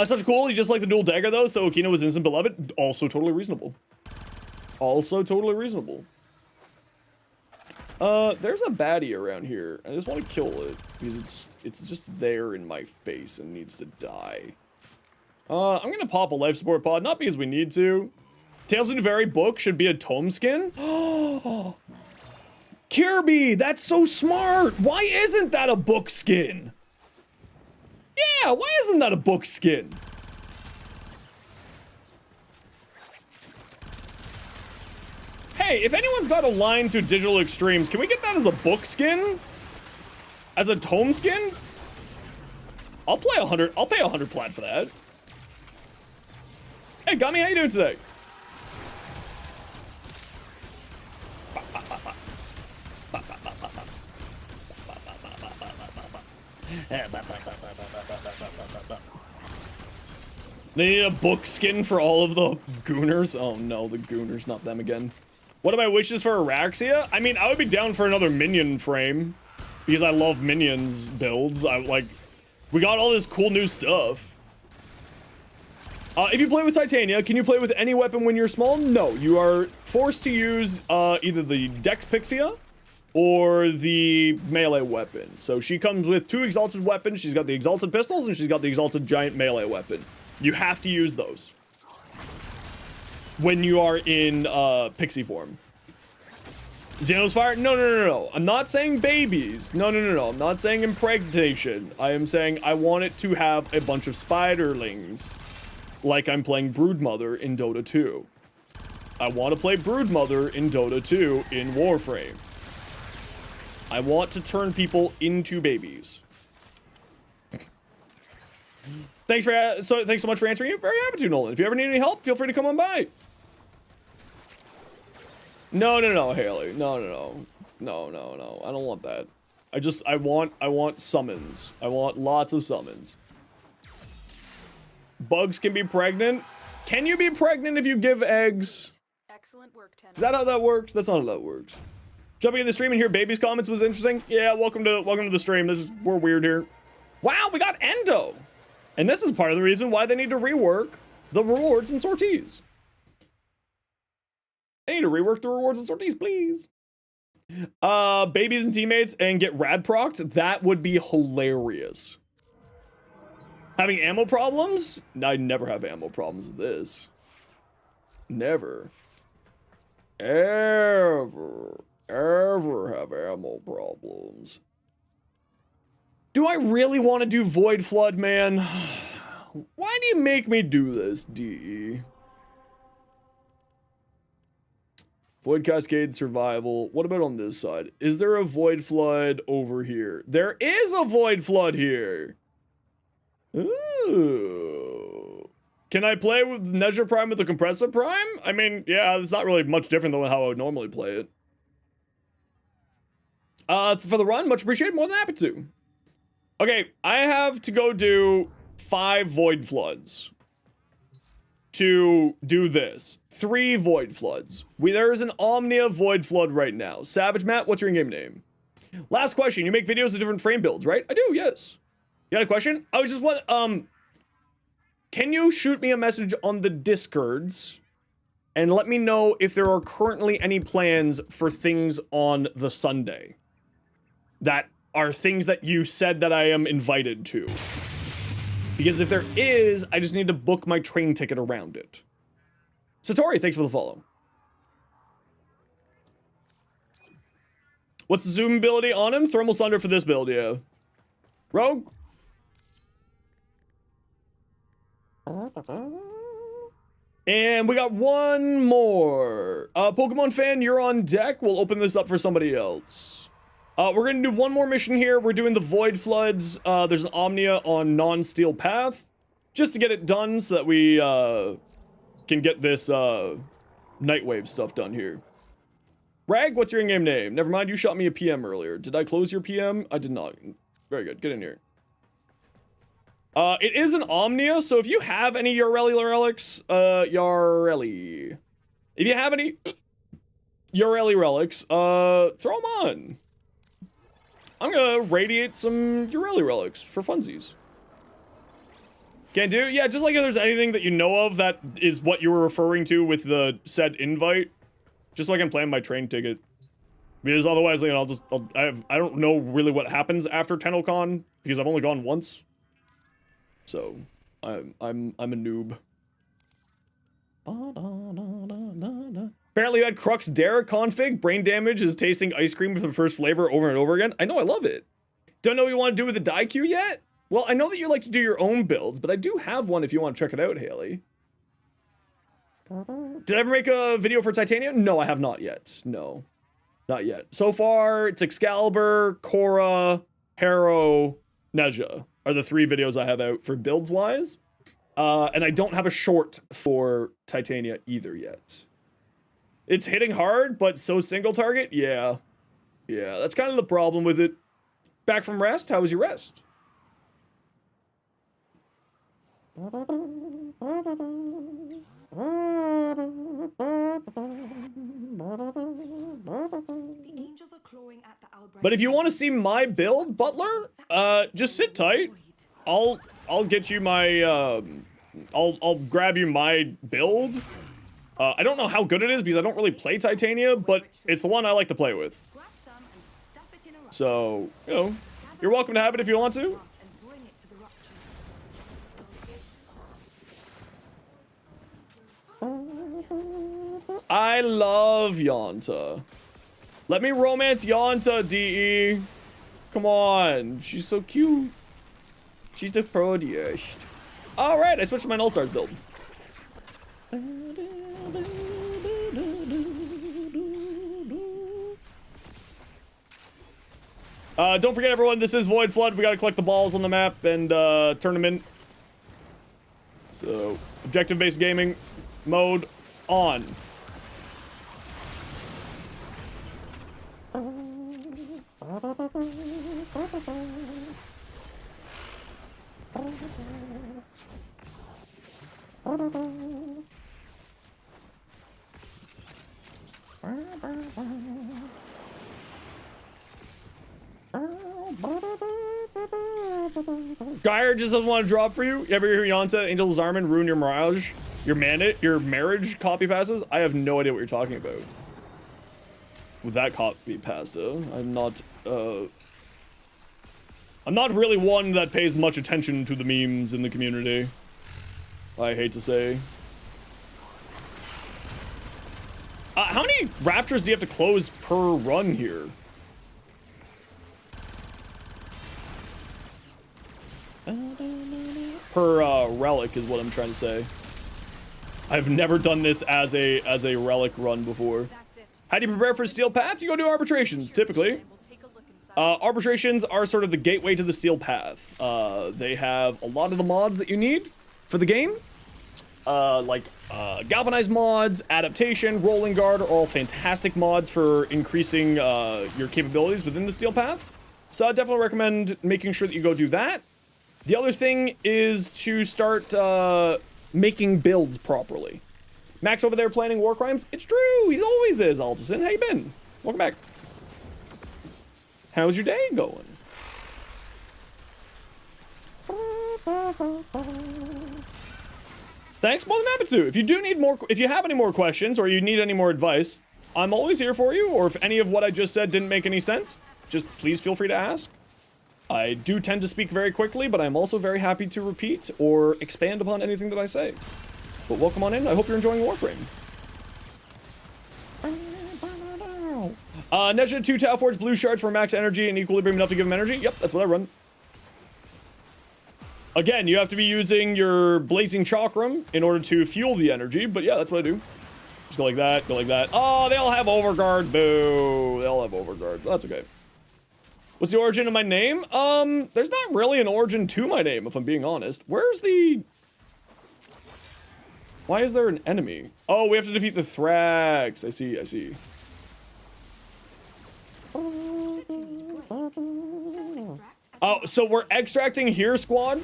Such cool, you just like the dual dagger though, so Okina was instant beloved. Also totally reasonable. Also totally reasonable. There's a baddie around here. I just want to kill it, because it's just there in my face and needs to die. I'm gonna pop a life support pod, not because we need to. Tales of Very book should be a tome skin? Kirby, that's so smart! Why isn't that a book skin? Yeah, why isn't that a book skin? Hey, if anyone's got a line to Digital Extremes, can we get that as a book skin? As a tome skin? I'll pay 100 plat for that. Hey, Gummy, how you doing today? They need a book skin for all of the Gooners. Oh no, the Gooners, not them again. What are my wishes for Araxia? I mean, I would be down for another minion frame because I love minions builds. We got all this cool new stuff. If you play with Titania, can you play with any weapon when you're small? No, you are forced to use either the Dex Pixia or the melee weapon. So she comes with 2 exalted weapons. She's got the exalted pistols and she's got the exalted giant melee weapon. You have to use those when you are in pixie form. Zenosfire? No. I'm not saying babies. No. I'm not saying impregnation. I am saying I want it to have a bunch of spiderlings. Like I'm playing Broodmother in Dota 2. I want to play Broodmother in Dota 2 in Warframe. I want to turn people into babies. Thanks so much for answering it. Very happy to, Nolan. If you ever need any help, feel free to come on by. No, Haley. No. I don't want that. I want summons. I want lots of summons. Bugs can be pregnant. Can you be pregnant if you give eggs? Excellent work, Tenno. Is that how that works? That's not how that works. Jumping in the stream and hear babies' comments was interesting. Yeah, welcome to the stream. We're weird here. Wow, we got Endo. And this is part of the reason why they need to rework the rewards and sorties. They need to rework the rewards and sorties, please. Babies and teammates and get rad procced? That would be hilarious. Having ammo problems? I never have ammo problems with this. Never. Ever have ammo problems. Do I really want to do Void Flood, man? Why do you make me do this, DE? Void Cascade Survival. What about on this side? Is there a Void Flood over here? There is a Void Flood here. Ooh. Can I play with Nezha Prime with the Compressor Prime? I mean, yeah, it's not really much different than how I would normally play it. For the run, much appreciated, more than happy to. Okay, I have to go do 5 Void Floods to do this. 3 Void Floods. There is an Omnia Void Flood right now. Savage Matt, what's your in-game name? Last question, you make videos of different frame builds, right? I do, yes. You got a question? I was just what, can you shoot me a message on the Discords and let me know if there are currently any plans for things on the Sunday that are things that you said that I am invited to? Because if there is, I just need to book my train ticket around it. Satori, thanks for the follow. What's the zoom ability on him? Thermal Sunder for this build, yeah. Rogue? And we got one more. Pokemon fan, you're on deck. We'll open this up for somebody else. We're gonna do one more mission here. We're doing the Void Floods. There's an Omnia on non-steel path. Just to get it done so that we can get this Nightwave stuff done here. Rag, what's your in-game name? Never mind, you shot me a PM earlier. Did I close your PM? I did not. Very good, get in here. It is an Omnia, so if you have any Yareli relics, Yareli. If you have any Yareli relics, throw them on. I'm gonna radiate some Yareli relics for funsies. Can do? Yeah, just like if there's anything that you know of that is what you were referring to with the said invite, just so I can plan my train ticket. Because otherwise, like, I don't know really what happens after TennoCon because I've only gone once. So, I'm a noob. Apparently you had Crux Dare config. Brain damage is tasting ice cream with the first flavor over and over again. I know, I love it. Don't know what you want to do with the die queue yet? Well, I know that you like to do your own builds, but I do have one if you want to check it out, Haley. Did I ever make a video for Titania? No, I have not yet. No, not yet. So far, it's Excalibur, Korra, Harrow, Nezha are the 3 videos I have out for builds-wise. And I don't have a short for Titania either yet. It's hitting hard, but so single target? Yeah. Yeah, that's kind of the problem with it. Back from rest? How was your rest? But if you want to see my build, Butler, just sit tight. I'll get you my, I'll grab you my build. I don't know how good it is because I don't really play Titania, but it's the one I like to play with. So, you know, you're welcome to have it if you want to. I love Yonta. Let me romance Yonta, DE. Come on. She's so cute. She's the prettiest. Alright, I switched to my Null-Stars build. Don't forget, everyone, this is Void Flood. We gotta collect the balls on the map and turn them in. So, objective-based gaming mode on. Geyer just doesn't want to drop for you. You ever hear Yonta, Angel Zarman ruin your Mirage? Your marriage copy passes? I have no idea what you're talking about. with that copy pasta. I'm not really one that pays much attention to the memes in the community. I hate to say. How many raptors do you have to close per run here? Per relic is what I'm trying to say. I've never done this as a relic run before. How do you prepare for Steel Path? You go do arbitrations, typically. Arbitrations are sort of the gateway to the Steel Path. They have a lot of the mods that you need for the game. Like galvanized mods, adaptation, rolling guard are all fantastic mods for increasing your capabilities within the Steel Path. So I definitely recommend making sure that you go do that. The other thing is to start making builds properly. Max over there planning war crimes? It's true, he's always is, Alderson. How you been? Welcome back. How's your day going? Thanks, more than happy to. If you do need more, if you have any more questions or you need any more advice, I'm always here for you. Or if any of what I just said didn't make any sense, just please feel free to ask. I do tend to speak very quickly, but I'm also very happy to repeat or expand upon anything that I say. But welcome on in. I hope you're enjoying Warframe. Nezha 2 Tau Forge blue shards for max energy and equilibrium enough to give him energy. Yep, that's what I run. Again, you have to be using your blazing chakram in order to fuel the energy, but yeah, that's what I do. Just go like that, go like that. Oh, they all have overguard. Boo. They all have overguard. That's okay. What's the origin of my name? There's not really an origin to my name, if I'm being honest. Where's the... Why is there an enemy? Oh, we have to defeat the Thrax. I see, I see. Oh, so we're extracting here, squad?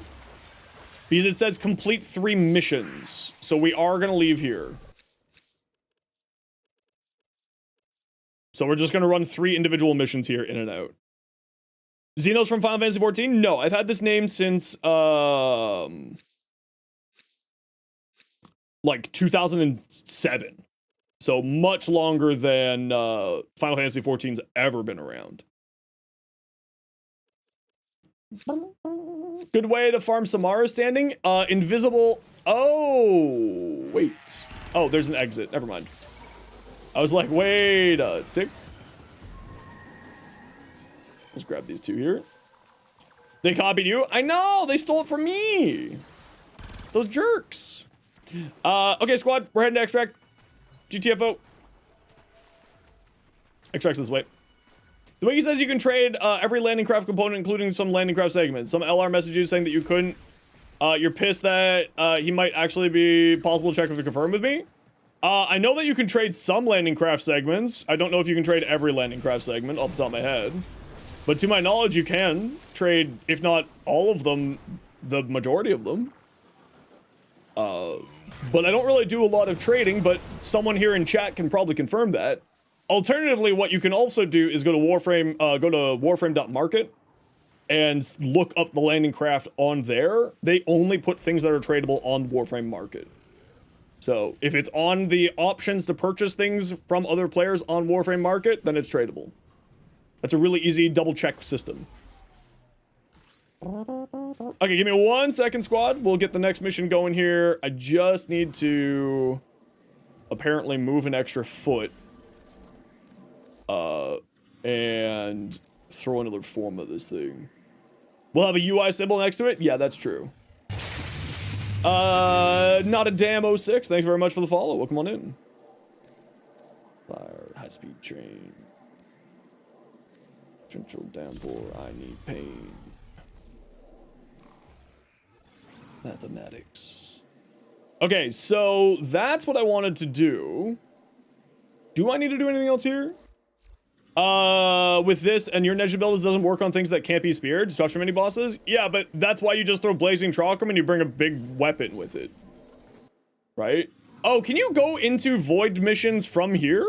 Because it says complete 3 missions. So we are gonna leave here. So we're just gonna run 3 individual missions here, in and out. Zenos from Final Fantasy 14? No, I've had this name since, like 2007. So much longer than Final Fantasy 14's ever been around. Good way to farm Samara standing. Invisible. Oh, wait. Oh, there's an exit. Never mind. I was like, wait a tick. Let's grab these 2 here. They copied you? I know! They stole it from me! Those jerks. Okay, squad. We're heading to extract. GTFO. Extracts this way. The wiki says you can trade every landing craft component, including some landing craft segments. Some LR messages saying that you couldn't. You're pissed that he might actually be possible to check to confirm with me. I know that you can trade some landing craft segments. I don't know if you can trade every landing craft segment off the top of my head. But to my knowledge, you can trade, if not all of them, the majority of them. But I don't really do a lot of trading, but someone here in chat can probably confirm that. Alternatively, what you can also do is go to Warframe, warframe.market and look up the landing craft on there. They only put things that are tradable on Warframe Market. So if it's on the options to purchase things from other players on Warframe Market, then it's tradable. That's a really easy double check system. Okay, give me 1 second, squad. We'll get the next mission going here. I just need to apparently move an extra foot. And throw another form of this thing. We'll have a UI symbol next to it? Yeah, that's true. Not a damn 06. Thanks very much for the follow. Welcome on in. Fire, high-speed train. Central downpour, I need pain. Mathematics. Okay, so that's what I wanted to do. Do I need to do anything else here? With this and your Nezha build doesn't work on things that can't be speared, destruction mini bosses? Yeah, but that's why you just throw blazing chakram and you bring a big weapon with it. Right? Oh, can you go into void missions from here?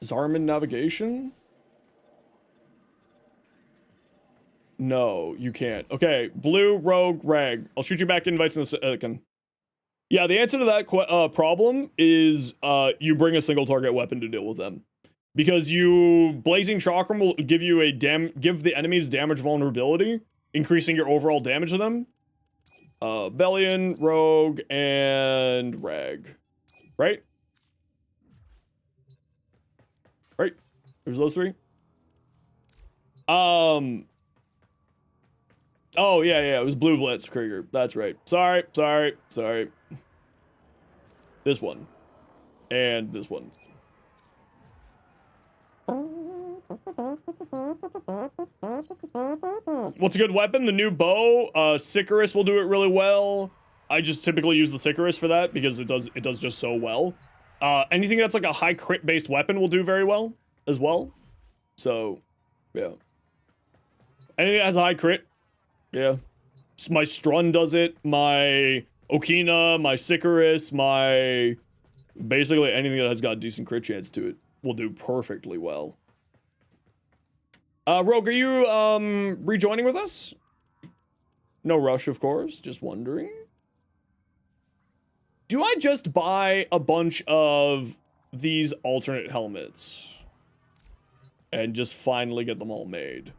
Zarman navigation? No, you can't. Okay, blue, rogue, rag. I'll shoot you back invites in a second. Yeah, the answer to that problem is you bring a single target weapon to deal with them. Because Blazing Chakram will give you give the enemies damage vulnerability, increasing your overall damage to them. Bellion, Rogue, and Rag. Right? Right? There's those three. Oh, yeah, it was Blue Blitz Krieger. That's right. Sorry. This one. And this one. What's a good weapon? The new bow. Sicarus will do it really well. I just typically use the Sicarus for that because it does just so well. Anything that's like a high crit based weapon will do very well as well. So, yeah. Anything that has a high crit, yeah. My Strun does it. My Okina, my Sicarus, my basically anything that has got a decent crit chance to it will do perfectly well. Rogue, are you rejoining with us? No rush, of course. Just wondering. Do I just buy a bunch of these alternate helmets and just finally get them all made?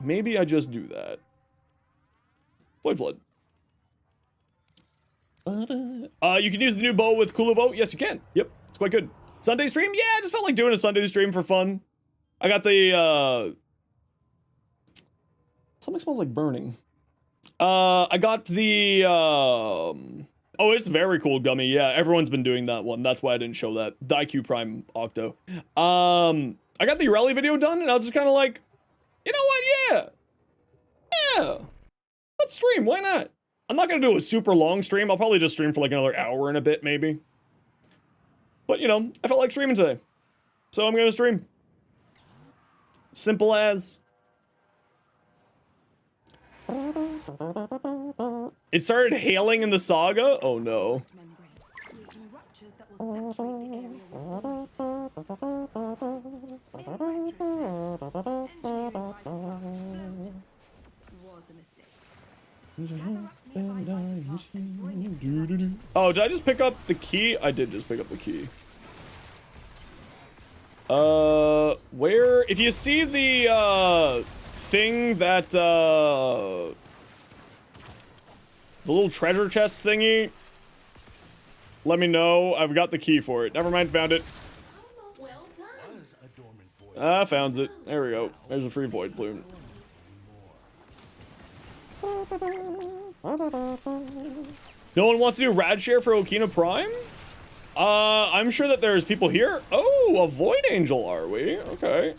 Maybe I just do that. Void Flood. You can use the new bow with Kuluvo. Yes, you can. Yep, it's quite good. Sunday stream? Yeah, I just felt like doing a Sunday stream for fun. I got the, something smells like burning. I got the, oh, it's very cool, Gummy. Yeah, everyone's been doing that one. That's why I didn't show that. The IQ Prime Octo. I got the YARELI video done, and I was just kind of like, you know what? Yeah. Let's stream. Why not? I'm not going to do a super long stream. I'll probably just stream for like another hour and a bit, maybe. But, you know, I felt like streaming today. So I'm going to stream. Simple as. It started hailing in the saga? Oh no. Oh, did I just pick up the key? I did just pick up the key. Where? If you see the, thing that, the little treasure chest thingy, let me know. I've got the key for it. Never mind, found it. Ah, found it. There we go. There's a free void bloom. No one wants to do rad share for Okina Prime? I'm sure that there's people here. Oh, a Void Angel, are we? Okay.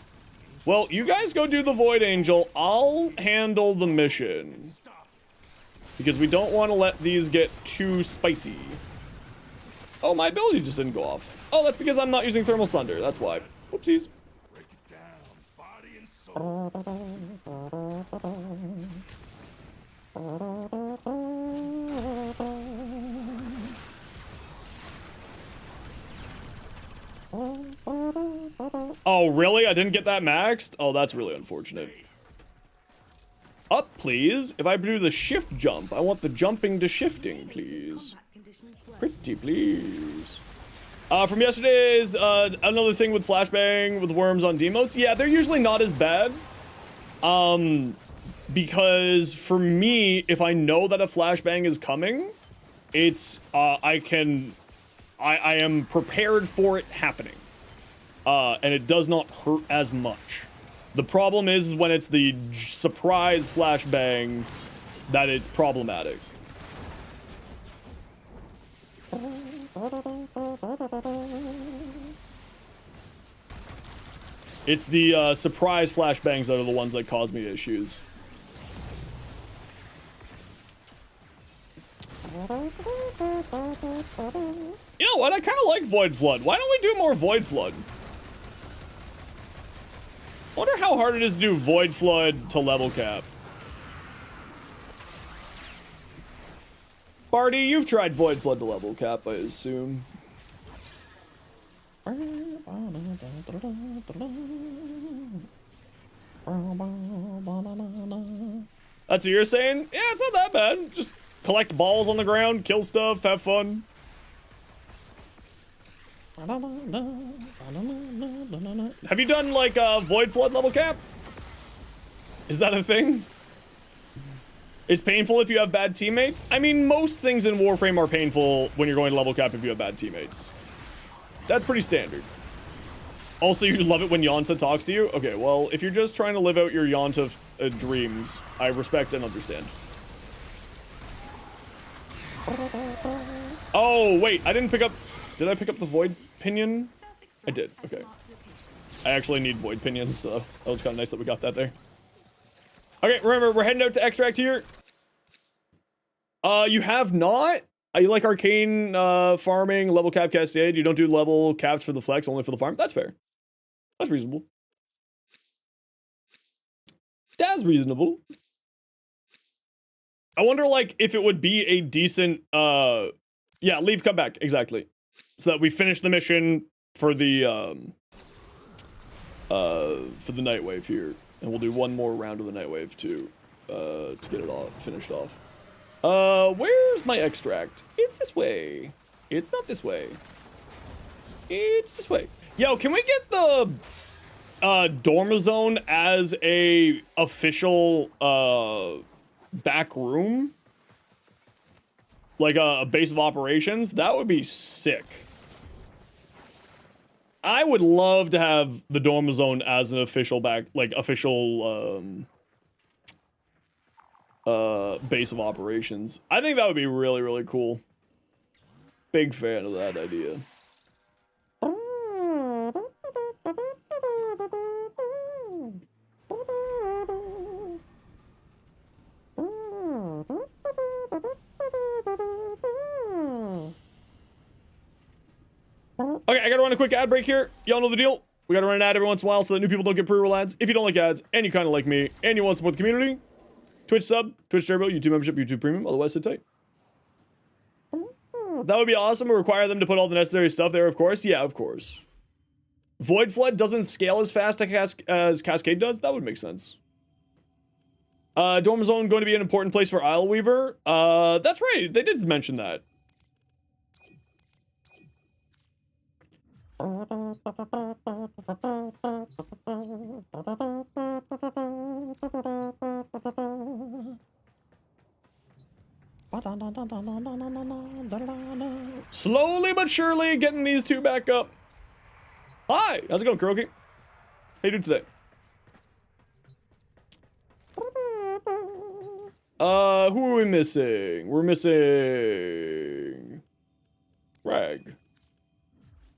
Well, you guys go do the Void Angel. I'll handle the mission. Because we don't want to let these get too spicy. Oh, my ability just didn't go off. Oh, that's because I'm not using Thermal Sunder. That's why. Whoopsies. Break it down, body and soul. Oh, really? I didn't get that maxed? Oh, that's really unfortunate. Up, please. If I do the shift jump, I want the jumping to shifting, please. Pretty please. From yesterday's, another thing with Flashbang with worms on Demos. Yeah, they're usually not as bad. Because for me, if I know that a Flashbang is coming, it's, I am prepared for it happening. And it does not hurt as much. The problem is when it's the surprise Flashbang that it's problematic. It's the surprise Flashbangs that are the ones that cause me issues. You know what? I kind of like Void Flood. Why don't we do more Void Flood? I wonder how hard it is to do Void Flood to level cap. Barty, you've tried Void Flood to level cap, I assume. That's what you're saying? Yeah, it's not that bad. Just collect balls on the ground, kill stuff, have fun. Have you done like a Void Flood level cap? Is that a thing? It's painful if you have bad teammates. I mean, most things in Warframe are painful when you're going to level cap if you have bad teammates. That's pretty standard. Also, you love it when Yonta talks to you? Okay, well, if you're just trying to live out your Yonta dreams, I respect and understand. Oh, wait, I didn't pick up... Did I pick up the Void Pinion? I did, okay. I actually need Void Pinions, so that was kind of nice that we got that there. Okay, remember, we're heading out to extract here. You have not? You like arcane farming, level cap cascade. You don't do level caps for the flex, only for the farm. That's fair. That's reasonable. That's reasonable. I wonder, like, if it would be a decent, yeah, leave, come back, exactly. So that we finish the mission for the Nightwave here. And we'll do one more round of the Nightwave to get it all finished off. Where's my extract? It's this way. It's not this way. It's this way. Yo, can we get the Dormazone as a official back room? Like a base of operations? That would be sick. I would love to have the Dormazone as an official base of operations. I think that would be really, really cool. Big fan of that idea. Okay, I gotta run a quick ad break here. Y'all know the deal. We gotta run an ad every once in a while so that new people don't get pre-roll ads. If you don't like ads, and you kind of like me, and you want to support the community, Twitch sub, Twitch Turbo, YouTube membership, YouTube Premium, otherwise sit tight. That would be awesome. We require them to put all the necessary stuff there, of course. Yeah, of course. Void Flood doesn't scale as fast as Cascade does. That would make sense. Dormazone going to be an important place for Isle Weaver. That's right. They did mention that. Slowly but surely getting these two back up. Hi, how's it going, Kuroki? How you doing today? Who are we missing? We're missing Rag.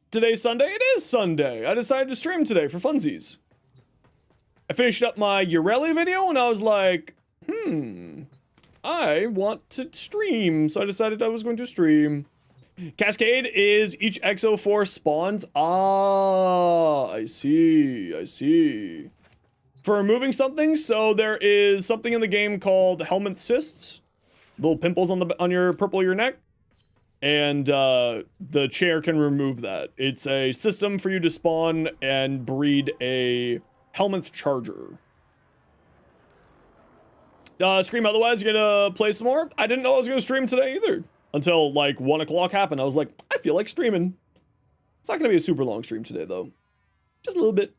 Today's Sunday? It is Sunday. I decided to stream today for funsies. I finished up my YARELI video and I was like, I want to stream. So I decided I was going to stream. Cascade is each XO4 spawns. Ah, I see. I see. For removing something, so there is something in the game called helmet cysts. Little pimples on your purple of your neck. And the chair can remove that. It's a system for you to spawn and breed a helmet charger. Stream otherwise, you're gonna play some more? I didn't know I was gonna stream today either. Until like 1 o'clock happened. I was like, I feel like streaming. It's not gonna be a super long stream today though. Just a little bit.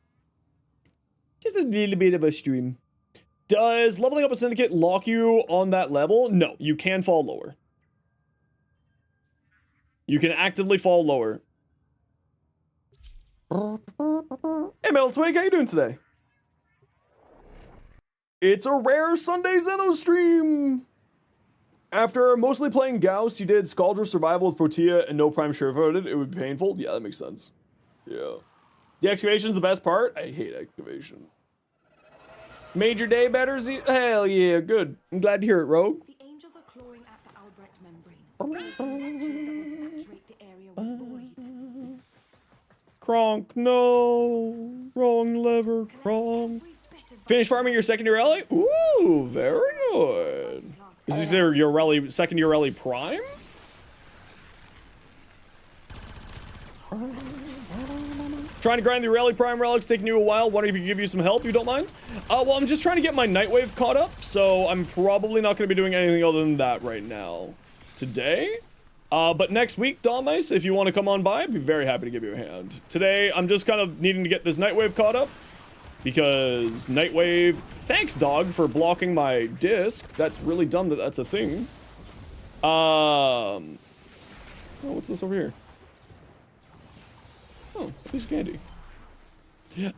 Just a little bit of a stream. Does leveling up a syndicate lock you on that level? No, you can fall lower. You can actively fall lower. Hey Mel Twig, how you doing today? It's a rare Sunday Zeno stream! After mostly playing Gauss, you did Scaldra Survival with Protea and no Prime Sugarcoated. It would be painful. Yeah, that makes sense. Yeah. The excavation's the best part? I hate excavation. Made your day better, Z? Hell yeah, good. I'm glad to hear it, Rogue. The angels are clawing at the Albrecht membrane. That will saturate the area with void. Kronk, no. Wrong lever, Kronk. Finish farming your second Yareli? Ooh, very good. Is this your second Yareli Prime? Trying to grind the Rally Prime relics, taking you a while. Wondering if you could give you some help, you don't mind? Well, I'm just trying to get my Nightwave caught up, so I'm probably not going to be doing anything other than that right now. Today? But next week, Dawmice, if you want to come on by, I'd be very happy to give you a hand. Today, I'm just kind of needing to get this Nightwave caught up, because Nightwave... Thanks, dog, for blocking my disc. That's really dumb that that's a thing. Oh, what's this over here? Oh, a piece of candy.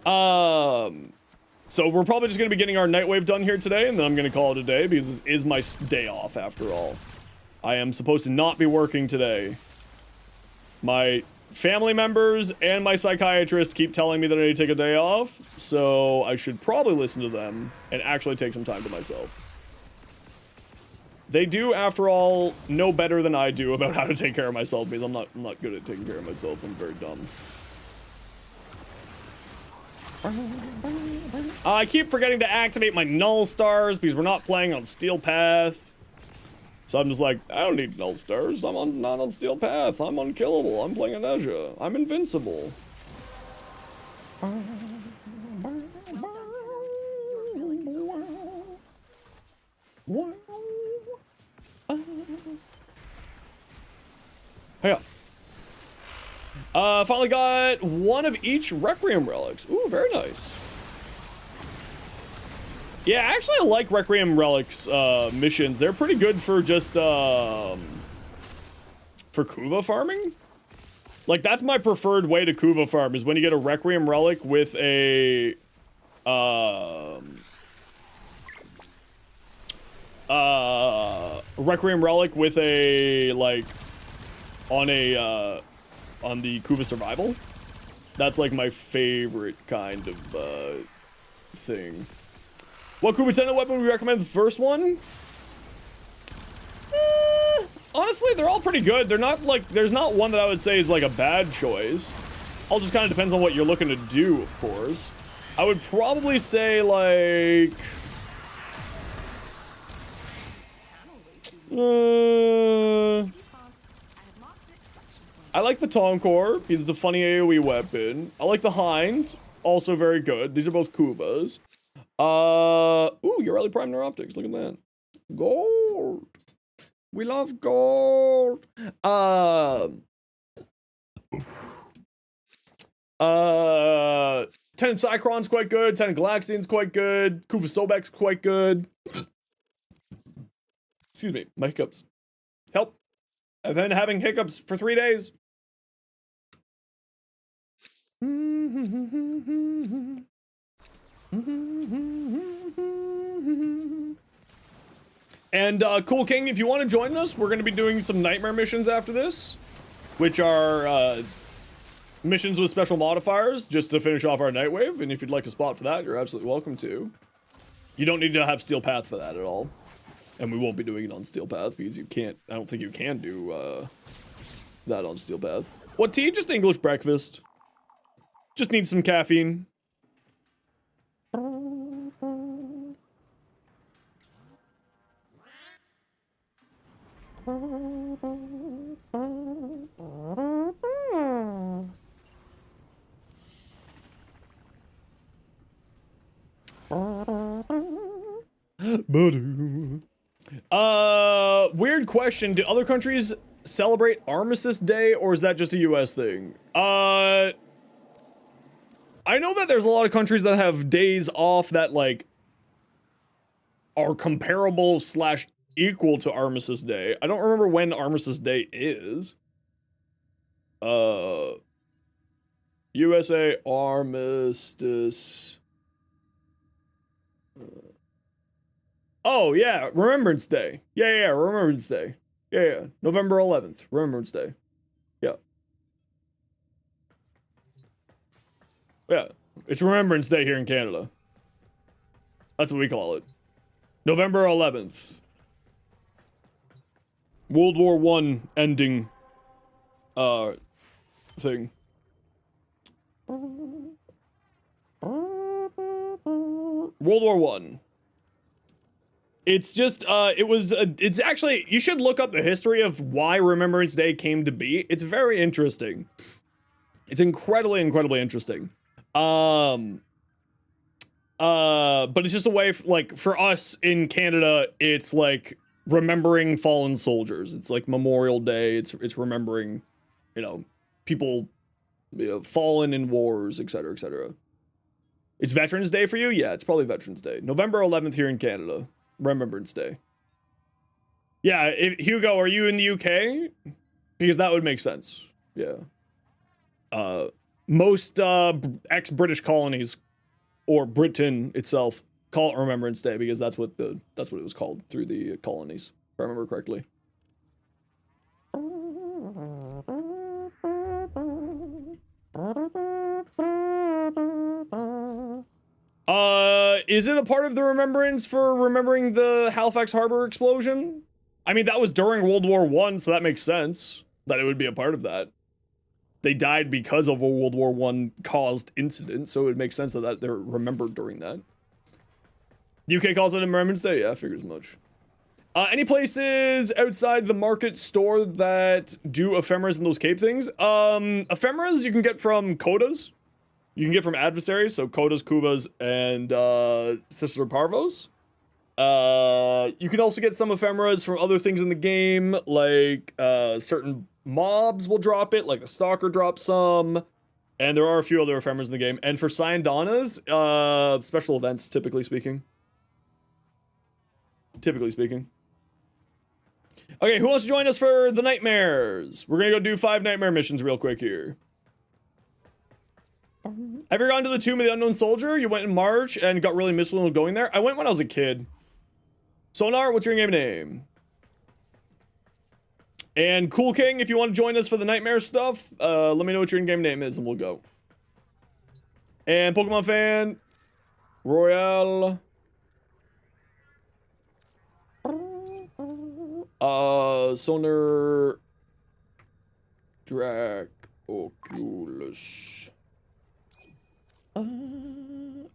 So we're probably just gonna be getting our Nightwave done here today, and then I'm gonna call it a day, because this is my day off after all. I am supposed to not be working today. My family members and my psychiatrist keep telling me that I need to take a day off, so I should probably listen to them and actually take some time to myself. They do, after all, know better than I do about how to take care of myself, because I'm not good at taking care of myself. I'm very dumb. I keep forgetting to activate my null stars because we're not playing on Steel Path. So I'm just like, I don't need null stars. I'm not on Steel Path. I'm unkillable. I'm playing Amnesia. I'm invincible. Well done, Tenno. Your billing is over. Hey up. Finally got one of each Requiem relics. Ooh, very nice. Yeah, actually I like Requiem relics missions. They're pretty good for just for Kuva farming. Like, that's my preferred way to Kuva farm, is when you get a Requiem relic with a Requiem relic with a, like, on the Kuva survival. That's like my favorite kind of thing. What Kuva Tenno weapon would we recommend? The first one? Honestly, they're all pretty good. They're not like, there's not one that I would say is like a bad choice. All just kind of depends on what you're looking to do, of course. I would probably say like... I like the Tomcore, because it's a funny AoE weapon. I like the Hind, also very good. These are both Kuvas. Ooh, Yareli Prime Neuroptics, look at that. Gold. We love gold. Tenon Cycron's quite good. Tenon Galaxian's quite good. Kuva Sobek's quite good. Excuse me, my hiccups. Help. I've been having hiccups for 3 days. And Cool King, if you want to join us, we're going to be doing some nightmare missions after this, which are missions with special modifiers, just to finish off our Nightwave. And if you'd like a spot for that, you're absolutely welcome to. You don't need to have Steel Path for that at all. And we won't be doing it on Steel Path because you can't, I don't think you can do that on Steel Path. What tea? Just English breakfast. Just need some caffeine. Weird question. Do other countries celebrate Armistice Day, or is that just a US thing? I know that there's a lot of countries that have days off that, like, are comparable slash equal to Armistice Day. I don't remember when Armistice Day is. USA Armistice. Oh, yeah, Remembrance Day. Yeah, Remembrance Day. Yeah, November 11th, Remembrance Day. Yeah. Yeah, it's Remembrance Day here in Canada. That's what we call it. November 11th. World War I ending, thing. World War I. It's just, it's actually, you should look up the history of why Remembrance Day came to be. It's very interesting. It's incredibly, incredibly interesting. But it's just a way, like, for us in Canada, it's like remembering fallen soldiers. It's like Memorial Day. It's remembering, you know, people, you know, fallen in wars, etc., etc. It's Veterans Day for you? Yeah, it's probably Veterans Day. November 11th here in Canada. Remembrance Day. Yeah, Hugo, are you in the UK? Because that would make sense. Yeah. Most ex-British colonies, or Britain itself, call it Remembrance Day because that's what it was called through the colonies, if I remember correctly. Is it a part of the remembrance for remembering the Halifax Harbor explosion? I mean, that was during World War I, so that makes sense that it would be a part of that. They died because of a World War I caused incident, so it would make sense that they're remembered during that. UK calls it Remembrance Day? Yeah, I figured as much. Any places outside the market store that do ephemeras and those cape things? Ephemeras you can get from Codas. You can get from adversaries, so Codas, Kuvas, and Sister Parvos. You can also get some ephemeras from other things in the game, like certain mobs will drop it, like the Stalker drops some, and there are a few other ephemeras in the game. And for Cyandonas, special events, typically speaking. Okay, who wants to join us for the nightmares? We're gonna go do 5 nightmare missions real quick here. Have you gone to the Tomb of the Unknown Soldier? You went in March and got really miserable going there? I went when I was a kid. Sonar, what's your game name? And Cool King, if you want to join us for the nightmare stuff, let me know what your in-game name is and we'll go. And Pokemon fan, Royale. Sonar, Drac, Oculus.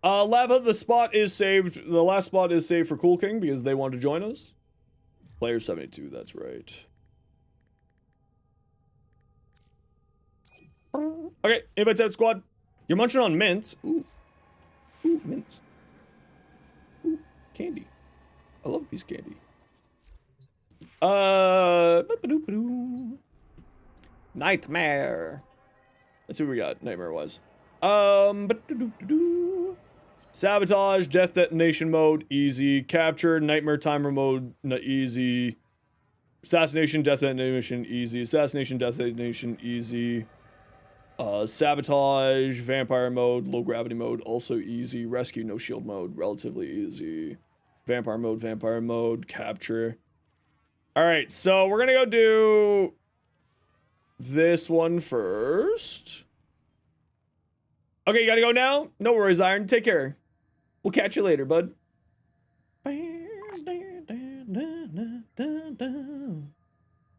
Lava, the spot is saved. The last spot is saved for Cool King because they want to join us. Player 72, that's right. Okay, invites out squad. You're munching on mints. Ooh. Ooh, mints. Ooh, candy. I love a piece of candy. Nightmare. Let's see what we got, nightmare-wise. Sabotage, death detonation mode, easy. Capture, nightmare timer mode, easy. Assassination, death detonation, easy. Assassination, death detonation, easy. Sabotage, vampire mode, low gravity mode, also easy. Rescue, no shield mode, relatively easy. Vampire mode, capture. Alright, so we're gonna go do this one first. Okay, you gotta go now? No worries, Iron. Take care. We'll catch you later, bud. You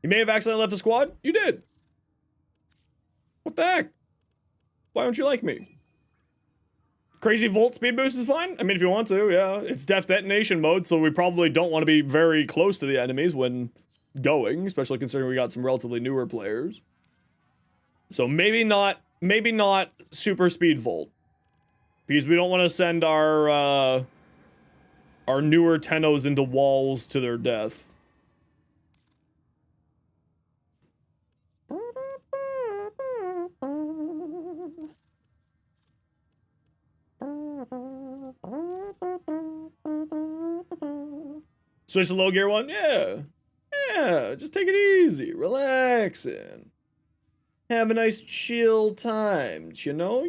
may have accidentally left the squad. You did. What the heck? Why don't you like me? Crazy Volt speed boost is fine? I mean, if you want to, yeah. It's death detonation mode, so we probably don't want to be very close to the enemies when going, especially considering we got some relatively newer players. So maybe not super speed Volt. Because we don't want to send our newer Tennos into walls to their death. Switch to low gear one? Yeah. Yeah, just take it easy, relaxing. Have a nice chill time, you know?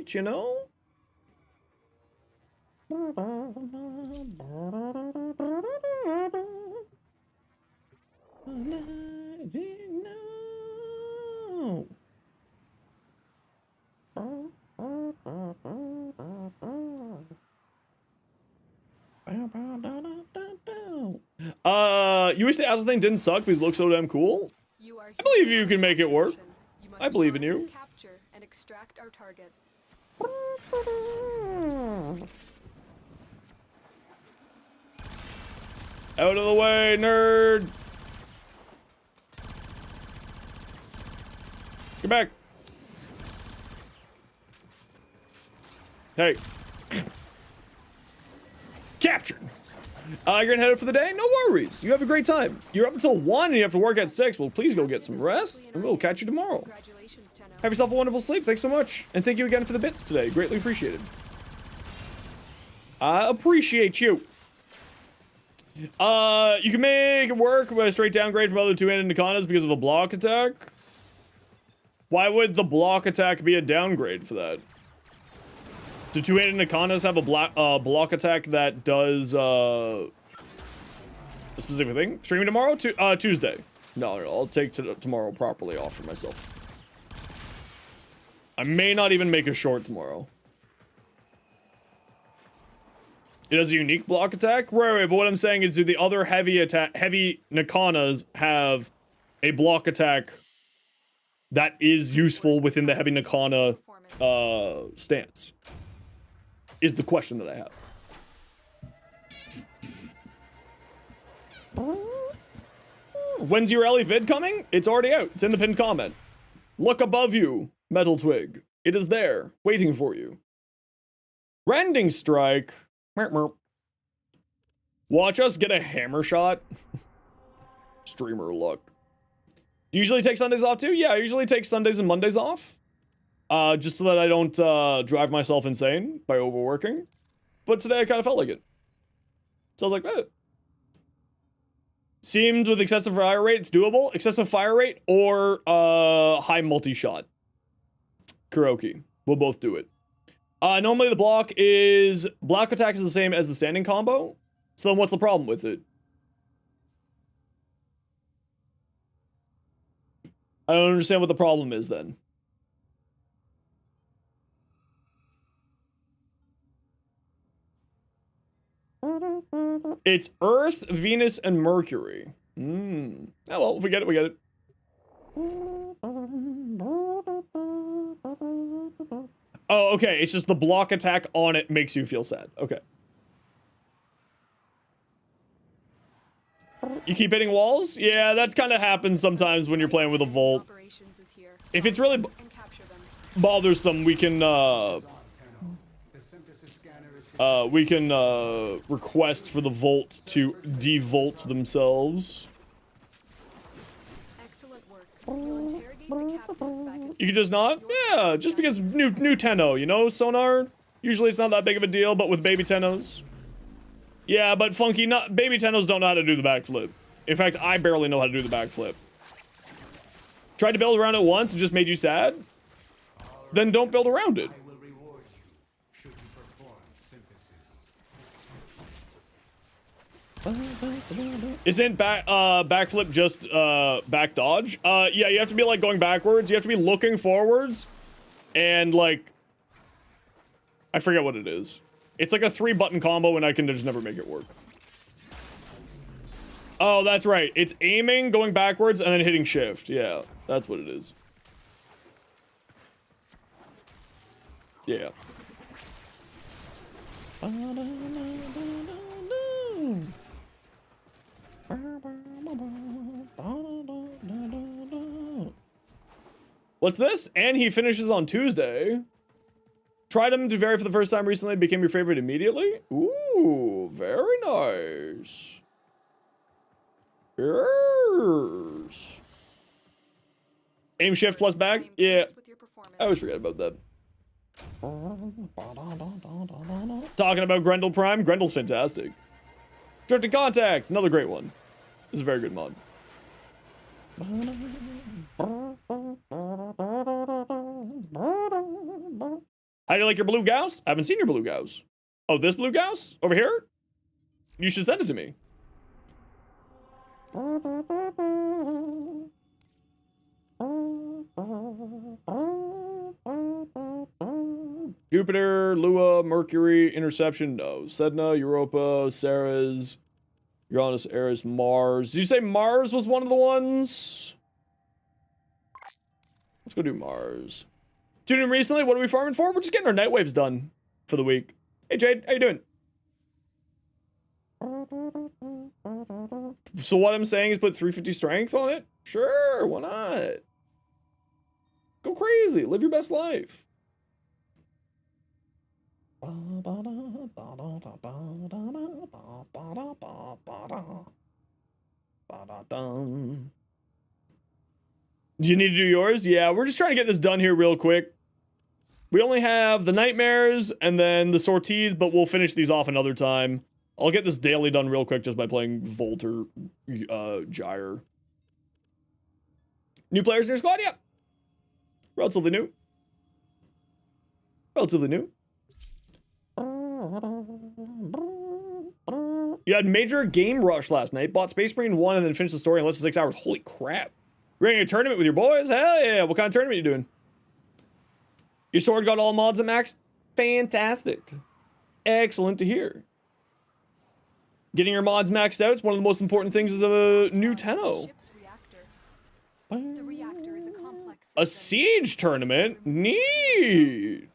You wish the Asshole thing didn't suck because it looks so damn cool? I believe you can make it work. I believe in you. Capture and extract our target. Out of the way, nerd! Get back! Hey. Captured. You're gonna head out for the day? No worries. You have a great time. You're up until 1 and you have to work at 6. Well, please go get some rest, and we'll catch you tomorrow. Congratulations, Tenno. Have yourself a wonderful sleep. Thanks so much. And thank you again for the bits today. Greatly appreciated. I appreciate you. You can make it work with a straight downgrade from other two-handed Nakanas because of a block attack. Why would the block attack be a downgrade for that? Do two-handed Nakanas have a block attack that does a specific thing? Streaming tomorrow? Tuesday. No, I'll take tomorrow properly off for myself. I may not even make a short tomorrow. It has a unique block attack? Right, but what I'm saying is, do the other heavy Nakanas have a block attack that is useful within the heavy Nakana stance? Is the question that I have. When's your YARELI vid coming? It's already out. It's in the pinned comment. Look above you, Metal Twig. It is there, waiting for you. Rending Strike. Watch us get a hammer shot. Streamer luck. Do you usually take Sundays off too? Yeah, I usually take Sundays and Mondays off. Just so that I don't drive myself insane by overworking. But today I kind of felt like it. So I was like, eh. Seems with excessive fire rate, it's doable. Excessive fire rate or high multi-shot. Kuroki. We'll both do it. Normally the block attack is the same as the standing combo. So then what's the problem with it? I don't understand what the problem is then. It's Earth, Venus, and Mercury. Oh, well, we get it, we get it. Oh, okay, it's just the block attack on it makes you feel sad. Okay. You keep hitting walls? Yeah, that kind of happens sometimes when you're playing with a Volt. If it's really bothersome, we can request for the Volt to devolt themselves. Excellent work. You'll interrogate the captive back at You can just not? Yeah, just because new Tenno, you know, Sonar? Usually it's not that big of a deal, but with baby Tennos. Yeah, but Funky, baby Tennos don't know how to do the backflip. In fact, I barely know how to do the backflip. Tried to build around it once and just made you sad? Then don't build around it. I will reward you should you perform synthesis. Isn't backflip just back dodge? Yeah, you have to be like going backwards. You have to be looking forwards. And like, I forget what it is. It's like a 3-button combo and I can just never make it work. Oh, that's right. It's aiming, going backwards, and then hitting shift. Yeah, that's what it is. Yeah. What's this? And he finishes on Tuesday. Tried him to vary for the first time recently. Became your favorite immediately? Ooh, very nice. Yes. Aim shift plus back? Yeah. I always forget about that. Talking about Grendel Prime. Grendel's fantastic. Drifting Contact. Another great one. This is a very good mod. How do you like your blue Gauss? I haven't seen your blue Gauss. Oh, this blue Gauss? Over here? You should send it to me. Jupiter, Lua, Mercury, Interception, no. Sedna, Europa, Ceres, Uranus, Eris, Mars. Did you say Mars was one of the ones? Let's go do Mars. Tuned in recently, what are we farming for? We're just getting our night waves done for the week. Hey Jade, how you doing? So what I'm saying is put 350 strength on it? Sure, why not? Go crazy, live your best life. Do you need to do yours? Yeah, we're just trying to get this done here real quick. We only have the nightmares and then the sorties, but we'll finish these off another time. I'll get this daily done real quick just by playing Volt or Gyre. New players in your squad? Yep. Relatively new. Relatively new. You had major game rush last night. Bought Space Marine 1 and then finished the story in less than 6 hours. Holy crap. You're running a tournament with your boys? Hell yeah. What kind of tournament are you doing? Your sword got all mods at max? Fantastic. Excellent to hear. Getting your mods maxed out is one of the most important things as a new Tenno. Ship's reactor. The reactor is a complex A system. siege tournament? Neat.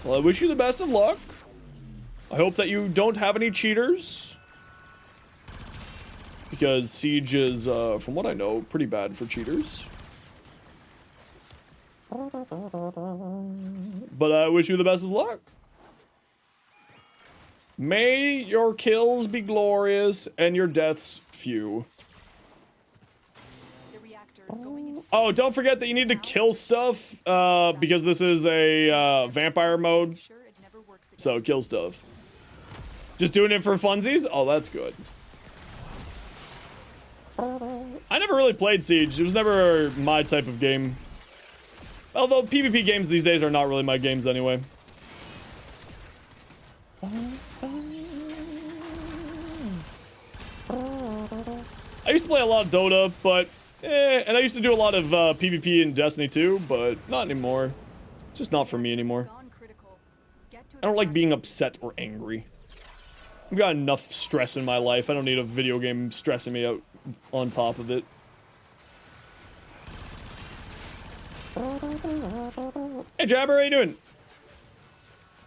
Well, I wish you the best of luck. I hope that you don't have any cheaters. Because siege is, from what I know, pretty bad for cheaters. But I wish you the best of luck. May your kills be glorious and your deaths few. The reactor is going into Oh, don't forget that you need to kill stuff, because this is a, vampire mode. sure it never works again. So, kill stuff. Just doing it for funsies? Oh, that's good. I never really played Siege. It was never my type of game. Although PvP games these days are not really my games anyway. I used to play a lot of Dota, but and I used to do a lot of PvP in Destiny too, but not anymore. It's just not for me anymore. Gone critical. Get to I don't like extract- being upset or angry. I've got enough stress in my life. I don't need a video game stressing me out on top of it. Hey Jabber, how you doing?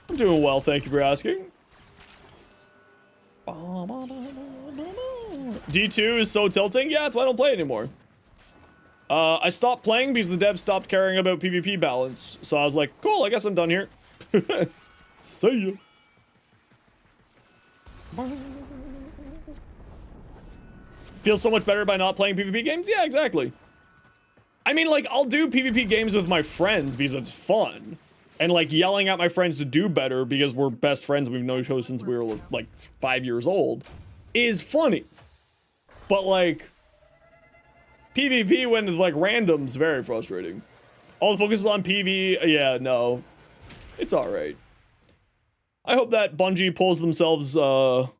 I'm doing well, thank you for asking. D2 is so tilting? Yeah, that's why I don't play anymore. I stopped playing because the devs stopped caring about PvP balance. So I was like, cool, I guess I'm done here. See ya. Feels so much better by not playing PvP games? Yeah, exactly. I mean, like, I'll do PvP games with my friends because it's fun. And, like, yelling at my friends to do better because we're best friends, we've known each other since we were, like, 5 years old, is funny. But, like, PvP when it's, like, random's very frustrating. All the focus was on PV, yeah, no. It's alright. I hope that Bungie pulls themselves out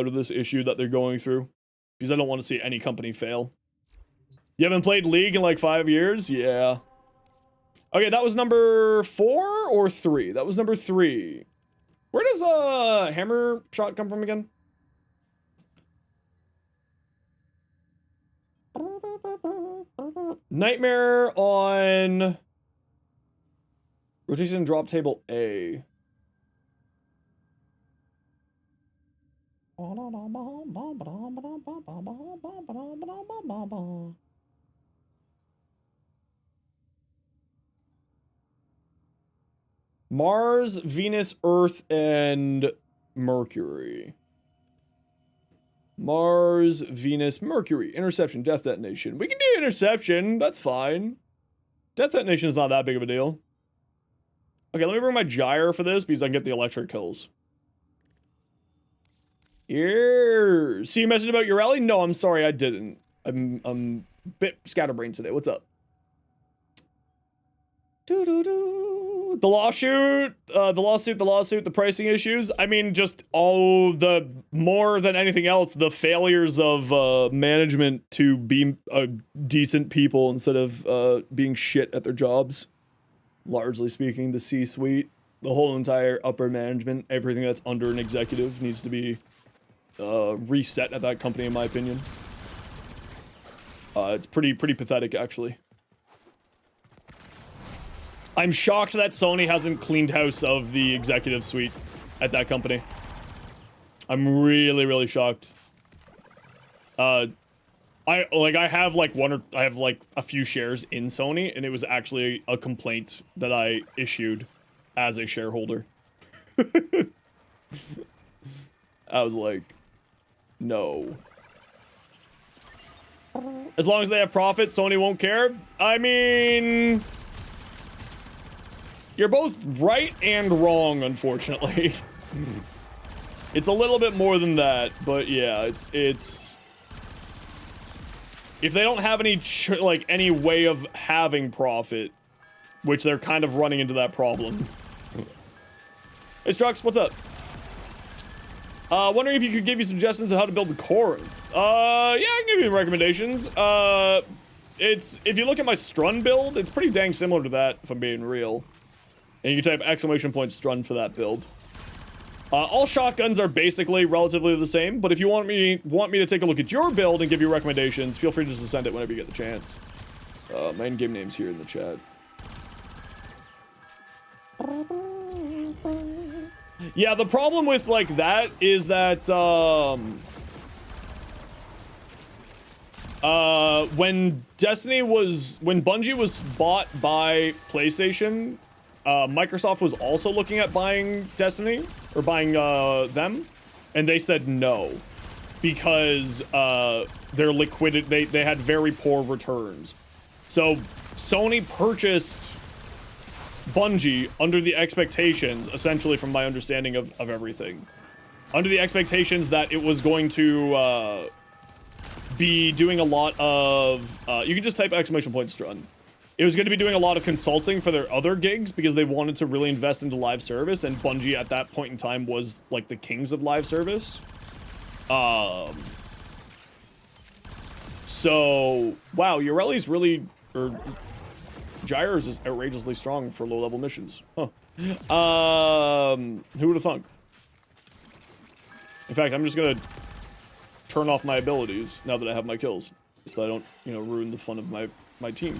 of this issue that they're going through. Because I don't want to see any company fail. You haven't played League in like 5 years? Yeah. Okay, that was number 4 or 3? That was number 3. Where does hammer shot come from again? Nightmare on rotation drop table A. Mars, Venus, Earth, and Mercury. Mars, Venus, Mercury. Interception, death detonation. We can do interception. That's fine. Death detonation is not that big of a deal. Okay, let me bring my gyre for this because I can get the electric kills. Here. See you messaged about YARELI? No, I'm sorry, I didn't. I'm a bit scatterbrained today. What's up? The lawsuit, the pricing issues. I mean, just all the, more than anything else, the failures of management to be decent people instead of being shit at their jobs. Largely speaking, the C-suite, the whole entire upper management, everything that's under an executive needs to be reset at that company, in my opinion. It's pretty pathetic, actually. I'm shocked that Sony hasn't cleaned house of the executive suite at that company. I'm really shocked. I have like a few shares in Sony, and it was actually a complaint that I issued as a shareholder. I was like, no. As long as they have profit, Sony won't care. I mean, you're both right and wrong, unfortunately. It's a little bit more than that, but yeah, it's if they don't have any any way of having profit, which they're kind of running into that problem. Hey Strux, what's up? Wondering if you could give you suggestions on how to build the Corinth. Yeah, I can give you recommendations. If you look at my Strun build, it's pretty dang similar to that, if I'm being real. And you can type !Strun for that build. All shotguns are basically relatively the same, but if you want me to take a look at your build and give you recommendations, feel free just to send it whenever you get the chance. My in-game name's here in the chat. Yeah, the problem with like that is that when Bungie was bought by PlayStation, Microsoft was also looking at buying Destiny or buying them, and they said no because their liquidity they had very poor returns. So Sony purchased Bungie under the expectations, essentially from my understanding of everything, under the expectations that it was going to be doing a lot of you can just type !Strun. It was going to be doing a lot of consulting for their other gigs because they wanted to really invest into live service, and Bungie at that point in time was like the kings of live service. So wow, Yareli's really Gyres is outrageously strong for low-level missions. Huh. Who would have thunk? In fact, I'm just gonna turn off my abilities now that I have my kills, so I don't, ruin the fun of my team.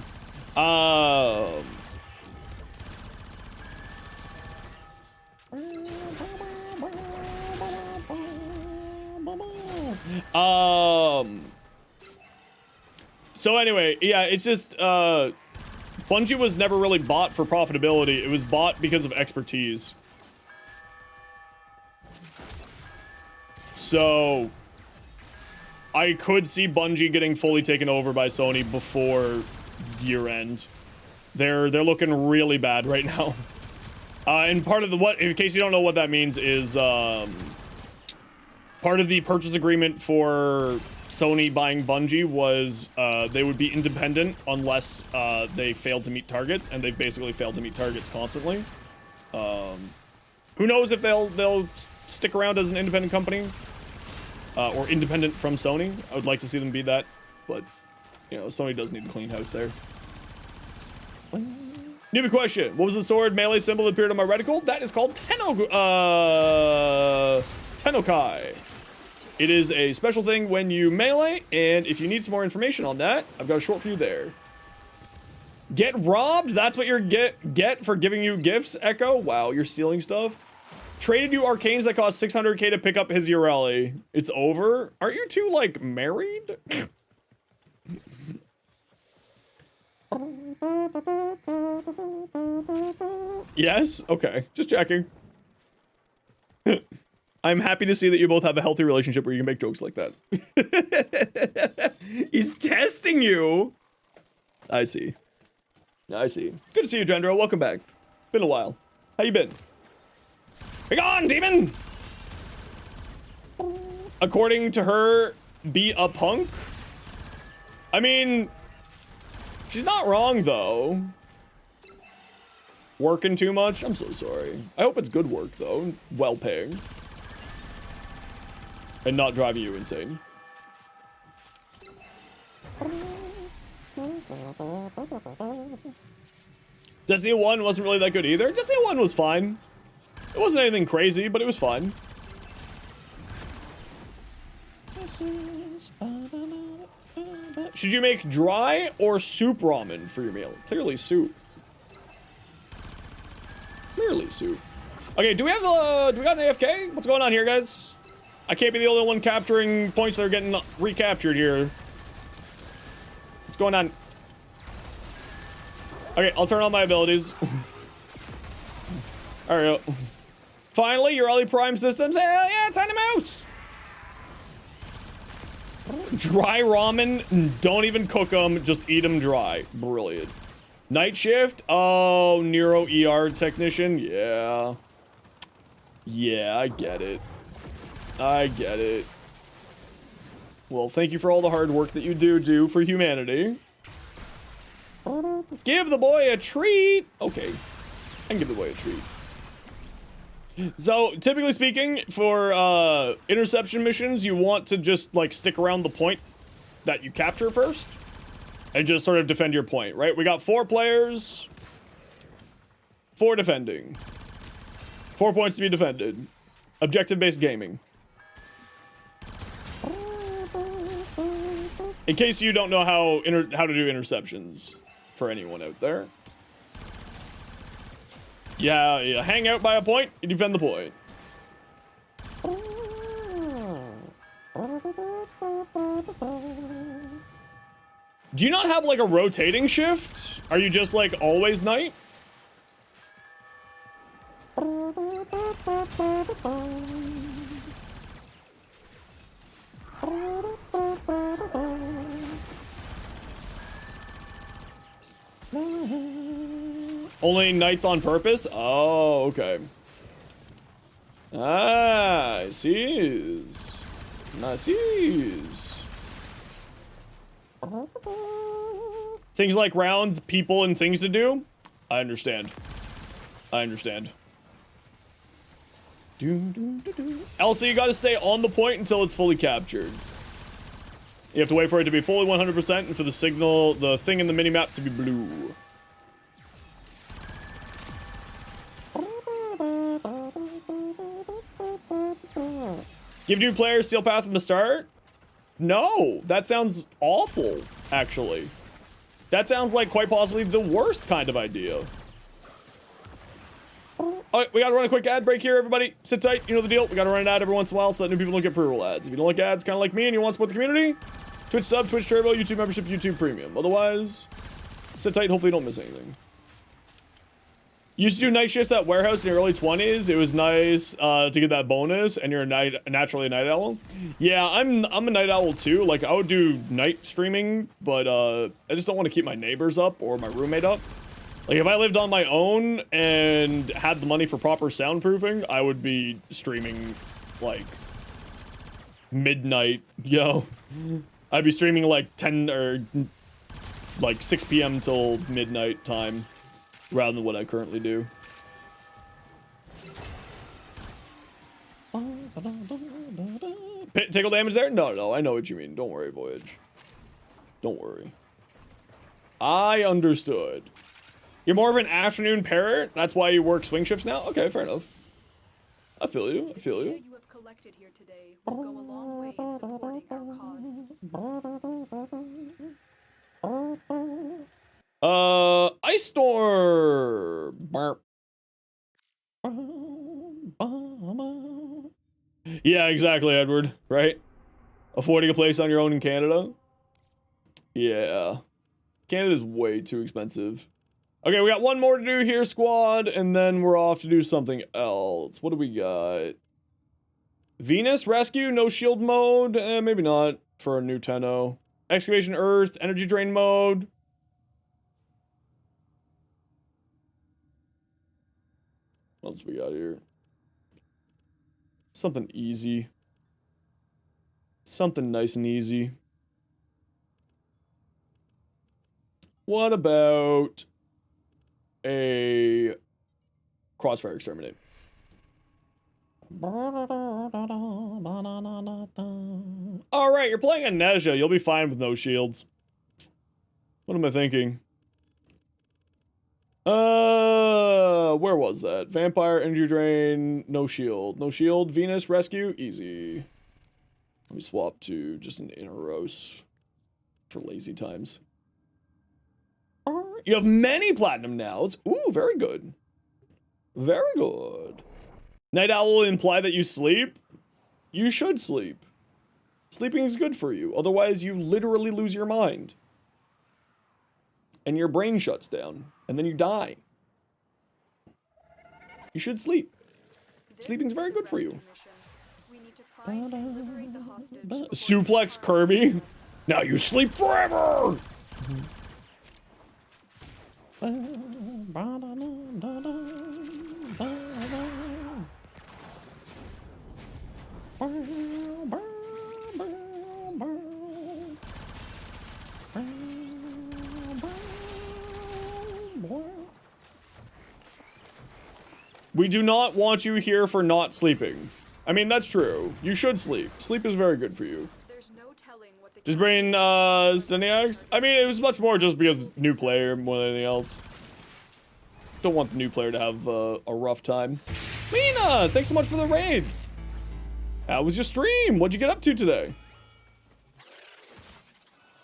So anyway, yeah, it's just, Bungie was never really bought for profitability. It was bought because of expertise. So I could see Bungie getting fully taken over by Sony before year end. They're looking really bad right now. And part of in case you don't know what that means is, part of the purchase agreement for Sony buying Bungie was they would be independent unless they failed to meet targets, and they've basically failed to meet targets constantly. Who knows if they'll stick around as an independent company or independent from Sony. I would like to see them be that, but Sony does need to clean house there. Newbie question: what was the sword melee symbol that appeared on my reticle? That is called Tennokai. It is a special thing when you melee, and if you need some more information on that, I've got a short for you there. Get robbed? That's what you're get for giving you gifts, Echo? Wow, you're stealing stuff? Traded you arcanes that cost 600k to pick up his Yareli. It's over? Aren't you two, like, married? Yes? Okay, just checking. I'm happy to see that you both have a healthy relationship where you can make jokes like that. He's testing you. I see. I see. Good to see you, Gendro. Welcome back. Been a while. How you been? Be gone, demon! According to her, be a punk? I mean, she's not wrong, though. Working too much? I'm so sorry. I hope it's good work, though. Well-paying. And not driving you insane. Destiny 1 wasn't really that good either. Destiny 1 was fine. It wasn't anything crazy, but it was fun. Should you make dry or soup ramen for your meal? Clearly soup. Clearly soup. Okay, do we got an AFK? What's going on here, guys? I can't be the only one capturing points that are getting recaptured here. What's going on? Okay, I'll turn on my abilities. All right. Finally, your early prime systems. Hell yeah, Tiny Mouse. Dry ramen. Don't even cook them. Just eat them dry. Brilliant. Night shift. Oh, Neuro ER technician. Yeah. Yeah, I get it. I get it. Well, thank you for all the hard work that you do for humanity. Give the boy a treat. Okay. I can give the boy a treat. So, typically speaking, for interception missions, you want to just, like, stick around the point that you capture first. And just sort of defend your point, right? We got 4 players. 4 defending. 4 points to be defended. Objective-based gaming. In case you don't know how to do interceptions for anyone out there. Yeah, you hang out by a point, you defend the point. Do you not have like a rotating shift? Are you just like always night? Only nights on purpose? Oh, okay. Ah, I see. I see. Things like rounds, people, and things to do? I understand. I understand. Elsie, you gotta stay on the point until it's fully captured. You have to wait for it to be fully 100% and for the signal, the thing in the minimap to be blue. Give new players steal path from the start? No, that sounds awful, actually. That sounds like quite possibly the worst kind of idea. Alright, we gotta run a quick ad break here, everybody. Sit tight, you know the deal. We gotta run an ad every once in a while so that new people don't get pre-roll ads. If you don't like ads, kind of like me, and you want to support the community, Twitch sub, Twitch Turbo, YouTube membership, YouTube Premium. Otherwise, sit tight, hopefully you don't miss anything. Used to do night shifts at warehouse in your early 20s. It was nice to get that bonus, and you're naturally a night owl. Yeah, I'm a night owl too. Like, I would do night streaming, but I just don't want to keep my neighbors up or my roommate up. Like, if I lived on my own and had the money for proper soundproofing, I would be streaming, like, midnight, yo. I'd be streaming, like, 10 or, like, 6 p.m. till midnight time, rather than what I currently do. Tickle damage there? No, I know what you mean. Don't worry, Voyage. Don't worry. I understood. You're more of an afternoon parrot? That's why you work swing shifts now? Okay, fair enough. I feel you. I feel you. You have collected here today will go a long way in supporting our cause. Ice Storm. Barp. Yeah, exactly, Edward. Right? Affording a place on your own in Canada? Yeah. Canada's way too expensive. Okay, we got one more to do here, squad, and then we're off to do something else. What do we got? Venus rescue, no shield mode? Maybe not for a new Tenno. Excavation Earth, energy drain mode. What else we got here? Something easy. Something nice and easy. What about a crossfire exterminate? All right, you're playing a Nezha. You'll be fine with no shields. What am I thinking? Where was that? Vampire, energy drain, no shield. No shield, Venus, rescue, easy. Let me swap to just an Inaros for lazy times. You have many platinum nows. Ooh, very good. Very good. Night owl will imply that you sleep. You should sleep. Sleeping is good for you. Otherwise, you literally lose your mind. And your brain shuts down. And then you die. You should sleep. This Sleeping's very is a good for you. rescue mission. We need to find and liberate the hostage before Suplex the harm. Kirby. Now you sleep forever. We do not want you here for not sleeping. I mean, that's true. You should sleep. Sleep is very good for you. There's no telling what the Just bring Steniacs? I mean, it was much more just because new player more than anything else. Don't want the new player to have a rough time. Lena, thanks so much for the raid. How was your stream? What'd you get up to today?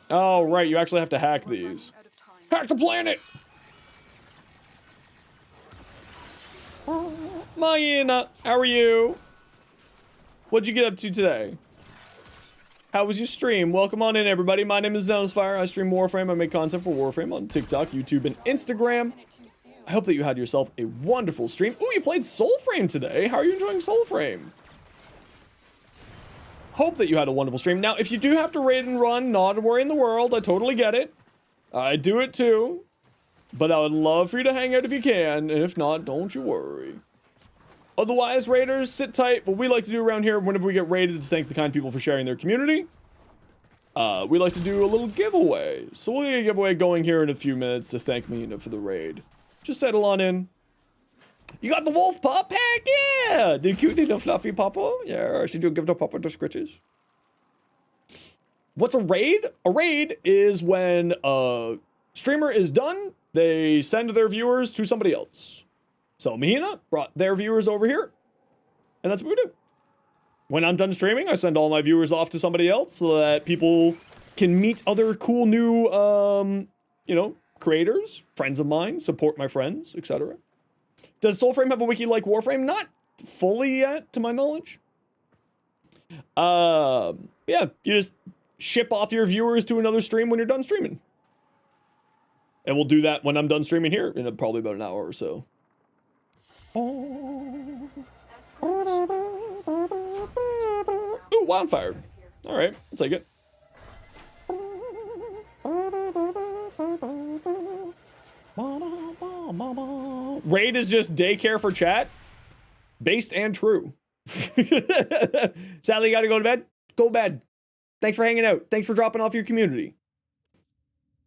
Oh, right. You actually have to hack these. out of time. Hack the planet! Mayina, how are you? What'd you get up to today? How was your stream? Welcome on in, everybody. My name is Zenosfire. I stream Warframe. I make content for Warframe on TikTok, YouTube, and Instagram. I hope that you had yourself a wonderful stream. Ooh, you played Soulframe today. How are you enjoying Soulframe? Hope that you had a wonderful stream. Now, if you do have to raid and run, not a worry in the world. I totally get it. I do it too. But I would love for you to hang out if you can. And if not, don't you worry. Otherwise, raiders, sit tight. What we like to do around here whenever we get raided to thank the kind people for sharing their community. We like to do a little giveaway. So we'll get a giveaway going here in a few minutes to thank Mina for the raid. Just settle on in. You got the wolf pup? Heck yeah! The cute little fluffy pupper. Yeah, she do give the pupper the scritches. What's a raid? A raid is when a streamer is done, they send their viewers to somebody else. So Mina brought their viewers over here, and that's what we do. When I'm done streaming, I send all my viewers off to somebody else so that people can meet other cool new, you know, creators, friends of mine, support my friends, etc. Does Soulframe have a wiki like Warframe? Not fully yet, to my knowledge. Yeah, you just ship off your viewers to another stream when you're done streaming. And we'll do that when I'm done streaming here in probably about an hour or so. Ooh, wildfire. All right, I'll take it. Raid is just daycare for chat. Based and true. Sadly, you gotta go to bed. Go to bed. Thanks for hanging out. Thanks for dropping off your community.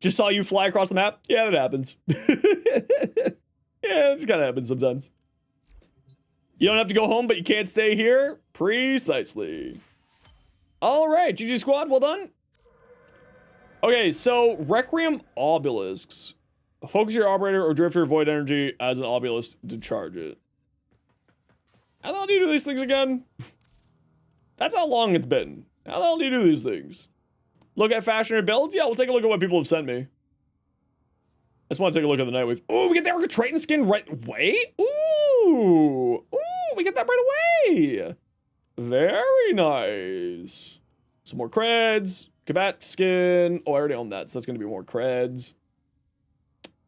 Just saw you fly across the map. Yeah, that happens. Yeah, it's gotta happen sometimes. You don't have to go home, but you can't stay here. Precisely. All right, GG squad, well done. Okay, so Requiem obelisks. Focus your operator or drift your void energy as an obelisk to charge it. How the hell do you do these things again? That's how long it's been. How the hell do you do these things? Look at fashion or builds? Yeah, we'll take a look at what people have sent me. I just want to take a look at the Nightwave. Ooh, we get the Orca Triton skin right away? Ooh, we get that right away. Very nice. Some more creds. Kabat skin. Oh, I already own that, so that's going to be more creds.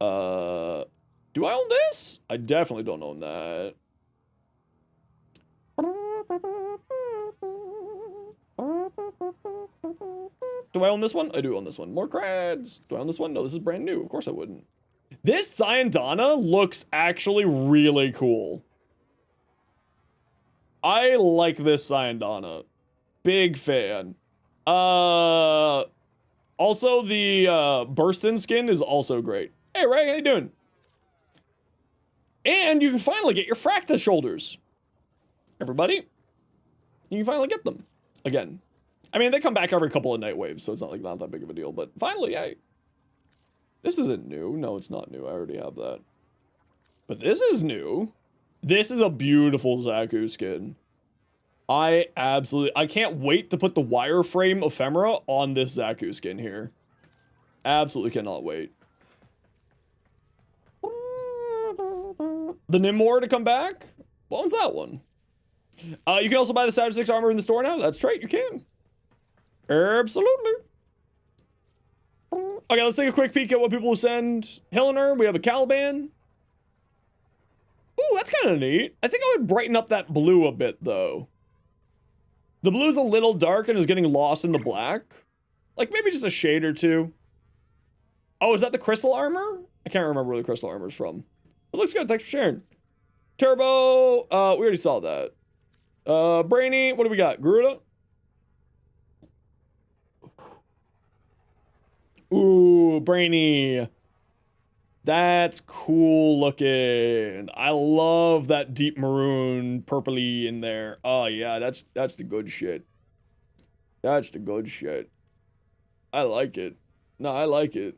Do I own this? I definitely don't own that. Do I own this one? I do own this one. More creds. Do I own this one? No, this is brand new. Of course I wouldn't. This Syandana looks actually really cool. I like this Syandana. Big fan. Also, the Burstin skin is also great. Hey, Ray, how you doing? And you can finally get your Fractus shoulders. Everybody, you can finally get them again. I mean, they come back every couple of night waves, so it's not like not that big of a deal, but finally, hey. This isn't new. No, it's not new. I already have that. But this is new. This is a beautiful Zaku skin. I can't wait to put the wireframe ephemera on this Zaku skin here. Absolutely cannot wait. The Nimor to come back? What was that one? You can also buy the Savage 6 armor in the store now. That's right, you can. Absolutely. Okay, let's take a quick peek at what people will send. Hilliner, we have a Caliban. Ooh, that's kind of neat. I think I would brighten up that blue a bit, though. The blue's a little dark and is getting lost in the black. Like, maybe just a shade or two. Oh, is that the crystal armor? I can't remember where the crystal armor's from. It looks good. Thanks for sharing. Turbo. We already saw that. Brainy. What do we got? Garuda? Ooh, Brainy. That's cool looking. I love that deep maroon purpley in there. Oh yeah, that's the good shit. That's the good shit. I like it. No, I like it.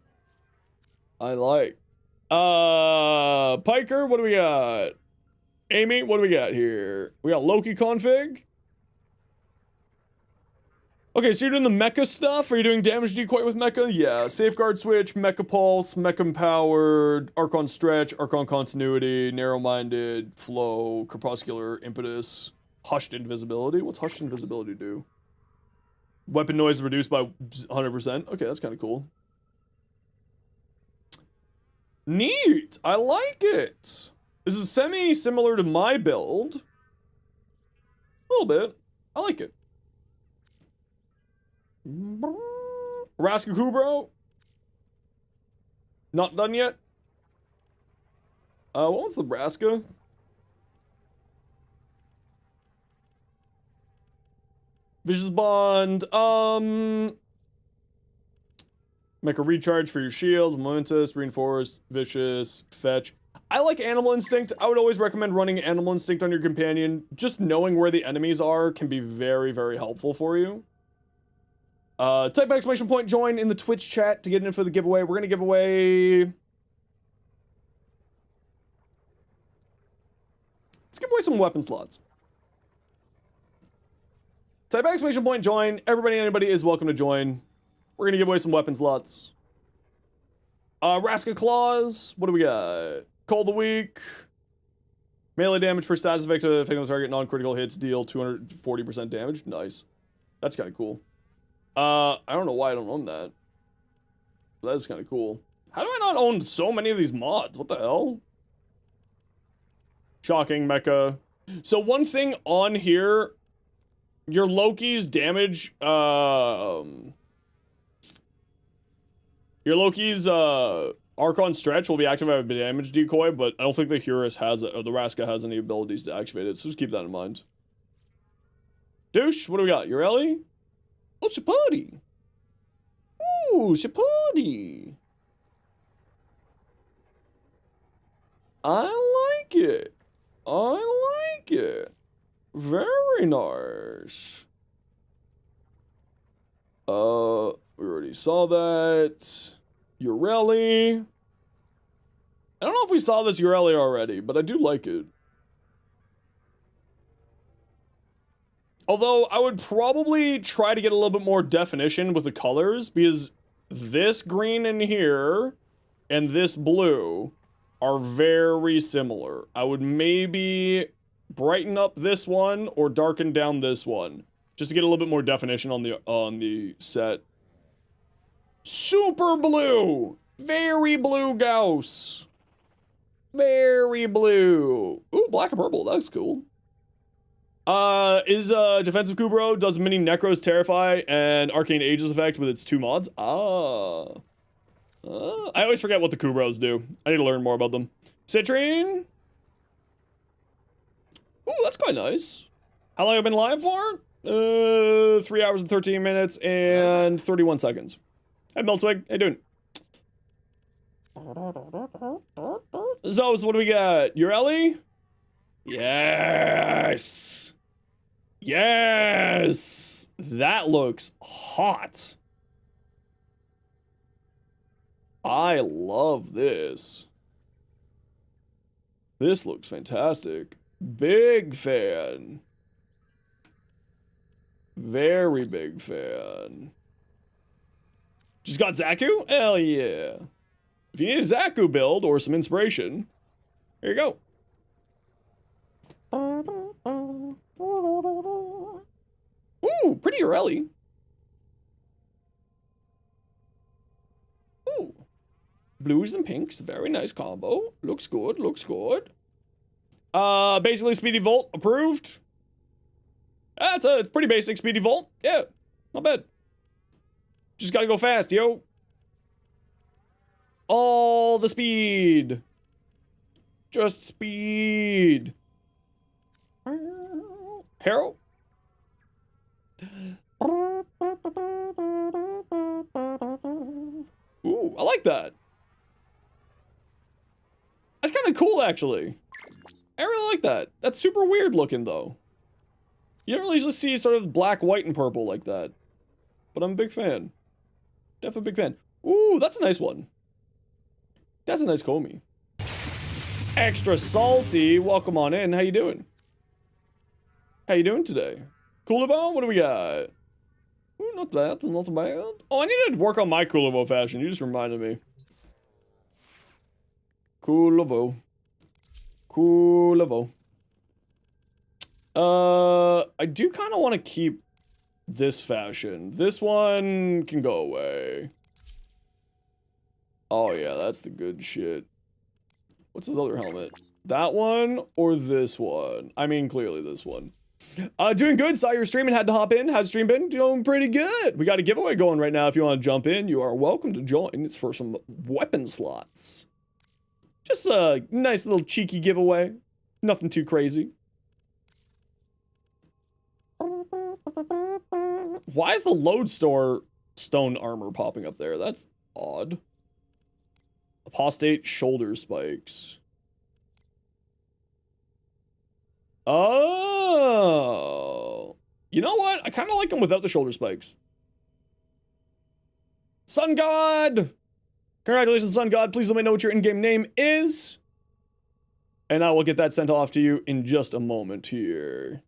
I like. Piker, what do we got? Amy, what do we got here? We got Loki config. Okay, so you're doing the mecha stuff? Are you doing damage decoy with mecha? Yeah, safeguard switch, mecha pulse, mecha empowered, archon stretch, archon continuity, narrow-minded, flow, crepuscular, impetus, hushed invisibility. What's hushed invisibility do? Weapon noise reduced by 100%. Okay, that's kind of cool. Neat! I like it! This is semi-similar to my build. A little bit. I like it. Raska Kubro? Not done yet? What was the Raska? Vicious Bond, make a recharge for your shield, momentous, reinforced, vicious, fetch. I like Animal Instinct. I would always recommend running Animal Instinct on your companion. Just knowing where the enemies are can be very, very helpful for you. Type exclamation point join in the Twitch chat to get in for the giveaway. We're gonna give away... Let's give away some weapon slots. Type exclamation point join. Everybody, anybody is welcome to join. We're gonna give away some weapon slots. Raska Claws. What do we got? Cold a week. Melee damage per status effect affecting the target. Non-critical hits deal 240% damage. Nice. That's kind of cool. I don't know why I don't own that. But that's kind of cool. How do I not own so many of these mods? What the hell? Shocking mecha. So one thing on here, your Loki's damage, your Loki's, Archon Stretch will be activated by damage decoy, but I don't think the Hurus has it, or the Raska has any abilities to activate it, so just keep that in mind. Douche, what do we got? Yareli? Oh, Chapati. Ooh, Chapati. I like it. I like it. Very nice. We already saw that. Yareli. I don't know if we saw this Yareli already, but I do like it. Although, I would probably try to get a little bit more definition with the colors, because this green in here and this blue are very similar. I would maybe brighten up this one or darken down this one, just to get a little bit more definition on the set. Super blue! Very blue Gauss. Very blue. Ooh, black and purple, that's cool. Is Defensive Kubro does Mini Necros Terrify and Arcane Aegis effect with its 2 mods? I always forget what the Kubros do. I need to learn more about them. Citrine? Ooh, that's quite nice. How long have I been live for? 3 hours and 13 minutes and 31 seconds. Hey, Miltwig, how you doing? Zos, what do we got? Yareli? Yes! Yes! That looks hot. I love this. This looks fantastic. Big fan. Very big fan. Just got Zaku? Hell yeah. If you need a Zaku build or some inspiration, here you go. Ooh, pretty Yareli. Ooh. Blues and pinks, very nice combo. Looks good, looks good. Basically Speedy Volt approved. It's a pretty basic Speedy Volt. Yeah, not bad. Just gotta go fast, yo. All the speed. Just speed. Harrow. Ooh, I like that. That's kind of cool, actually. I really like that. That's super weird looking, though. You don't really just see sort of black, white, and purple like that. But I'm a big fan. Definitely a big fan. Ooh, that's a nice one. That's a nice Comey. Extra salty. Welcome on in. How you doing? How you doing today? Coolavo, what do we got? Ooh, not bad. Not bad. Oh, I need to work on my Coolavo fashion. You just reminded me. Coolavo. Coolavo. I do kind of want to keep this fashion. This one can go away. Oh yeah, that's the good shit. What's his other helmet? That one or this one? I mean, clearly this one. Doing good. Saw your stream and had to hop in. How's the stream been? Doing pretty good. We got a giveaway going right now. If you want to jump in, you are welcome to join. It's for some weapon slots. Just a nice little cheeky giveaway. Nothing too crazy. Why is the Lodestar stone armor popping up there? That's odd. Apostate shoulder spikes. Oh. You know what? I kind of like them without the shoulder spikes. Sun God! Congratulations, Sun God. Please let me know what your in-game name is. And I will get that sent off to you in just a moment here.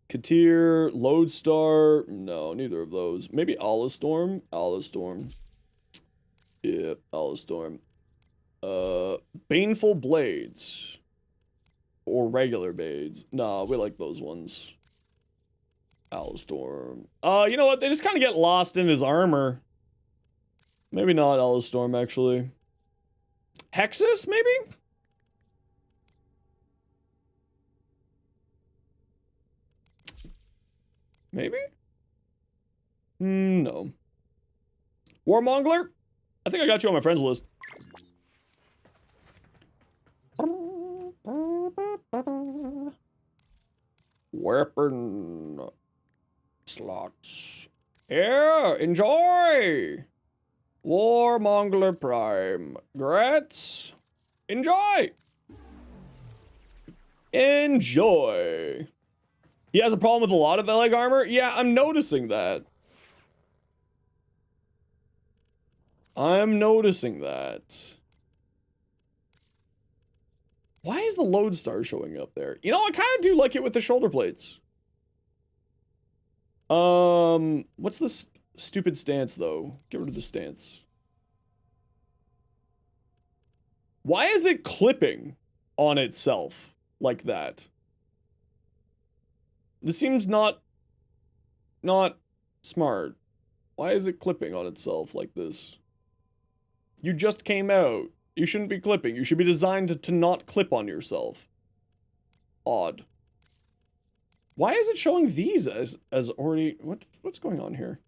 Katir, Lodestar. No, neither of those. Maybe Alastorm. Alastorm. Yeah, Alastorm. Baneful Blades. Or regular Blades. Nah, we like those ones. Alastorm. You know what? They just kind of get lost in his armor. Maybe not Alastorm, actually. Hexus, maybe? Maybe? No. Warmongler? I think I got you on my friends list. Weapon slots. Yeah, enjoy! Warmongler Prime. Grats. Enjoy! Enjoy! He has a problem with a lot of leg armor? Yeah, I'm noticing that. I'm noticing that. Why is the Lodestar showing up there? You know, I kind of do like it with the shoulder plates. What's this stupid stance, though? Get rid of the stance. Why is it clipping on itself like that? This seems not smart. Why is it clipping on itself like this? You just came out. You shouldn't be clipping. You should be designed to not clip on yourself. Odd. Why is it showing these as already... What's going on here?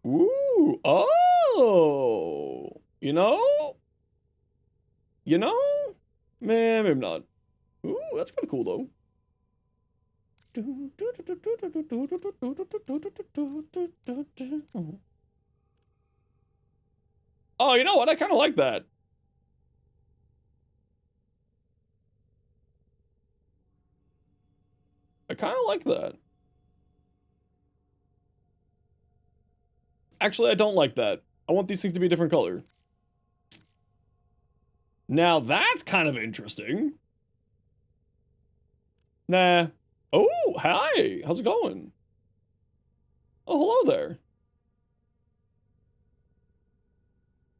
Ooh, oh! You know? You know? Man, maybe not. Ooh, that's kind of cool, though. Oh, you know what? I kind of like that. I kind of like that. Actually, I don't like that. I want these things to be a different color. Now that's kind of interesting. Nah. Oh, hi. How's it going? Oh, hello there.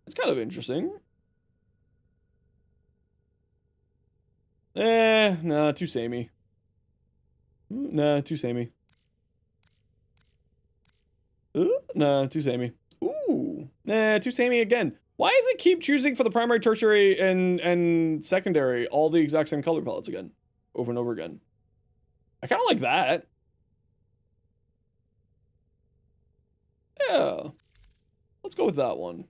It's kind of interesting. Nah, too samey. Nah, too samey. Nah, too samey. Ooh, nah, too samey again. Why does it keep choosing for the primary, tertiary, and secondary all the exact same color palettes again, over and over again? I kind of like that. Yeah, let's go with that one.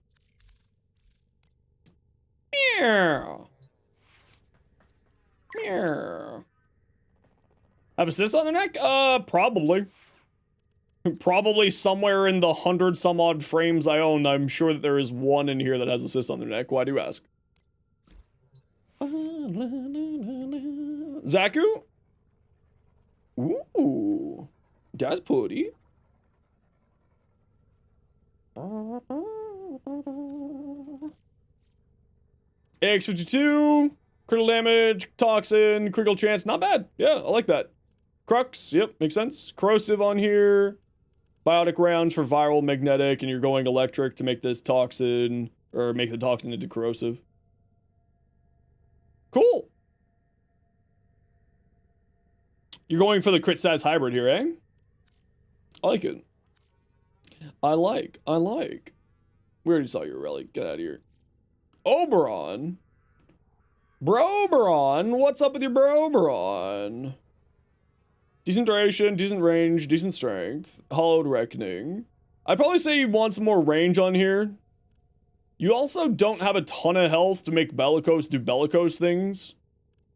Meow. Meow. Have assists on their neck? Probably. Probably somewhere in the 100 some odd frames I own, I'm sure that there is one in here that has assists on their neck. Why do you ask? Zaku? Ooh. That's pretty. AX52, critical damage, toxin, critical chance, not bad. Yeah, I like that. Crux, yep, makes sense. Corrosive on here. Biotic rounds for viral, magnetic, and you're going electric to make this toxin, or make the toxin into corrosive. Cool. You're going for the crit size hybrid here, eh? I like it. I like. We already saw your relic. Get out of here. Oberon? Broberon? What's up with your Broberon? Decent duration, decent range, decent strength. Hollowed Reckoning. I'd probably say you want some more range on here. You also don't have a ton of health to make Bellicose do Bellicose things.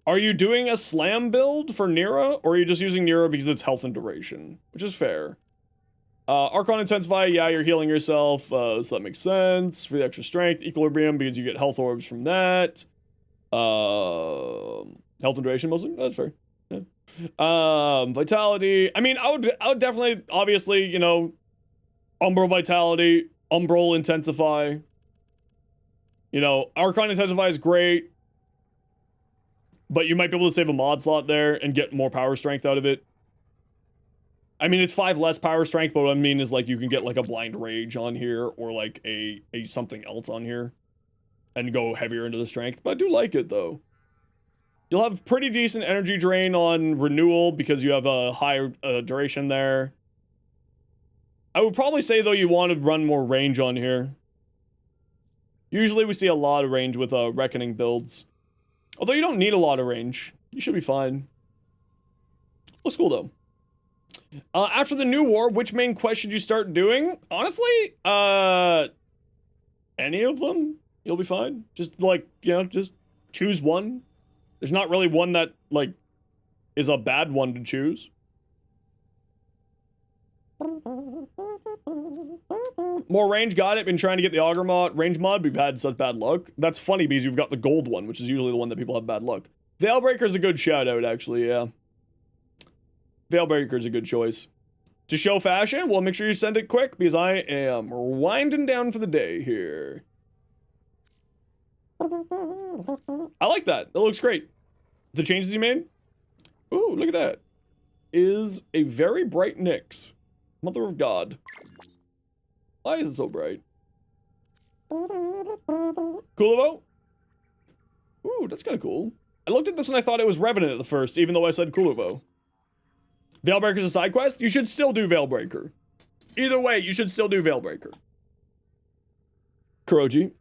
Are you doing a slam build for Nira, or are you just using Nira because it's health and duration? Which is fair. Archon Intensify, yeah, you're healing yourself, so that makes sense. For the extra strength, Equilibrium, because you get health orbs from that. Health and duration mostly, that's fair. Yeah. Vitality, I mean, I would definitely, obviously, you know, Umbral Vitality, Umbral Intensify. You know, Archon Intensify is great, but you might be able to save a mod slot there and get more power strength out of it. I mean, it's 5 less power strength, but what I mean is, like, you can get, like, a Blind Rage on here, or, like, a something else on here, and go heavier into the strength. But I do like it, though. You'll have pretty decent energy drain on Renewal, because you have a higher duration there. I would probably say, though, you want to run more range on here. Usually we see a lot of range with Reckoning builds. Although you don't need a lot of range. You should be fine. Looks cool, though. After the new war, which main quest should you start doing? Honestly, any of them, you'll be fine. Just, like, you know, just choose one. There's not really one that, like, is a bad one to choose. More range, got it. Been trying to get the Augur mod, range mod. We've had such bad luck. That's funny because you've got the gold one, which is usually the one that people have bad luck. Veilbreaker's a good shout out, actually, yeah. Veilbreaker's a good choice. To show fashion, well, make sure you send it quick because I am winding down for the day here. I like that. That looks great. The changes you made? Ooh, look at that. Is a very bright Nyx. Mother of God. Why is it so bright? Coolavo? Ooh, that's kind of cool. I looked at this and I thought it was Revenant at the first, even though I said Coolavo. Veilbreaker's a side quest? You should still do Veilbreaker. Either way, you should still do Veilbreaker. Kuroji.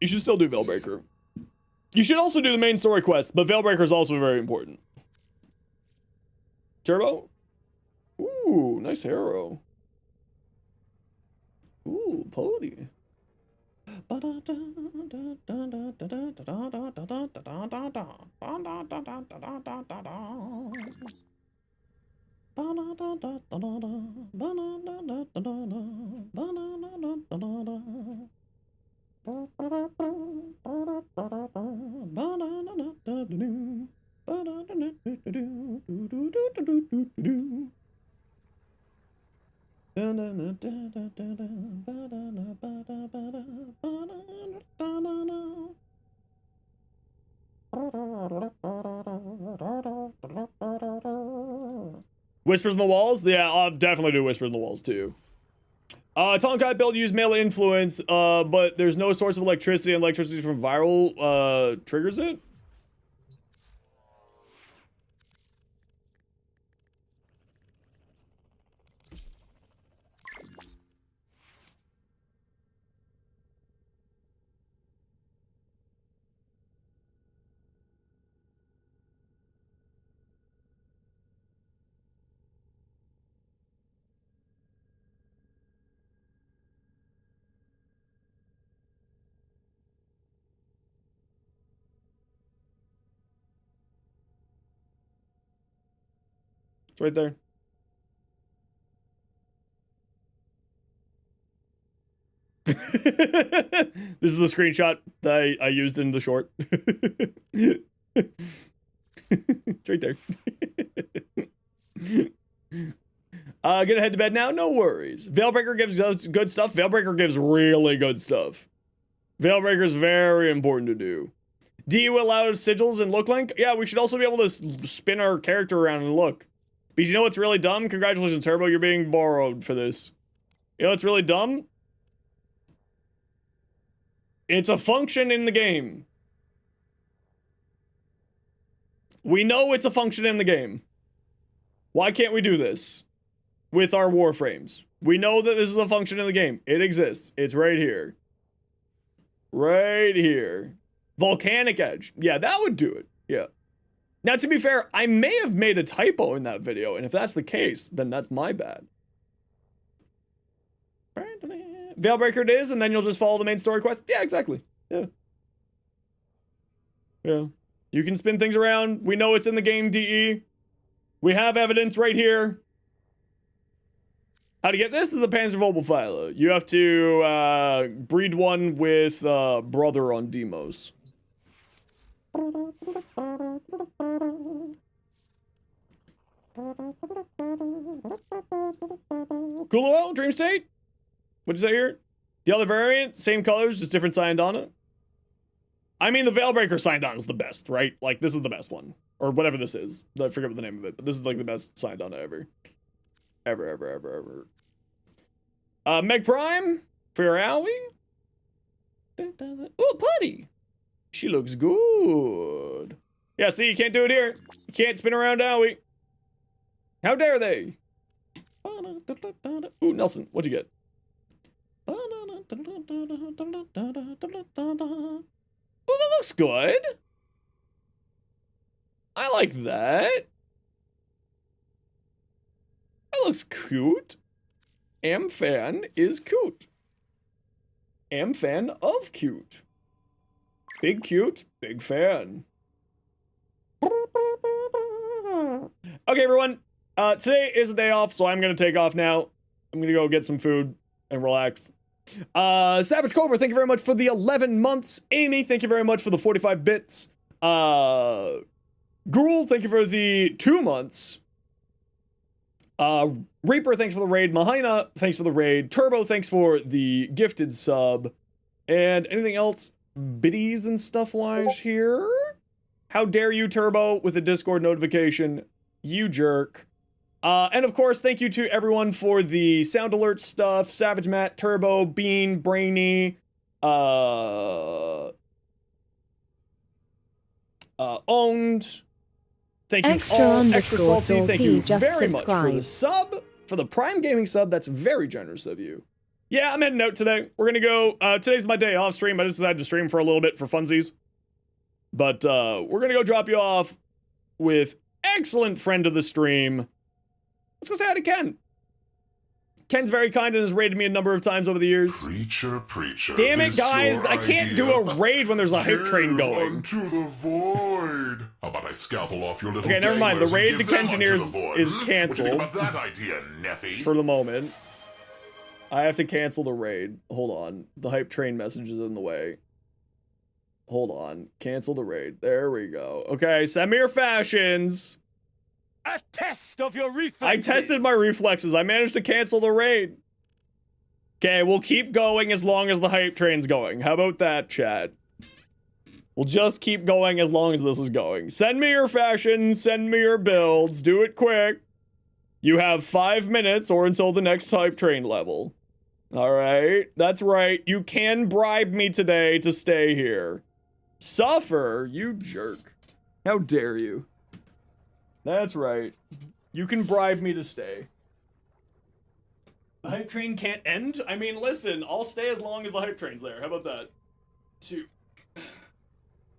You should still do Veilbreaker. You should also do the main story quest, but Veilbreaker is also very important. Turbo? Ooh, nice arrow. Ooh, Pody. Whispers in the Walls? Yeah, I'll definitely do Whispers in the Walls too. Tonkai build use melee influence, but there's no source of electricity, and electricity from viral triggers it. It's right there. This is the screenshot that I used in the short. It's right there. Gonna head to bed now? No worries. Veilbreaker gives us good stuff. Veilbreaker gives really good stuff. Veilbreaker is very important to do. Do you allow sigils and look link? Yeah, we should also be able to spin our character around and look. Because you know what's really dumb? Congratulations, Turbo, you're being borrowed for this. You know what's really dumb? It's a function in the game. We know it's a function in the game. Why can't we do this with our warframes? We know that this is a function in the game. It exists. It's right here. Right here. Volcanic Edge. Yeah, that would do it. Yeah. Now, to be fair, I may have made a typo in that video, and if that's the case, then that's my bad. Veilbreaker it is, and then you'll just follow the main story quest. Yeah, exactly. Yeah. Yeah. You can spin things around. We know it's in the game, DE. We have evidence right here. How to get this? This is a Panzervogelpfeile. You have to breed one with brother on Demos. Cool, Dream State? What'd you say here? The other variant, same colors, just different Syandana. I mean, the Veilbreaker Syandana is the best, right? Like, this is the best one. Or whatever this is. I forget what the name of it, but this is like the best Syandana ever. Ever. Meg Prime for your Owie. Oh, Putty. She looks good. Yeah, see, you can't do it here. You can't spin around Owie. How dare they? Ooh, Nelson, what'd you get? Oh, that looks good. I like that. That looks cute. Am fan is cute. Am fan of cute. Big cute, big fan. Okay, everyone. Today is a day off, so I'm gonna take off now. I'm gonna go get some food and relax. Savage Cobra, thank you very much for the 11 months. Amy, thank you very much for the 45 bits. Gruel, thank you for the 2 months. Reaper, thanks for the raid. Mahina, thanks for the raid. Turbo, thanks for the gifted sub. And anything else biddies and stuff wise here? How dare you, Turbo, with a Discord notification? You jerk. And of course, thank you to everyone for the sound alert stuff. Savage Matt, Turbo, Bean, Brainy, Owned. Thank you all. Extra Salty, thank you very much for the sub. For the Prime Gaming sub, that's very generous of you. Yeah, I'm heading out today. We're gonna go, today's my day off stream. I just decided to stream for a little bit for funsies. But, we're gonna go drop you off with excellent friend of the stream. Let's go say hi to Ken. Ken's very kind and has raided me a number of times over the years. Preacher. Damn it, guys! I can't do a raid when there's a hype train going. Unto the void. How about I scalpel off your little Okay, never mind. The raid to Kengineers is What do you canceled. think about that idea, Neffy? For the moment. I have to cancel the raid. Hold on. The hype train message is in the way. Hold on. Cancel the raid. There we go. Okay, send me your fashions. A test of your reflexes. I tested my reflexes. I managed to cancel the raid. Okay, we'll keep going as long as the hype train's going. How about that, chat? We'll just keep going as long as this is going. Send me your fashions. Send me your builds. Do it quick. You have 5 minutes or until the next hype train level. Alright, that's right. You can bribe me today to stay here. Suffer, you jerk. How dare you? That's right. You can bribe me to stay. The hype train can't end? I mean, listen, I'll stay as long as the hype train's there. How about that? 2,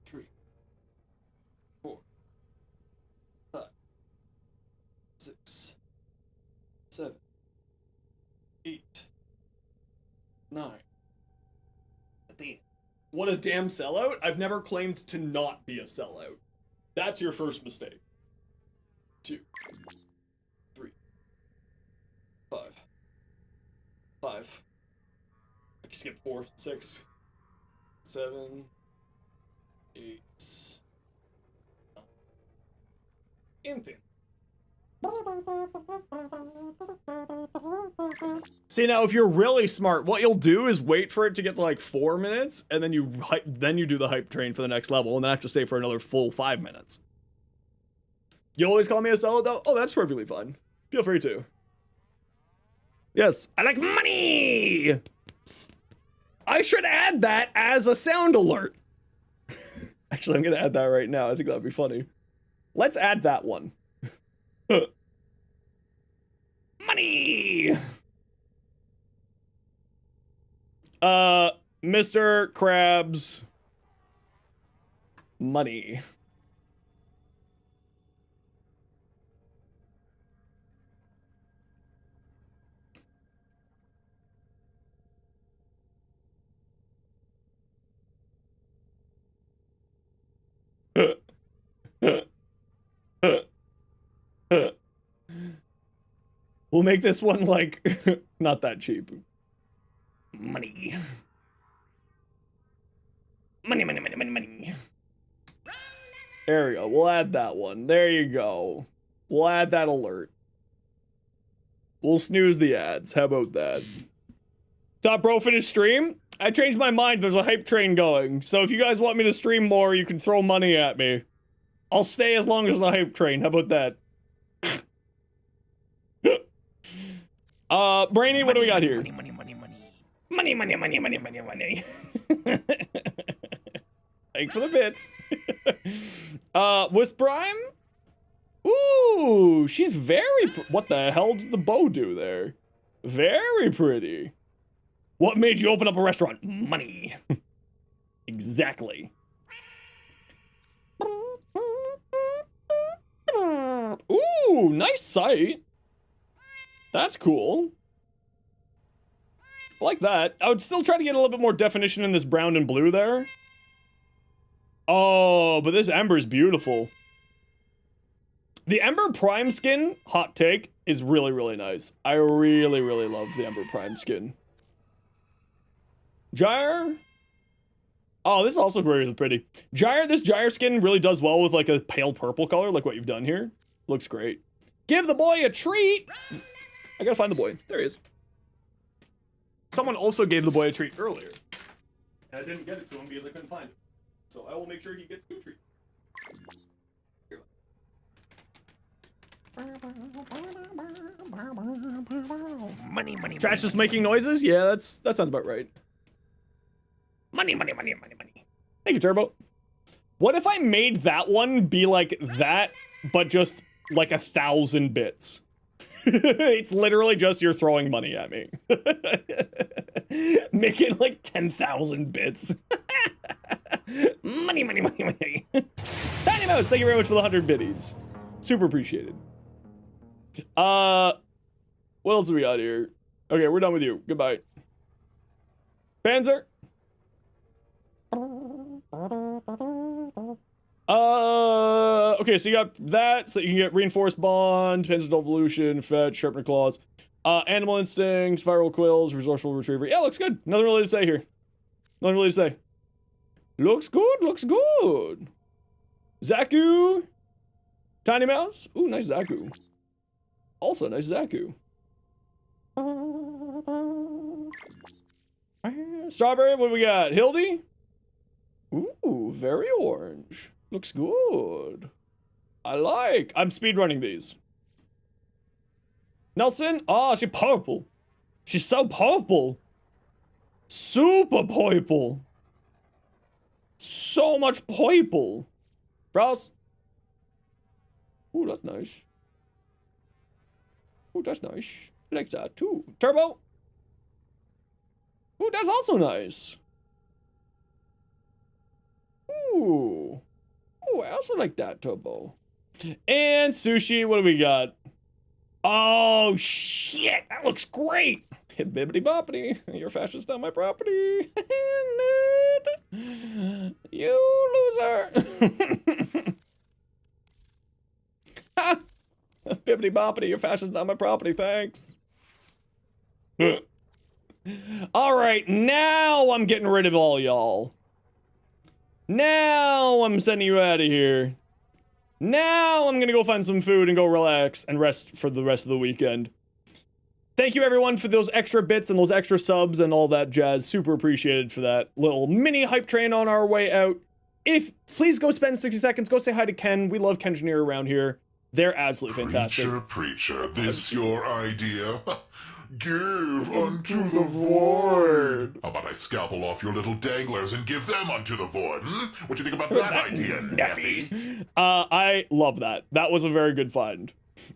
3, 4, 5, 6, 7, 8, 9. What a damn sellout? I've never claimed to not be a sellout. That's your first mistake. 2, 5. I can skip 4, 6, 7, 8, 9, and 10. See, now if you're really smart, what you'll do is wait for it to get to like 4 minutes, and then you do the hype train for the next level, and then I have to stay for another full 5 minutes. You always call me a seller though? Oh, that's perfectly fine. Feel free to. Yes, I like money! I should add that as a sound alert. Actually, I'm gonna add that right now. I think that'd be funny. Let's add that one. Money! Mr. Krabs. Money. We'll make this one like not that cheap. Money. Money, money, money, money, money. There we go. We'll add that one. There you go. We'll add that alert. We'll snooze the ads. How about that? Thought bro finished stream? I changed my mind. There's a hype train going. So if you guys want me to stream more, you can throw money at me. I'll stay as long as the hype train. How about that? Brainy, what do we got here? Money, money, money, money. Money, money, money, money, money, money. Thanks for the bits. Wisp Prime? Ooh, she's very what the hell did the bow do there? Very pretty. What made you open up a restaurant? Money. Exactly. Ooh, nice sight. That's cool. I like that. I would still try to get a little bit more definition in this brown and blue there. Oh, but this Ember's beautiful. The Ember Prime skin, hot take, is really, really nice. I really, really love the Ember Prime skin. Gyre? Oh, this is also really pretty. Gyre, this Gyre skin really does well with like a pale purple color, like what you've done here. Looks great. Give the boy a treat! I gotta find the boy. There he is. Someone also gave the boy a treat earlier. And I didn't get it to him because I couldn't find it. So I will make sure he gets 2 treats. Money, money, Chat's money, just money, making noises? Yeah, that sounds about right. Money, money, money, money, money. Thank you, Turbo. What if I made that one be like that, but just like 1,000 bits? It's literally just you're throwing money at me. Make it like 10,000 bits. Money, money, money, money. Tiny Mouse, thank you very much for the 100 biddies. Super appreciated. What else do we got here? Okay, we're done with you. Goodbye. Panzer. Okay, so you got that, so you can get Reinforced Bond, Panzer Evolution, Fetch, Sharpener Claws, Animal Instinct, Viral Quills, Resourceful Retriever. Yeah, looks good. Nothing really to say here. Nothing really to say. Looks good, looks good. Zaku. Tiny Mouse. Ooh, nice Zaku. Also, nice Zaku. Strawberry, what do we got? Hildy? Ooh, very orange. Looks good. I like. I'm speedrunning these. Nelson? Oh, she's purple. She's so purple. Super purple. So much purple. Browse. Ooh, that's nice. Ooh, that's nice. I like that too. Turbo. Ooh, that's also nice. Ooh. Ooh, I also like that, Turbo. And Sushi, what do we got? Oh, shit. That looks great. Bibbity boppity. You're fascist on my property. You loser. Bibbity boppity. You're fascist on my property. Thanks. All right, now I'm getting rid of all y'all. Now I'm sending you out of here. Now I'm gonna go find some food and go relax and rest for the rest of the weekend. Thank you everyone for those extra bits and those extra subs and all that jazz. Super appreciated for that little mini hype train on our way out. Please go spend 60 seconds, go say hi to Ken. We love Kengineer around here. They're absolutely fantastic. Preacher, this your idea? Give unto the void. How about I scalpel off your little danglers and give them unto the void? What do you think about that idea, Neffy? I love that. That was a very good find.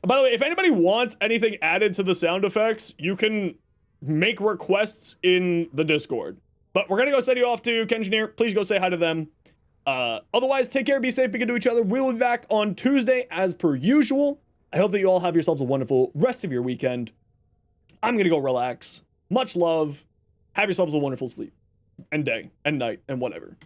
By the way, if anybody wants anything added to the sound effects, you can make requests in the Discord. But we're gonna go send you off to Kengineer. Please go say hi to them. Otherwise, take care, be safe, be good to each other. We'll be back on Tuesday as per usual. I hope that you all have yourselves a wonderful rest of your weekend. I'm gonna go relax. Much love. Have yourselves a wonderful sleep and day and night and whatever.